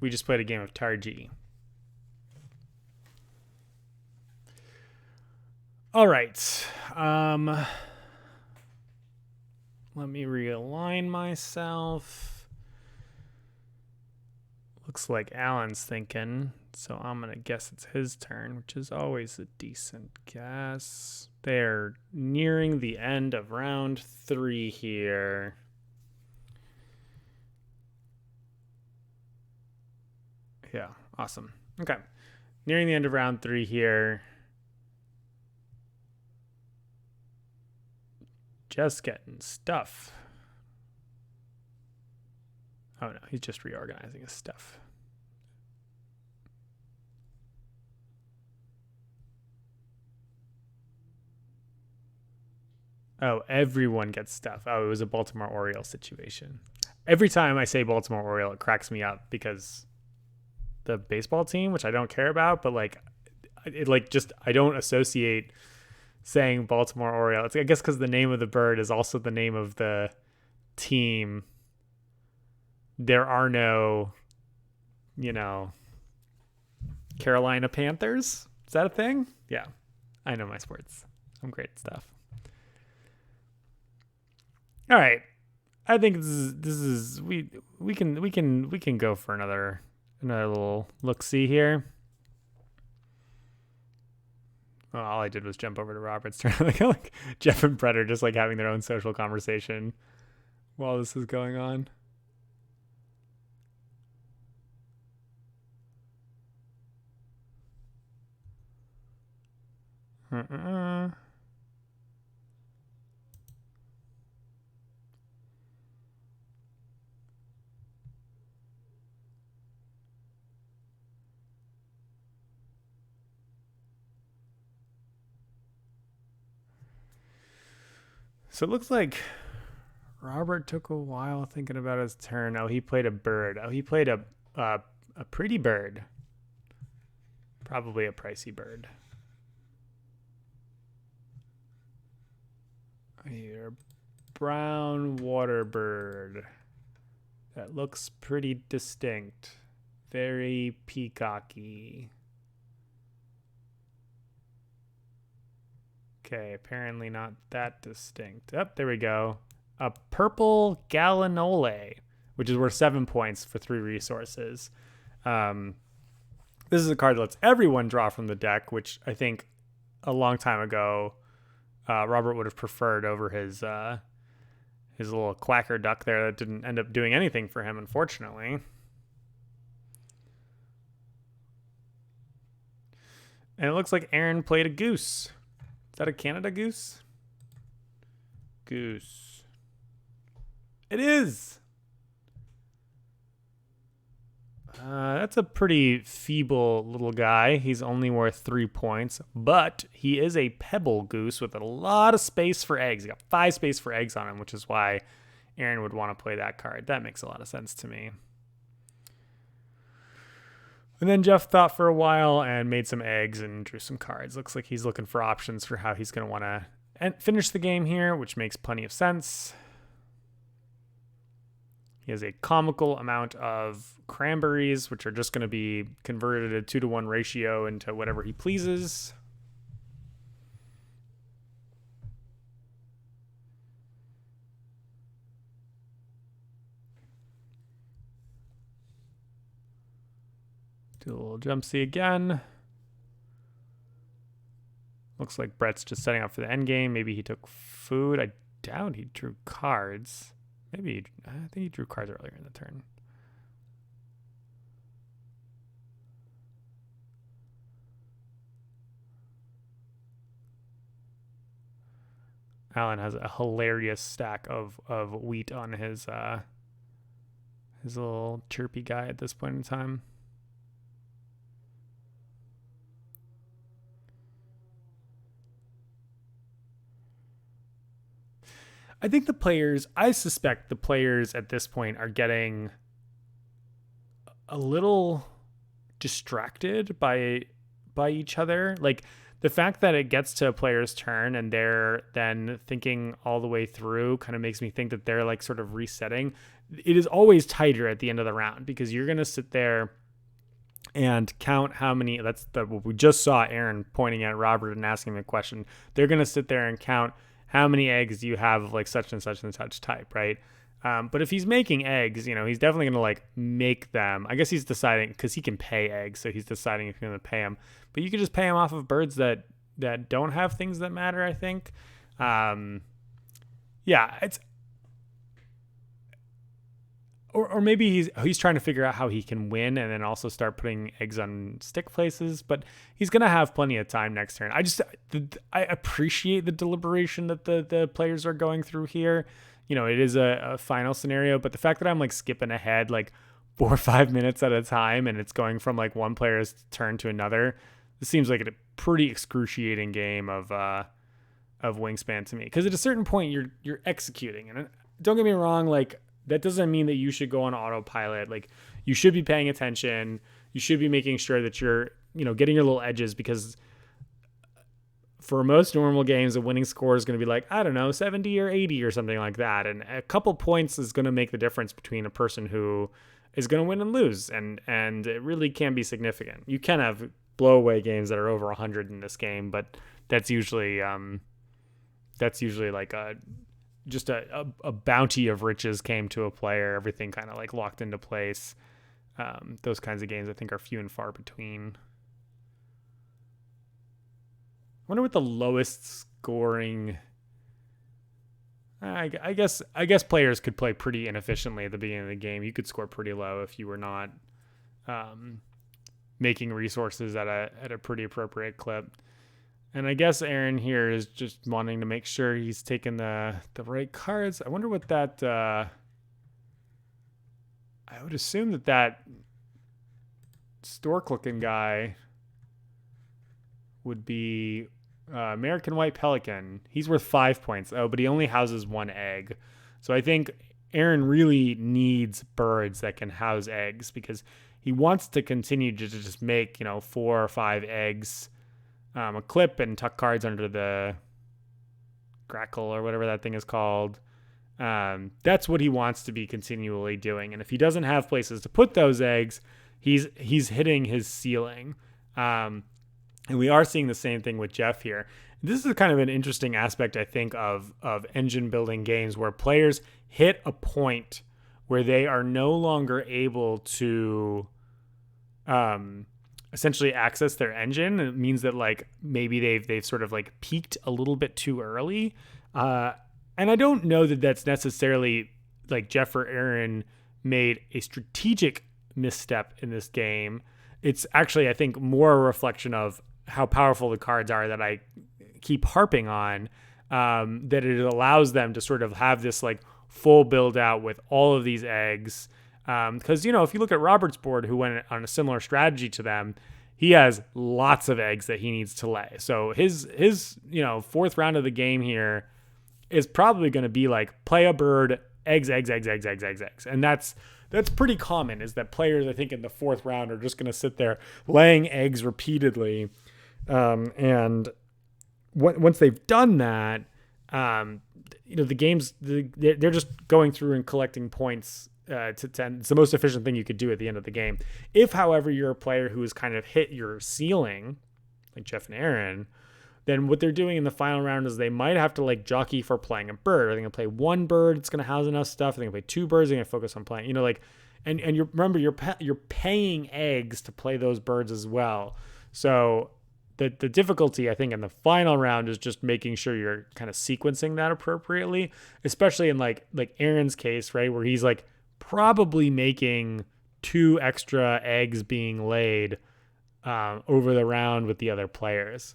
We just played a game of Targi. All right. Let me realign myself. Looks like Alan's thinking, so I'm going to guess it's his turn, which is always a decent guess. They're nearing the end of round 3 here. Yeah, awesome. Okay. Nearing the end of round 3 here. Just getting stuff. Oh no, he's just reorganizing his stuff. Oh, everyone gets stuff. Oh, it was a Baltimore Orioles situation. Every time I say Baltimore Oriole, it cracks me up because the baseball team, which I don't care about, but I don't associate saying Baltimore Oriole. I guess because the name of the bird is also the name of the team. There are no, Carolina Panthers. Is that a thing? Yeah, I know my sports. I'm great at stuff. All right, I think this is we can go for another little look-see here. Well, all I did was jump over to Robert's turn. like Jeff and Brett are just like having their own social conversation while this is going on. So it looks like Robert took a while thinking about his turn. Oh, he played a bird. Oh, he played a pretty bird. Probably a pricey bird. Here, brown water bird. That looks pretty distinct. Very peacocky. Okay, apparently not that distinct. Oh, there we go. A purple Gallinole, which is worth 7 points for 3 resources. This is a card that lets everyone draw from the deck, which I think a long time ago Robert would have preferred over his little quacker duck there that didn't end up doing anything for him, unfortunately. And it looks like Aaron played a goose. Is that a Canada goose? Goose. It is! That's a pretty feeble little guy. He's only worth 3 points, but he is a pebble goose with a lot of space for eggs. He got 5 space for eggs on him, which is why Aaron would want to play that card. That makes a lot of sense to me. And then Jeff thought for a while and made some eggs and drew some cards. Looks like he's looking for options for how he's going to want to finish the game here, which makes plenty of sense. He has a comical amount of cranberries, which are just going to be converted at a 2-to-1 ratio into whatever he pleases. Do a little jumpsy again. Looks like Brett's just setting up for the end game. Maybe he took food. I doubt he drew cards. Maybe, I think he drew cards earlier in the turn. Alan has a hilarious stack of wheat on his little chirpy guy at this point in time. I suspect the players at this point are getting a little distracted by each other. Like the fact that it gets to a player's turn and they're then thinking all the way through kind of makes me think that they're like sort of resetting. It is always tighter at the end of the round because you're going to sit there and count how many, what we just saw Aaron pointing at Robert and asking him a question. They're going to sit there and count how many eggs do you have of like such and such and such type, right? But if he's making eggs, he's definitely going to like make them. I guess he's deciding because he can pay eggs, so he's deciding if he's going to pay them. But you could just pay him off of birds that don't have things that matter, I think. Yeah, it's or maybe he's trying to figure out how he can win and then also start putting eggs on stick places. But he's gonna have plenty of time next turn. I appreciate the deliberation that the players are going through here. It is a final scenario, but the fact that I'm like skipping ahead like 4 or 5 minutes at a time and it's going from like one player's turn to another, this seems like a pretty excruciating game of Wingspan to me. Because at a certain point you're executing, and don't get me wrong, like that doesn't mean that you should go on autopilot. Like you should be paying attention. You should be making sure that you're, getting your little edges, because for most normal games, a winning score is going to be like, I don't know, 70 or 80 or something like that. And a couple points is going to make the difference between a person who is going to win and lose. And it really can be significant. You can have blowaway games that are over 100 in this game, but that's usually like just a bounty of riches came to a player. Everything kind of like locked into place. Those kinds of games I think are few and far between. I wonder what the lowest scoring. I guess players could play pretty inefficiently at the beginning of the game. You could score pretty low if you were not making resources at a pretty appropriate clip. And I guess Aaron here is just wanting to make sure he's taking the right cards. I wonder what that. I would assume that stork looking guy would be American white pelican. He's worth 5 points. Oh, but he only houses 1 egg. So I think Aaron really needs birds that can house eggs because he wants to continue to just make, 4 or 5 eggs a clip and tuck cards under the grackle or whatever that thing is called. That's what he wants to be continually doing. And if he doesn't have places to put those eggs, he's hitting his ceiling. And we are seeing the same thing with Jeff here. This is kind of an interesting aspect, I think, of engine building games where players hit a point where they are no longer able to essentially access their engine. It means that like maybe they've sort of like peaked a little bit too early. And I don't know that that's necessarily like Jeff or Aaron made a strategic misstep in this game. It's actually, I think, more a reflection of how powerful the cards are that I keep harping on, that it allows them to sort of have this like full build out with all of these eggs. Because, if you look at Robert's board, who went on a similar strategy to them, he has lots of eggs that he needs to lay. So his fourth round of the game here is probably going to be like play a bird, eggs. And that's pretty common, is that players, I think, in the fourth round are just going to sit there laying eggs repeatedly. And once they've done that, the games, they're just going through and collecting points. It's the most efficient thing you could do at the end of the game. If, however, you're a player who has kind of hit your ceiling, like Jeff and Aaron, then what they're doing in the final round is they might have to like jockey for playing a bird. Are they going to play 1 bird? It's going to house enough stuff. Are they going to play 2 birds? They're going to focus on playing, and you're paying eggs to play those birds as well. So the difficulty, I think, in the final round is just making sure you're kind of sequencing that appropriately, especially in like Aaron's case, right? Where he's like probably making 2 extra eggs being laid over the round with the other players.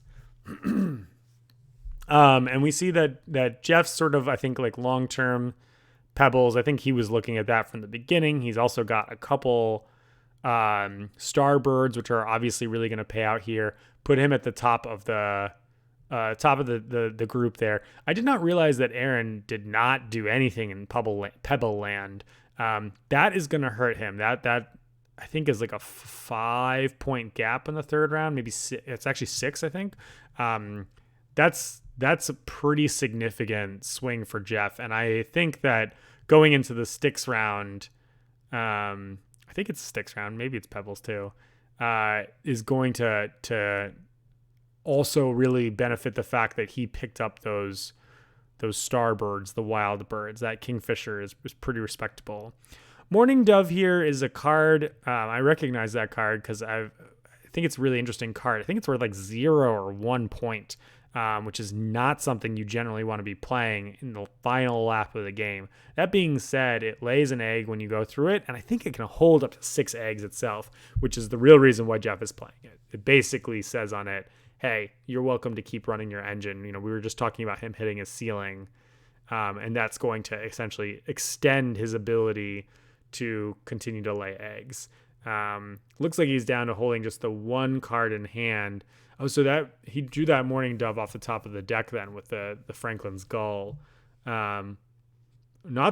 And we see that Jeff's sort of, I think, like long-term pebbles. I think he was looking at that from the beginning. He's also got a couple starbirds, which are obviously really going to pay out here. Put him at the top of the group there. I did not realize that Aaron did not do anything in Pebble Land. That is going to hurt him. That I think is like a 5-point gap in the third round. Maybe it's actually 6, I think. That's a pretty significant swing for Jeff. And I think that going into the sticks round, I think it's sticks round, maybe it's pebbles too, is going to also really benefit the fact that he picked up those starbirds, the wild birds. That kingfisher is pretty respectable. Morning Dove here is a card. I recognize that card because I think it's a really interesting card. I think it's worth like 0 or 1 point, which is not something you generally want to be playing in the final lap of the game. That being said, it lays an egg when you go through it, and I think it can hold up to 6 eggs itself, which is the real reason why Jeff is playing it. It basically says on it, hey, you're welcome to keep running your engine. We were just talking about him hitting his ceiling, and that's going to essentially extend his ability to continue to lay eggs. Looks like he's down to holding just the 1 card in hand. Oh, so that he drew that Morning Dove off the top of the deck then with the Franklin's Gull. Not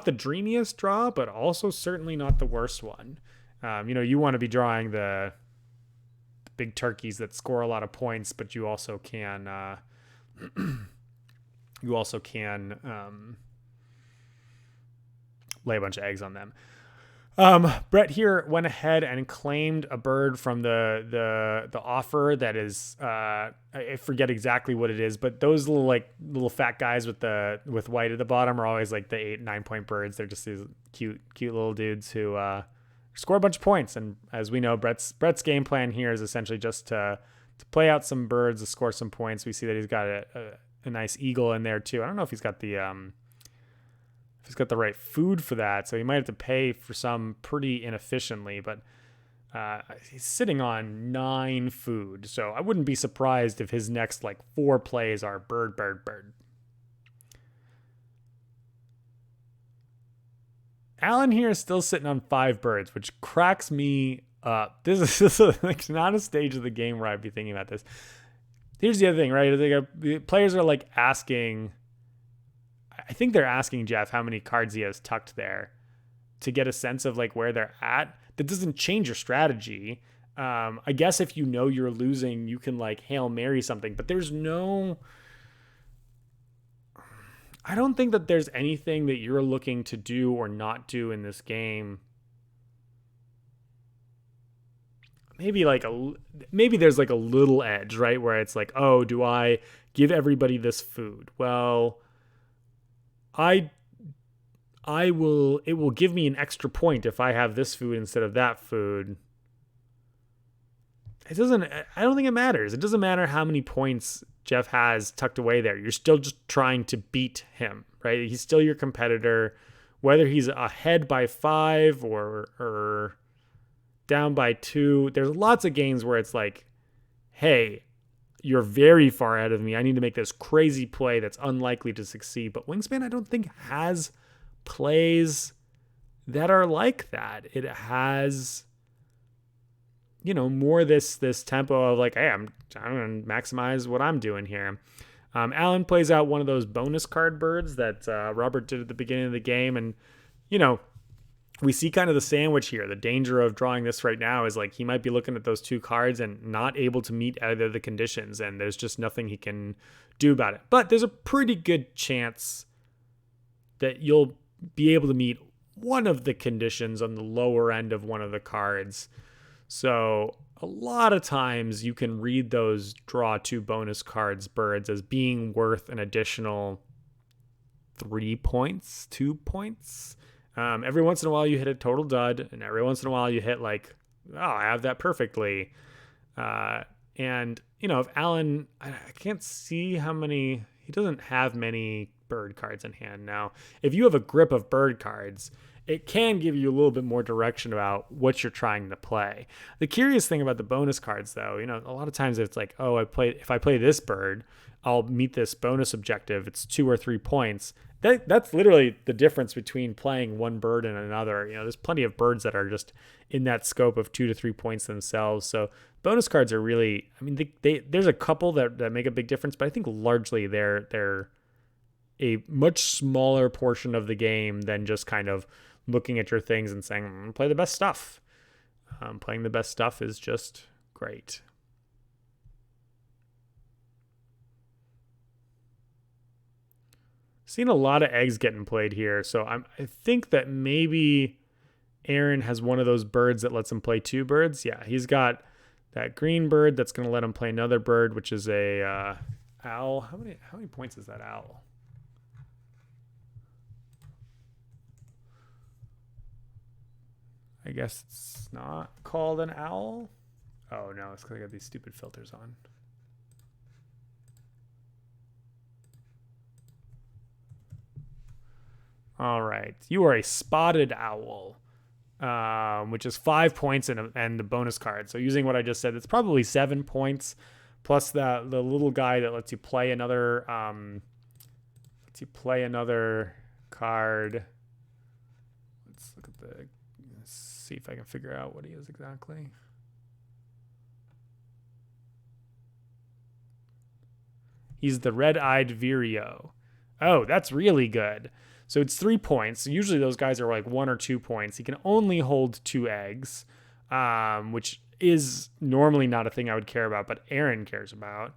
the dreamiest draw, but also certainly not the worst one. You want to be drawing the big turkeys that score a lot of points, but you also can lay a bunch of eggs on them. Brett here went ahead and claimed a bird from the offer that is, I forget exactly what it is, but those little fat guys with white at the bottom are always like the 8-9 point birds. They're just these cute little dudes who score a bunch of points. And as we know, Brett's game plan here is essentially just to play out some birds to score some points. We see that he's got a nice eagle in there too. I don't know if he's got the right food for that, so he might have to pay for some pretty inefficiently, but he's sitting on 9 food, so I wouldn't be surprised if his next 4 plays are bird. Alan here is still sitting on 5 birds, which cracks me up. This is not a stage of the game where I'd be thinking about this. here's the other thing, right? The players are like asking, I think they're asking Jeff how many cards he has tucked there to get a sense of like where they're at. That doesn't change your strategy. I guess if you know you're losing, you can like Hail Mary something, but I don't think that there's anything that you're looking to do or not do in this game. Maybe there's like a little edge, right? Where it's like, oh, do I give everybody this food? Well, it will give me an extra point if I have this food instead of that food. I don't think it matters. It doesn't matter how many points Jeff has tucked away there. You're still just trying to beat him, right? He's still your competitor, whether he's ahead by 5 or down by 2. There's lots of games where it's like, hey, you're very far ahead of me. I need to make this crazy play that's unlikely to succeed. But Wingspan, I don't think, has plays that are like that. It has, more this tempo of like, hey, I'm going to maximize what I'm doing here. Alan plays out one of those bonus card birds that Robert did at the beginning of the game. And, we see kind of the sandwich here. The danger of drawing this right now is like he might be looking at those 2 cards and not able to meet either of the conditions, and there's just nothing he can do about it. But there's a pretty good chance that you'll be able to meet one of the conditions on the lower end of one of the cards. So a lot of times you can read those draw 2 bonus cards birds as being worth an additional 3 points, 2 points. Every once in a while you hit a total dud, and every once in a while you hit like, oh, I have that perfectly. And, if Alan, I can't see how many, he doesn't have many bird cards in hand. Now, if you have a grip of bird cards, it can give you a little bit more direction about what you're trying to play. The curious thing about the bonus cards, though, a lot of times it's like, oh, if I play this bird, I'll meet this bonus objective. It's 2 or 3 points. That's literally the difference between playing one bird and another. There's plenty of birds that are just in that scope of 2 to 3 points themselves. So bonus cards are really, there's a couple that make a big difference, but I think largely they're a much smaller portion of the game than just kind of looking at your things and saying, play the best stuff. Playing the best stuff is just great. Seen a lot of eggs getting played here, so I think that maybe Aaron has one of those birds that lets him play 2 birds. Yeah, he's got that green bird that's going to let him play another bird, which is a owl. How many points is that owl? I guess it's not called an owl. Oh no, it's because I got these stupid filters on. All right. You are a spotted owl, which is 5 points and the bonus card. So using what I just said, it's probably 7 points plus the little guy that lets you play another card. Let's see if I can figure out what he is exactly. He's the red-eyed vireo. Oh, that's really good. So it's 3 points. Usually those guys are like 1 or 2 points. He can only hold 2 eggs, which is normally not a thing I would care about, but Aaron cares about.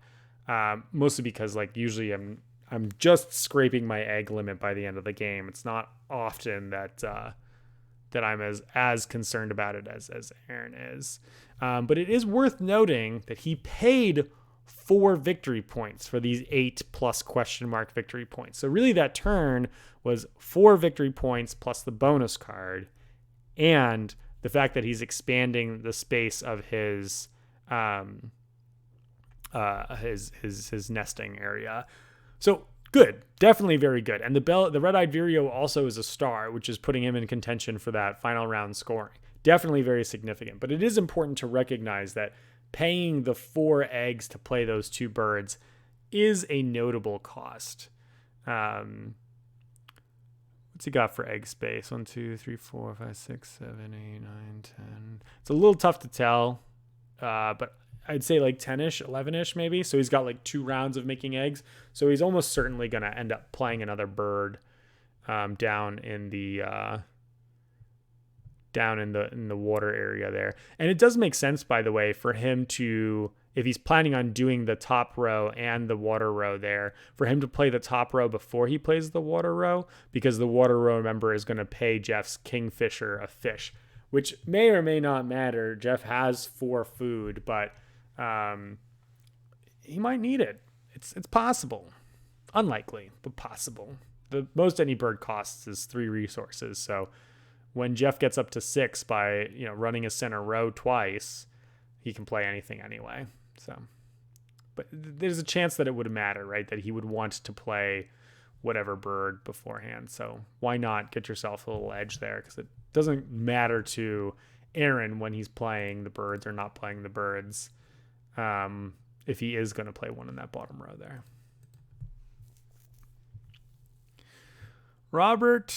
Mostly because like usually I'm just scraping my egg limit by the end of the game. It's not often that I'm as concerned about it as Aaron is. But it is worth noting that he paid 4 victory points for these 8 plus question mark victory points. So really that turn was 4 victory points plus the bonus card and the fact that he's expanding the space of his nesting area. So good, definitely very good. And the red-eyed vireo also is a star, which is putting him in contention for that final round scoring. Definitely very significant. But it is important to recognize that paying the 4 eggs to play those 2 birds is a notable cost. What's he got for egg space? 1, 2, 3, 4, 5, 6, 7, 8, 9, 10. It's a little tough to tell, but I'd say like 10-ish, 11-ish maybe. So he's got like 2 rounds of making eggs. So he's almost certainly going to end up playing another bird down in the water area there. And it does make sense, by the way, for him to, if he's planning on doing the top row and the water row there, for him to play the top row before he plays the water row, because the water row, remember, is going to pay Jeff's kingfisher a fish, which may or may not matter. Jeff has 4 food, but he might need it. It's possible. Unlikely, but possible. The most any bird costs is 3 resources. So when Jeff gets up to 6 by, running his center row twice, he can play anything anyway. So, but there's a chance that it would matter, right? That he would want to play whatever bird beforehand. So why not get yourself a little edge there? Because it doesn't matter to Aaron when he's playing the birds or not playing the birds, if he is going to play one in that bottom row there. Robert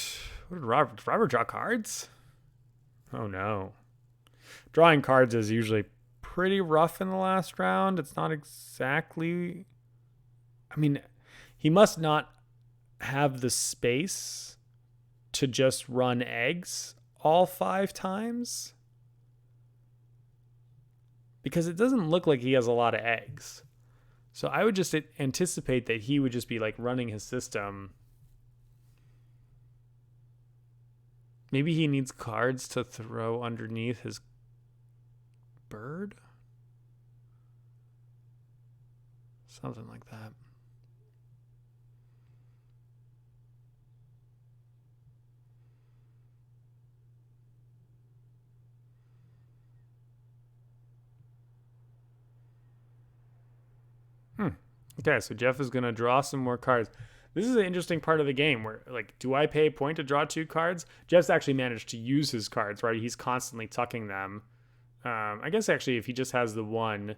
draw cards? Oh no. Drawing cards is usually pretty rough in the last round. It's not exactly, he must not have the space to just run eggs all 5 times, because it doesn't look like he has a lot of eggs. So I would just anticipate that he would just be like running his system. Maybe he needs cards to throw underneath his bird? Something like that. Okay, so Jeff is going to draw some more cards. This is an interesting part of the game where, like, do I pay a point to draw 2 cards? Jeff's actually managed to use his cards, right? He's constantly tucking them. I guess, actually, if he just has the 1,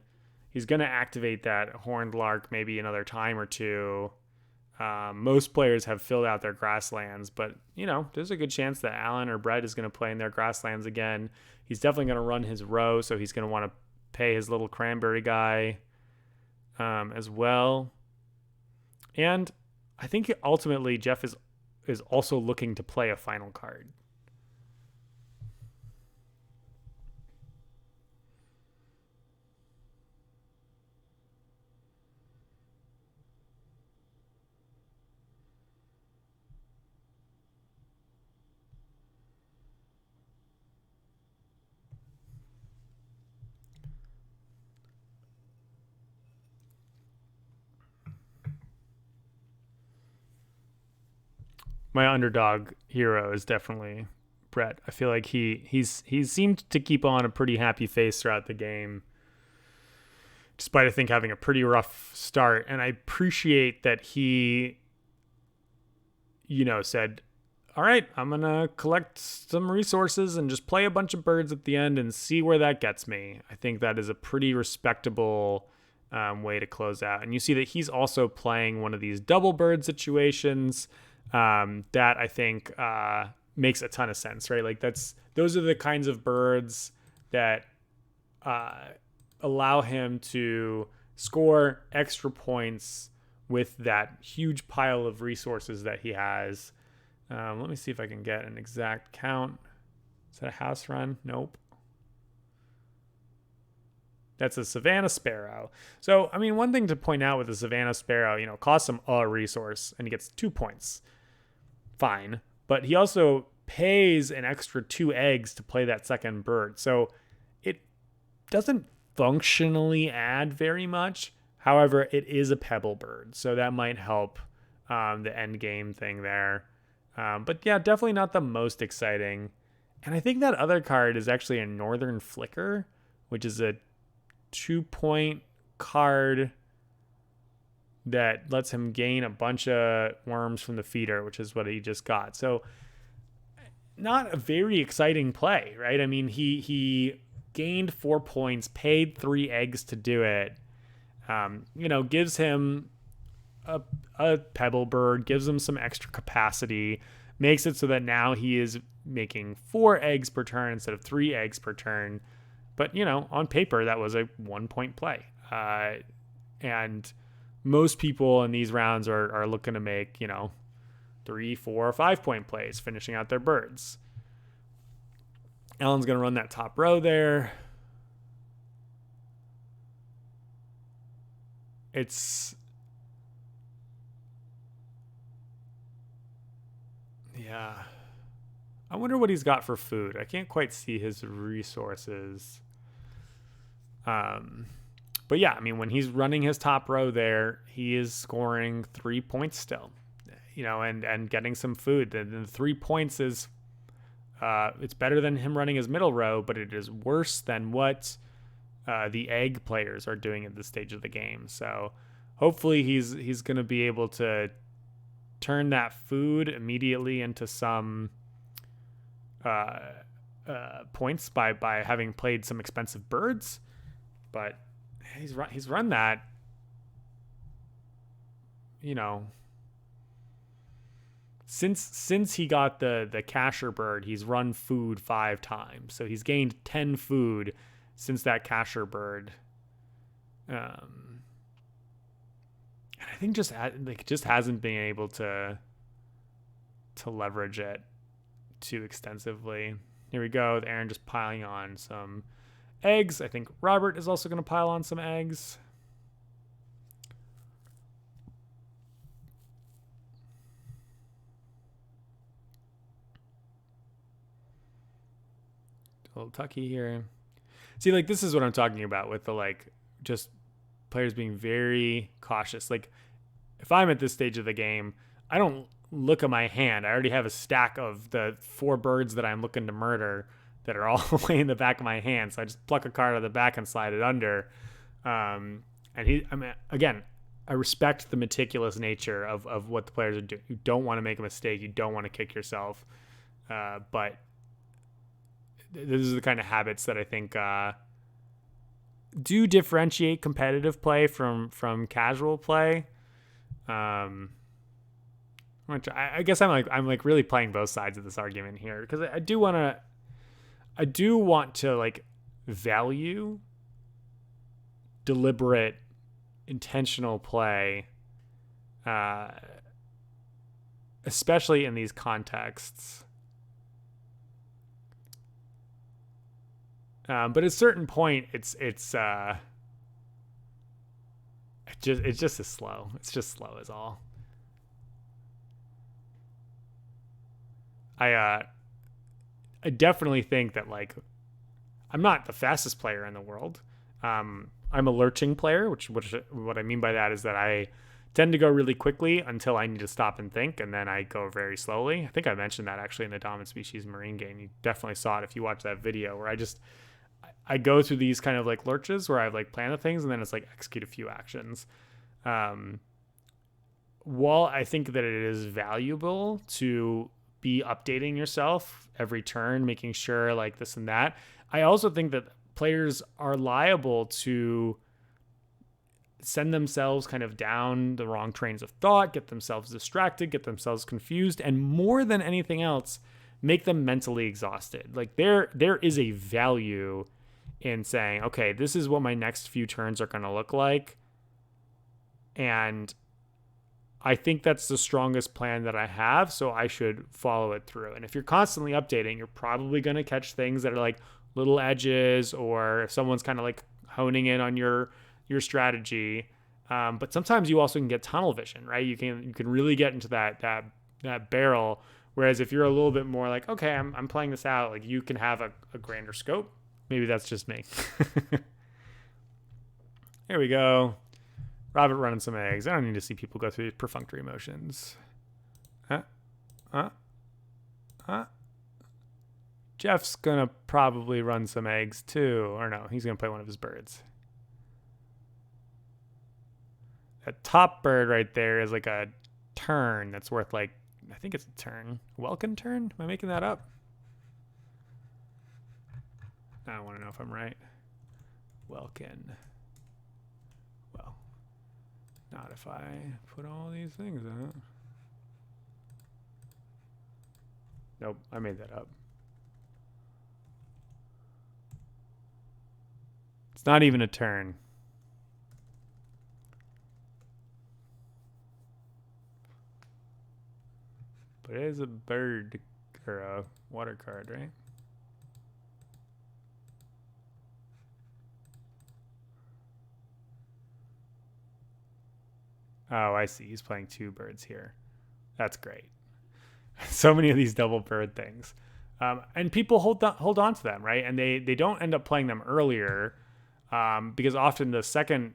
he's going to activate that horned lark maybe another time or 2. Most players have filled out their grasslands, but, there's a good chance that Alan or Brett is going to play in their grasslands again. He's definitely going to run his row, so he's going to want to pay his little cranberry guy as well. And I think ultimately Jeff is also looking to play a final card. My underdog hero is definitely Brett. I feel like he's seemed to keep on a pretty happy face throughout the game, despite I think having a pretty rough start. And I appreciate that he, said, all right, I'm going to collect some resources and just play a bunch of birds at the end and see where that gets me. I think that is a pretty respectable way to close out. And you see that he's also playing one of these double bird situations. That I think makes a ton of sense, right? Like those are the kinds of birds that allow him to score extra points with that huge pile of resources that he has. Let me see if I can get an exact count. Is that a house run? Nope. That's a Savannah Sparrow. So, one thing to point out with the Savannah Sparrow, costs him a resource and he gets 2 points. Fine. But he also pays an extra 2 eggs to play that second bird. So it doesn't functionally add very much. However, it is a pebble bird. So that might help the end game thing there. But yeah, definitely not the most exciting. And I think that other card is actually a Northern Flicker, which is a 2-point card that lets him gain a bunch of worms from the feeder, which is what he just got. So not a very exciting play, right? He gained 4 points, paid 3 eggs to do it. Gives him a pebble bird, gives him some extra capacity, makes it so that now he is making 4 eggs per turn instead of 3 eggs per turn. But, you know, on paper, that was a 1-point play. And most people in these rounds are looking to make, you know, 3, 4, or 5-point plays, finishing out their birds. Ellen's going to run that top row there. Yeah. I wonder what he's got for food. I can't quite see his resources. But yeah, I mean, when he's running his top row there, he is scoring 3 points still, you know, and getting some food. And the 3 points is, it's better than him running his middle row, but it is worse than what the egg players are doing at this stage of the game. So hopefully he's going to be able to turn that food immediately into some points by having played some expensive birds. But he's run that, you know, since he got the casher bird, he's run food 5 times. So he's gained 10 food since that casher bird. And I think just hasn't been able to leverage it too extensively. Here we go, with Aaron just piling on some eggs. I think Robert is also going to pile on some eggs. A little tucky here. See, like, this is what I'm talking about with the, like, just players being very cautious. Like, if I'm at this stage of the game, I don't look at my hand. I already have a stack of the 4 birds that I'm looking to murder that are all the way in the back of my hand. So I just pluck a card out of the back and slide it under. And again, I respect the meticulous nature of what the players are doing. You don't want to make a mistake. You don't want to kick yourself. But this is the kind of habits that I think do differentiate competitive play from casual play. Which I guess I'm really playing both sides of this argument here, because I do want to like value deliberate, intentional play, especially in these contexts. But at a certain point, it's just as slow. It's just slow as all. I definitely think that, like, I'm not the fastest player in the world. I'm a lurching player, which what I mean by that is that I tend to go really quickly until I need to stop and think, and then I go very slowly. I think I mentioned that actually in the Dominant Species Marine game. You definitely saw it if you watched that video, where I go through these kind of like lurches where I've like planned the things and then it's like execute a few actions. While I think that it is valuable to be updating yourself every turn, making sure like this and that, I also think that players are liable to send themselves kind of down the wrong trains of thought, get themselves distracted, get themselves confused, and more than anything else, make them mentally exhausted. Like there is a value in saying, okay, this is what my next few turns are going to look like. And I think that's the strongest plan that I have, so I should follow it through. And if you're constantly updating, you're probably going to catch things that are like little edges, or if someone's kind of like honing in on your strategy. But sometimes you also can get tunnel vision, right? You can really get into that barrel. Whereas if you're a little bit more like, okay, I'm playing this out, like you can have a grander scope. Maybe that's just me. There we go. Robert running some eggs. I don't need to see people go through these perfunctory motions. Jeff's going to probably run some eggs too. Or no, he's going to play one of his birds. That top bird right there is like a turn that's worth like, I think it's a turn. Welkin turn? Am I making that up? I want to know if I'm right. Welkin. Well, not if I put all these things in it. Nope, I made that up. It's not even a turn. But it is a bird or a water card, right? Oh, I see. He's playing 2 birds here. That's great. So many of these double bird things. And people hold on to them, right? And they don't end up playing them earlier because often the second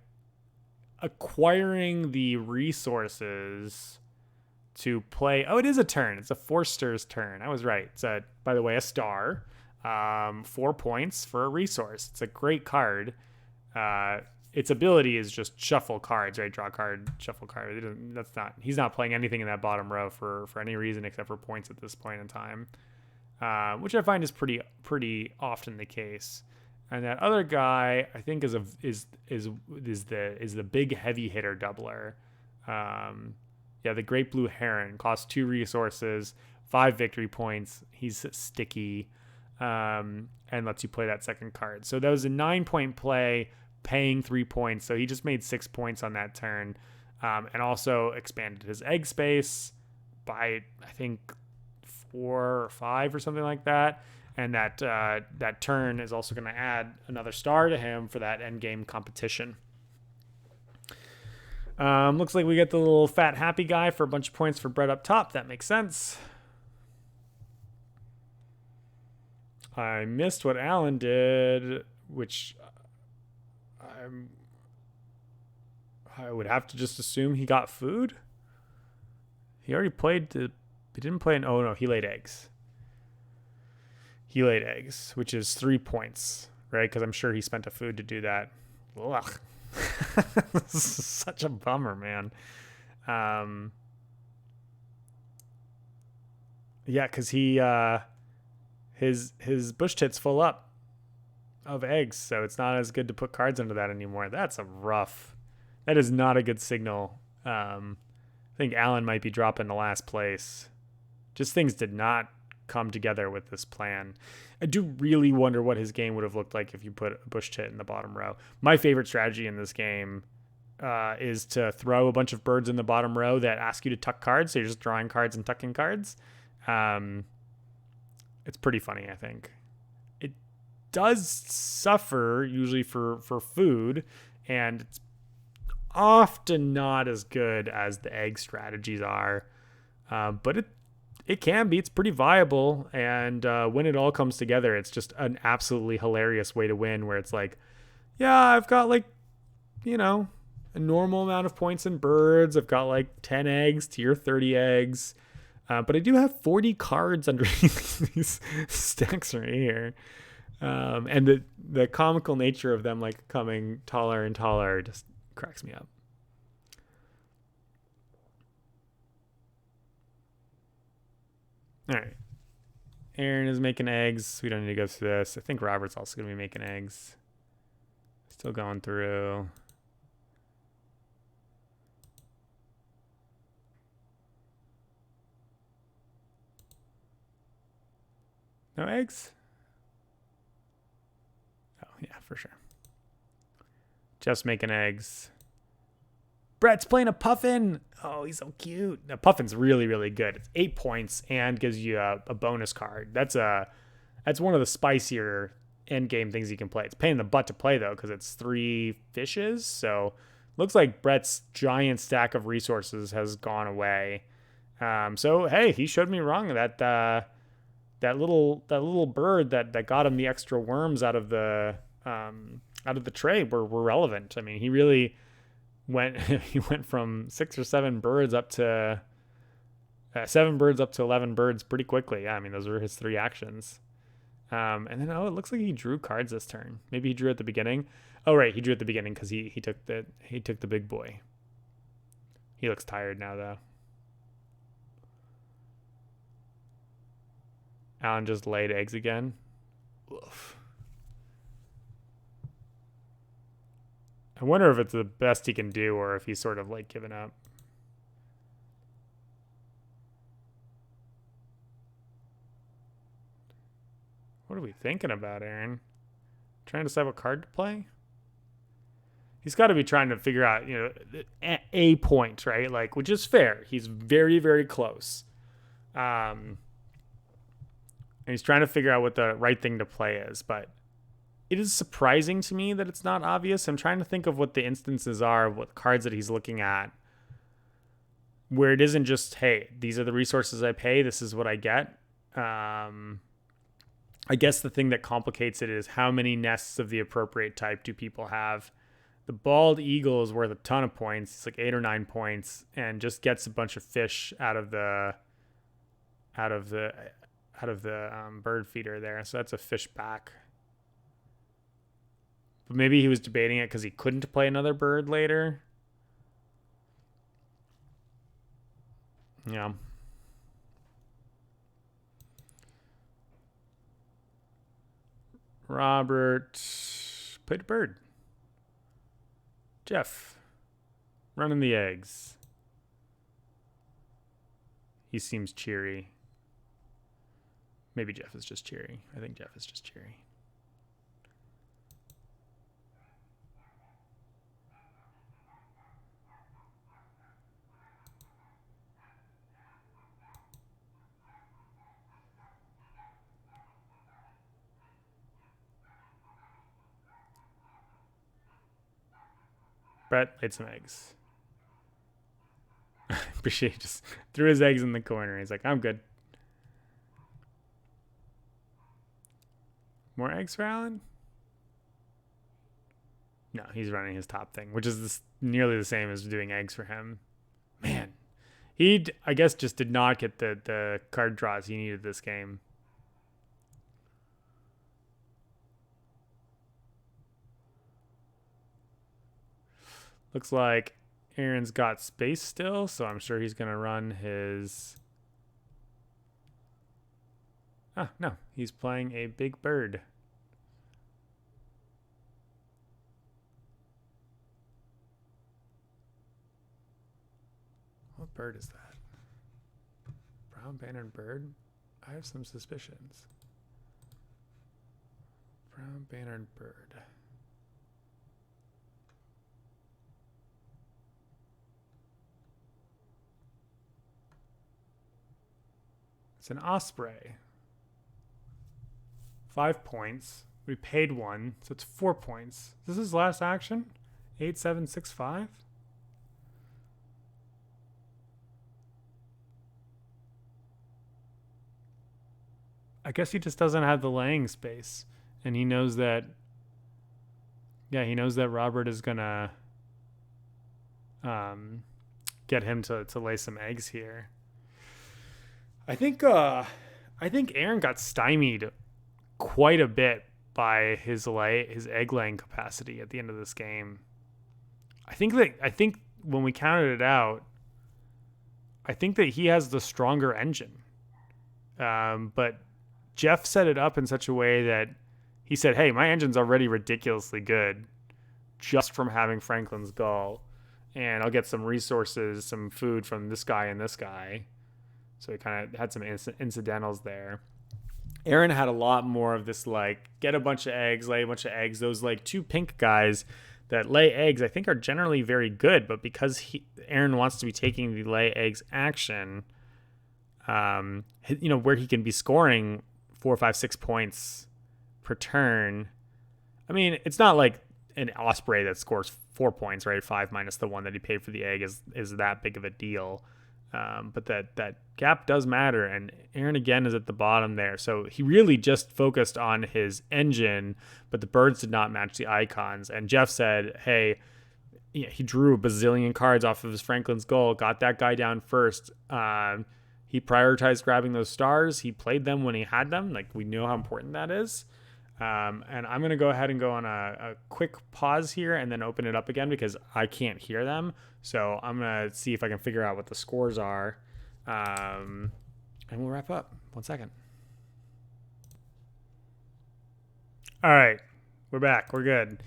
acquiring the resources to play. Oh, it is a turn. It's a Forster's turn. I was right. It's by the way, a star. 4 points for a resource. It's a great card. Its ability is just shuffle cards, right? Draw card, shuffle card. He's not playing anything in that bottom row for any reason except for points at this point in time, which I find is pretty often the case. And that other guy, I think, is the big heavy hitter doubler. Yeah, the Great Blue Heron costs 2 resources, 5 victory points. He's sticky, and lets you play that second card. So that was a 9-point play, paying 3 points. So he just made 6 points on that turn, and also expanded his egg space by, I think, 4 or 5 or something like that. And that turn is also going to add another star to him for that end game competition. Looks like we get the little fat happy guy for a bunch of points for Brett up top. That makes sense. I missed what Alan did, which I would have to just assume he got food. He already played. He didn't play oh no, he laid eggs. He laid eggs, which is 3 points, right? Because I'm sure he spent a food to do that. Ugh. This is such a bummer, man. Yeah, because his bush tit's full up of eggs, so it's not as good to put cards into that anymore. That is not a good signal. I think Alan might be dropping to last place. Just things did not come together with this plan. I do really wonder what his game would have looked like if you put a bush tit in the bottom row. My favorite strategy in this game is to throw a bunch of birds in the bottom row that ask you to tuck cards. So you're just drawing cards and tucking cards. It's pretty funny, I think. It does suffer usually for food, and it's often not as good as the egg strategies are. But it can be. It's pretty viable, and when it all comes together, it's just an absolutely hilarious way to win, where it's like, yeah, I've got like, a normal amount of points in birds. I've got like 10 eggs to your 30 eggs, but I do have 40 cards underneath these stacks right here, and the comical nature of them like coming taller and taller just cracks me up. All right. Aaron is making eggs. We don't need to go through this. I think Robert's also going to be making eggs. Still going through. No eggs? Oh, yeah, for sure. Jeff's making eggs. Brett's playing a puffin. Oh, he's so cute. The puffin's really, really good. It's 8 points and gives you a bonus card. That's one of the spicier end game things you can play. It's a pain in the butt to play though, because it's 3 fishes. So looks like Brett's giant stack of resources has gone away. So hey, he showed me wrong. That little bird that got him the extra worms out of the tray were relevant. I mean, he really went from 6 or 7 birds up to 7 birds up to 11 birds pretty quickly. Yeah, I mean, those were his 3 actions. And then it looks like he drew cards this turn. Maybe he drew at the beginning. Oh right, he drew at the beginning because he took the big boy. He looks tired now though. Alan just laid eggs again. Oof. I wonder if it's the best he can do or if he's sort of like given up. What are we thinking about, Aaron? Trying to decide what card to play? he's got to be trying to figure out, a point, right? Like, which is fair. He's very, very close. And he's trying to figure out what the right thing to play is, but it is surprising to me that it's not obvious. I'm trying to think of what the instances are of what cards that he's looking at, where it isn't just, hey, these are the resources I pay, this is what I get. I guess the thing that complicates it is how many nests of the appropriate type do people have. The bald eagle is worth a ton of points. It's like 8 or 9 points, and just gets a bunch of fish out of the bird feeder there. So that's a fish back. But maybe he was debating it because he couldn't play another bird later. Yeah. Robert played a bird. Jeff running the eggs. He seems cheery. Maybe Jeff is just cheery. I think Jeff is just cheery. Brett laid some eggs. Appreciate he just threw his eggs in the corner. He's like, I'm good. More eggs for Alan? No, he's running his top thing, which is nearly the same as doing eggs for him. Man, he, I guess, just did not get the card draws he needed this game. Looks like Aaron's got space still, so I'm sure he's going to run his... Ah, no, he's playing a big bird. What bird is that? Brown bannered bird? I have some suspicions. Brown bannered bird. It's an osprey. 5 points. We paid 1, so it's 4 points. This is his last action? 8, 7, 6, 5? I guess he just doesn't have the laying space. And he knows that... Yeah, he knows that Robert is gonna get him to lay some eggs here. I think Aaron got stymied quite a bit by his egg laying capacity at the end of this game. I think when we counted it out, I think that he has the stronger engine. But Jeff set it up in such a way that he said, hey, my engine's already ridiculously good just from having Franklin's Gull, and I'll get some resources, some food from this guy and this guy. So he kind of had some incidentals there. Aaron had a lot more of this, like, get a bunch of eggs, lay a bunch of eggs. Those, like, 2 pink guys that lay eggs, I think, are generally very good. But because Aaron wants to be taking the lay eggs action, where he can be scoring 4, 5, 6 points per turn. I mean, it's not like an osprey that scores 4 points, right? 5 minus the 1 that he paid for the egg is that big of a deal. But that gap does matter, and Aaron again is at the bottom there. So he really just focused on his engine, but the birds did not match the icons. And Jeff said, hey, he drew a bazillion cards off of his Franklin's Gull, got that guy down first. He prioritized grabbing those stars. He played them when he had them. Like, we know how important that is. And I'm going to go ahead and go on a quick pause here and then open it up again because I can't hear them. So I'm going to see if I can figure out what the scores are. And we'll wrap up. 1 second. All right. We're back. We're good.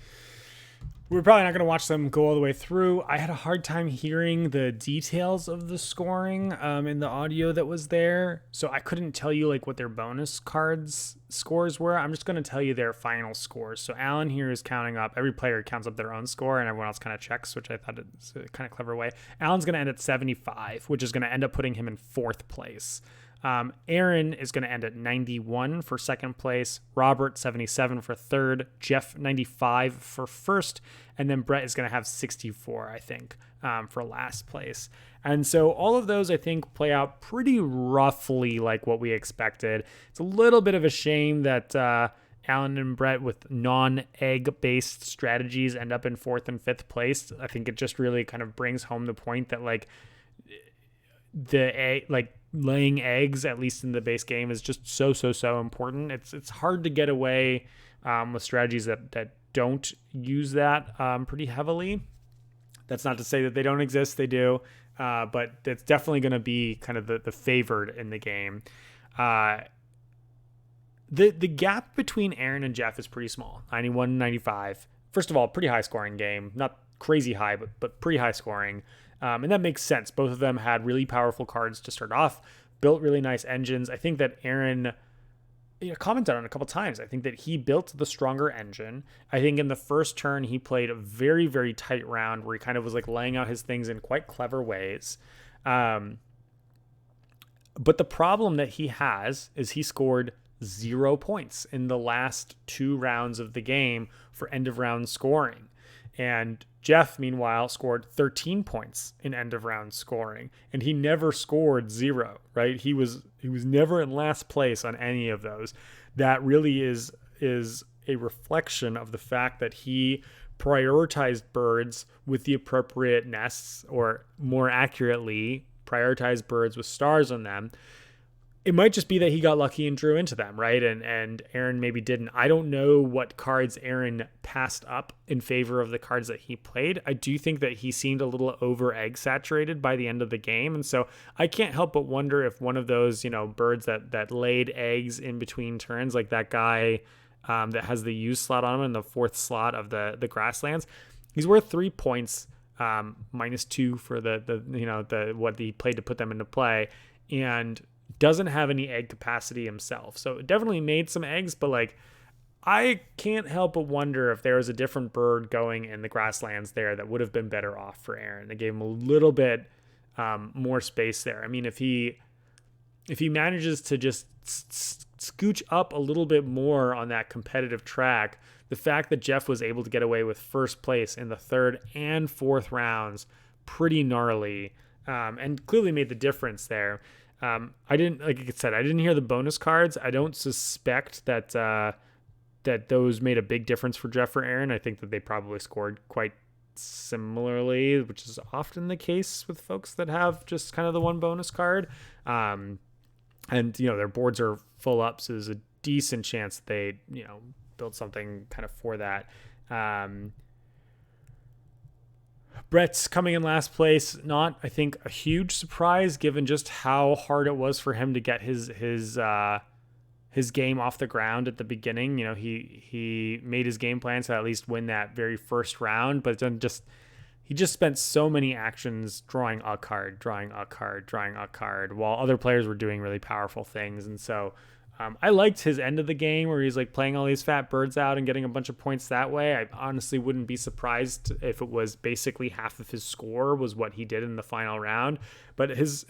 We're probably not going to watch them go all the way through. I had a hard time hearing the details of the scoring in the audio that was there. So I couldn't tell you like what their bonus cards scores were. I'm just going to tell you their final scores. So Alan here is counting up. Every player counts up their own score and everyone else kind of checks, which I thought is a kind of clever way. Alan's going to end at 75, which is going to end up putting him in 4th place. Aaron is going to end at 91 for 2nd place, Robert 77 for 3rd, Jeff 95 for 1st, and then Brett is going to have 64, I think, for last place. And so all of those, I think, play out pretty roughly like what we expected. It's a little bit of a shame that Alan and Brett with non-egg based strategies end up in 4th and 5th place. I think it just really kind of brings home the point that like laying eggs, at least in the base game, is just so important. It's hard to get away with strategies that don't use that pretty heavily. That's not to say that they don't exist, they do, but it's definitely going to be kind of the favored in the game. The gap between Aaron and Jeff is pretty small, 91 and 95. First of all, pretty high scoring game, not crazy high, but pretty high scoring. And that makes sense. Both of them had really powerful cards to start off, built really nice engines. I think that Aaron commented on it a couple times. I think that he built the stronger engine. I think in the first turn, he played a very, very tight round where he kind of was like laying out his things in quite clever ways. But the problem that he has is he scored 0 points in the last 2 rounds of the game for end of round scoring. And Jeff, meanwhile, scored 13 points in end of round scoring, and he never scored 0, right? He was never in last place on any of those. That really is a reflection of the fact that he prioritized birds with the appropriate nests, or more accurately, prioritized birds with stars on them. It might just be that he got lucky and drew into them, right? And Aaron maybe didn't. I don't know what cards Aaron passed up in favor of the cards that he played. I do think that he seemed a little over egg saturated by the end of the game. And so I can't help but wonder if one of those, birds that laid eggs in between turns, like that guy that has the use slot on him in the 4th slot of the grasslands, he's worth 3 points, -2 for the what he played to put them into play. And doesn't have any egg capacity himself. So it definitely made some eggs, but like I can't help but wonder if there was a different bird going in the grasslands there that would have been better off for Aaron. They gave him a little bit more space there. I mean, if he manages to just scooch up a little bit more on that competitive track, the fact that Jeff was able to get away with 1st place in the 3rd and 4th rounds, pretty gnarly, and clearly made the difference there. I didn't, like I said, I didn't hear the bonus cards. I don't suspect that that those made a big difference for Jeff or Aaron. I think that they probably scored quite similarly, which is often the case with folks that have just kind of the one bonus card. And their boards are full up, so there's a decent chance that they build something kind of for that. Brett's coming in last place, not, I think, a huge surprise given just how hard it was for him to get his game off the ground at the beginning. He made his game plan to at least win that very first round, but then he just spent so many actions drawing a card, while other players were doing really powerful things. And so I liked his end of the game where he's like playing all these fat birds out and getting a bunch of points that way. I honestly wouldn't be surprised if it was basically half of his score was what he did in the final round. But his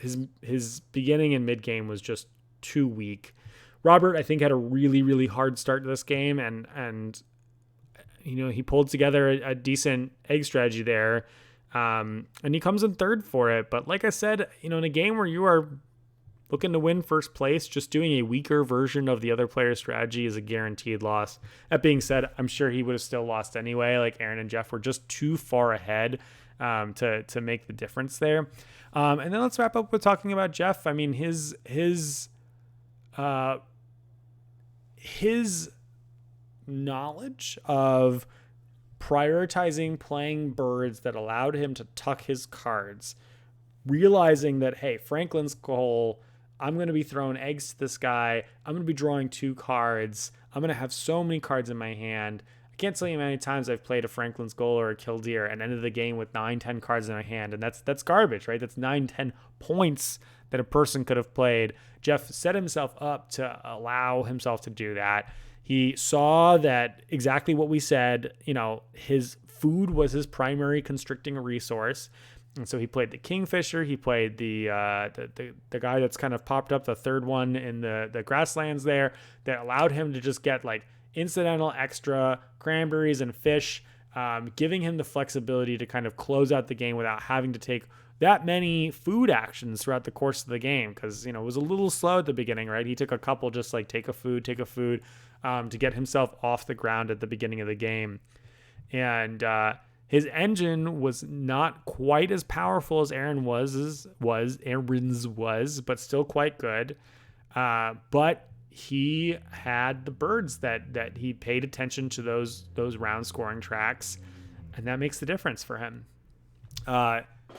beginning and mid game was just too weak. Robert, I think, had a really, really hard start to this game, and he pulled together a decent egg strategy there, and he comes in 3rd for it. But like I said, in a game where you are looking to win 1st place, just doing a weaker version of the other player's strategy is a guaranteed loss. That being said, I'm sure he would have still lost anyway. Like Aaron and Jeff were just too far ahead to make the difference there. And then let's wrap up with talking about Jeff. I mean, his knowledge of prioritizing playing birds that allowed him to tuck his cards, realizing that, hey, Franklin's goal, I'm going to be throwing eggs to this guy. I'm going to be drawing 2 cards. I'm going to have so many cards in my hand. I can't tell you how many times I've played a Franklin's Goal or a Killdeer and ended the game with 9-10 cards in my hand. And that's garbage, right? That's 9-10 points that a person could have played. Jeff set himself up to allow himself to do that. He saw that exactly what we said, his food was his primary constricting resource. And so he played the Kingfisher. He played the guy that's kind of popped up, the third one in the grasslands there, that allowed him to just get like incidental extra cranberries and fish, giving him the flexibility to kind of close out the game without having to take that many food actions throughout the course of the game. Because, it was a little slow at the beginning, right? He took a couple, just like take a food, to get himself off the ground at the beginning of the game. And his engine was not quite as powerful as Aaron's was, but still quite good. But he had the birds that he paid attention to those round scoring tracks, and that makes the difference for him.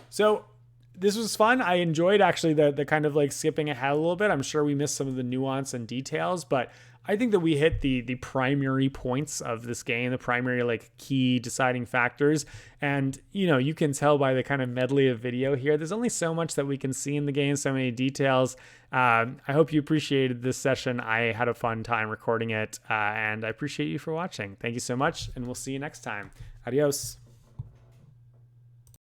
So this was fun. I enjoyed actually the kind of like skipping ahead a little bit. I'm sure we missed some of the nuance and details, but I think that we hit the primary points of this game, the primary like key deciding factors. And, you can tell by the kind of medley of video here, there's only so much that we can see in the game, so many details. I hope you appreciated this session. I had a fun time recording it, and I appreciate you for watching. Thank you so much, and we'll see you next time. Adios.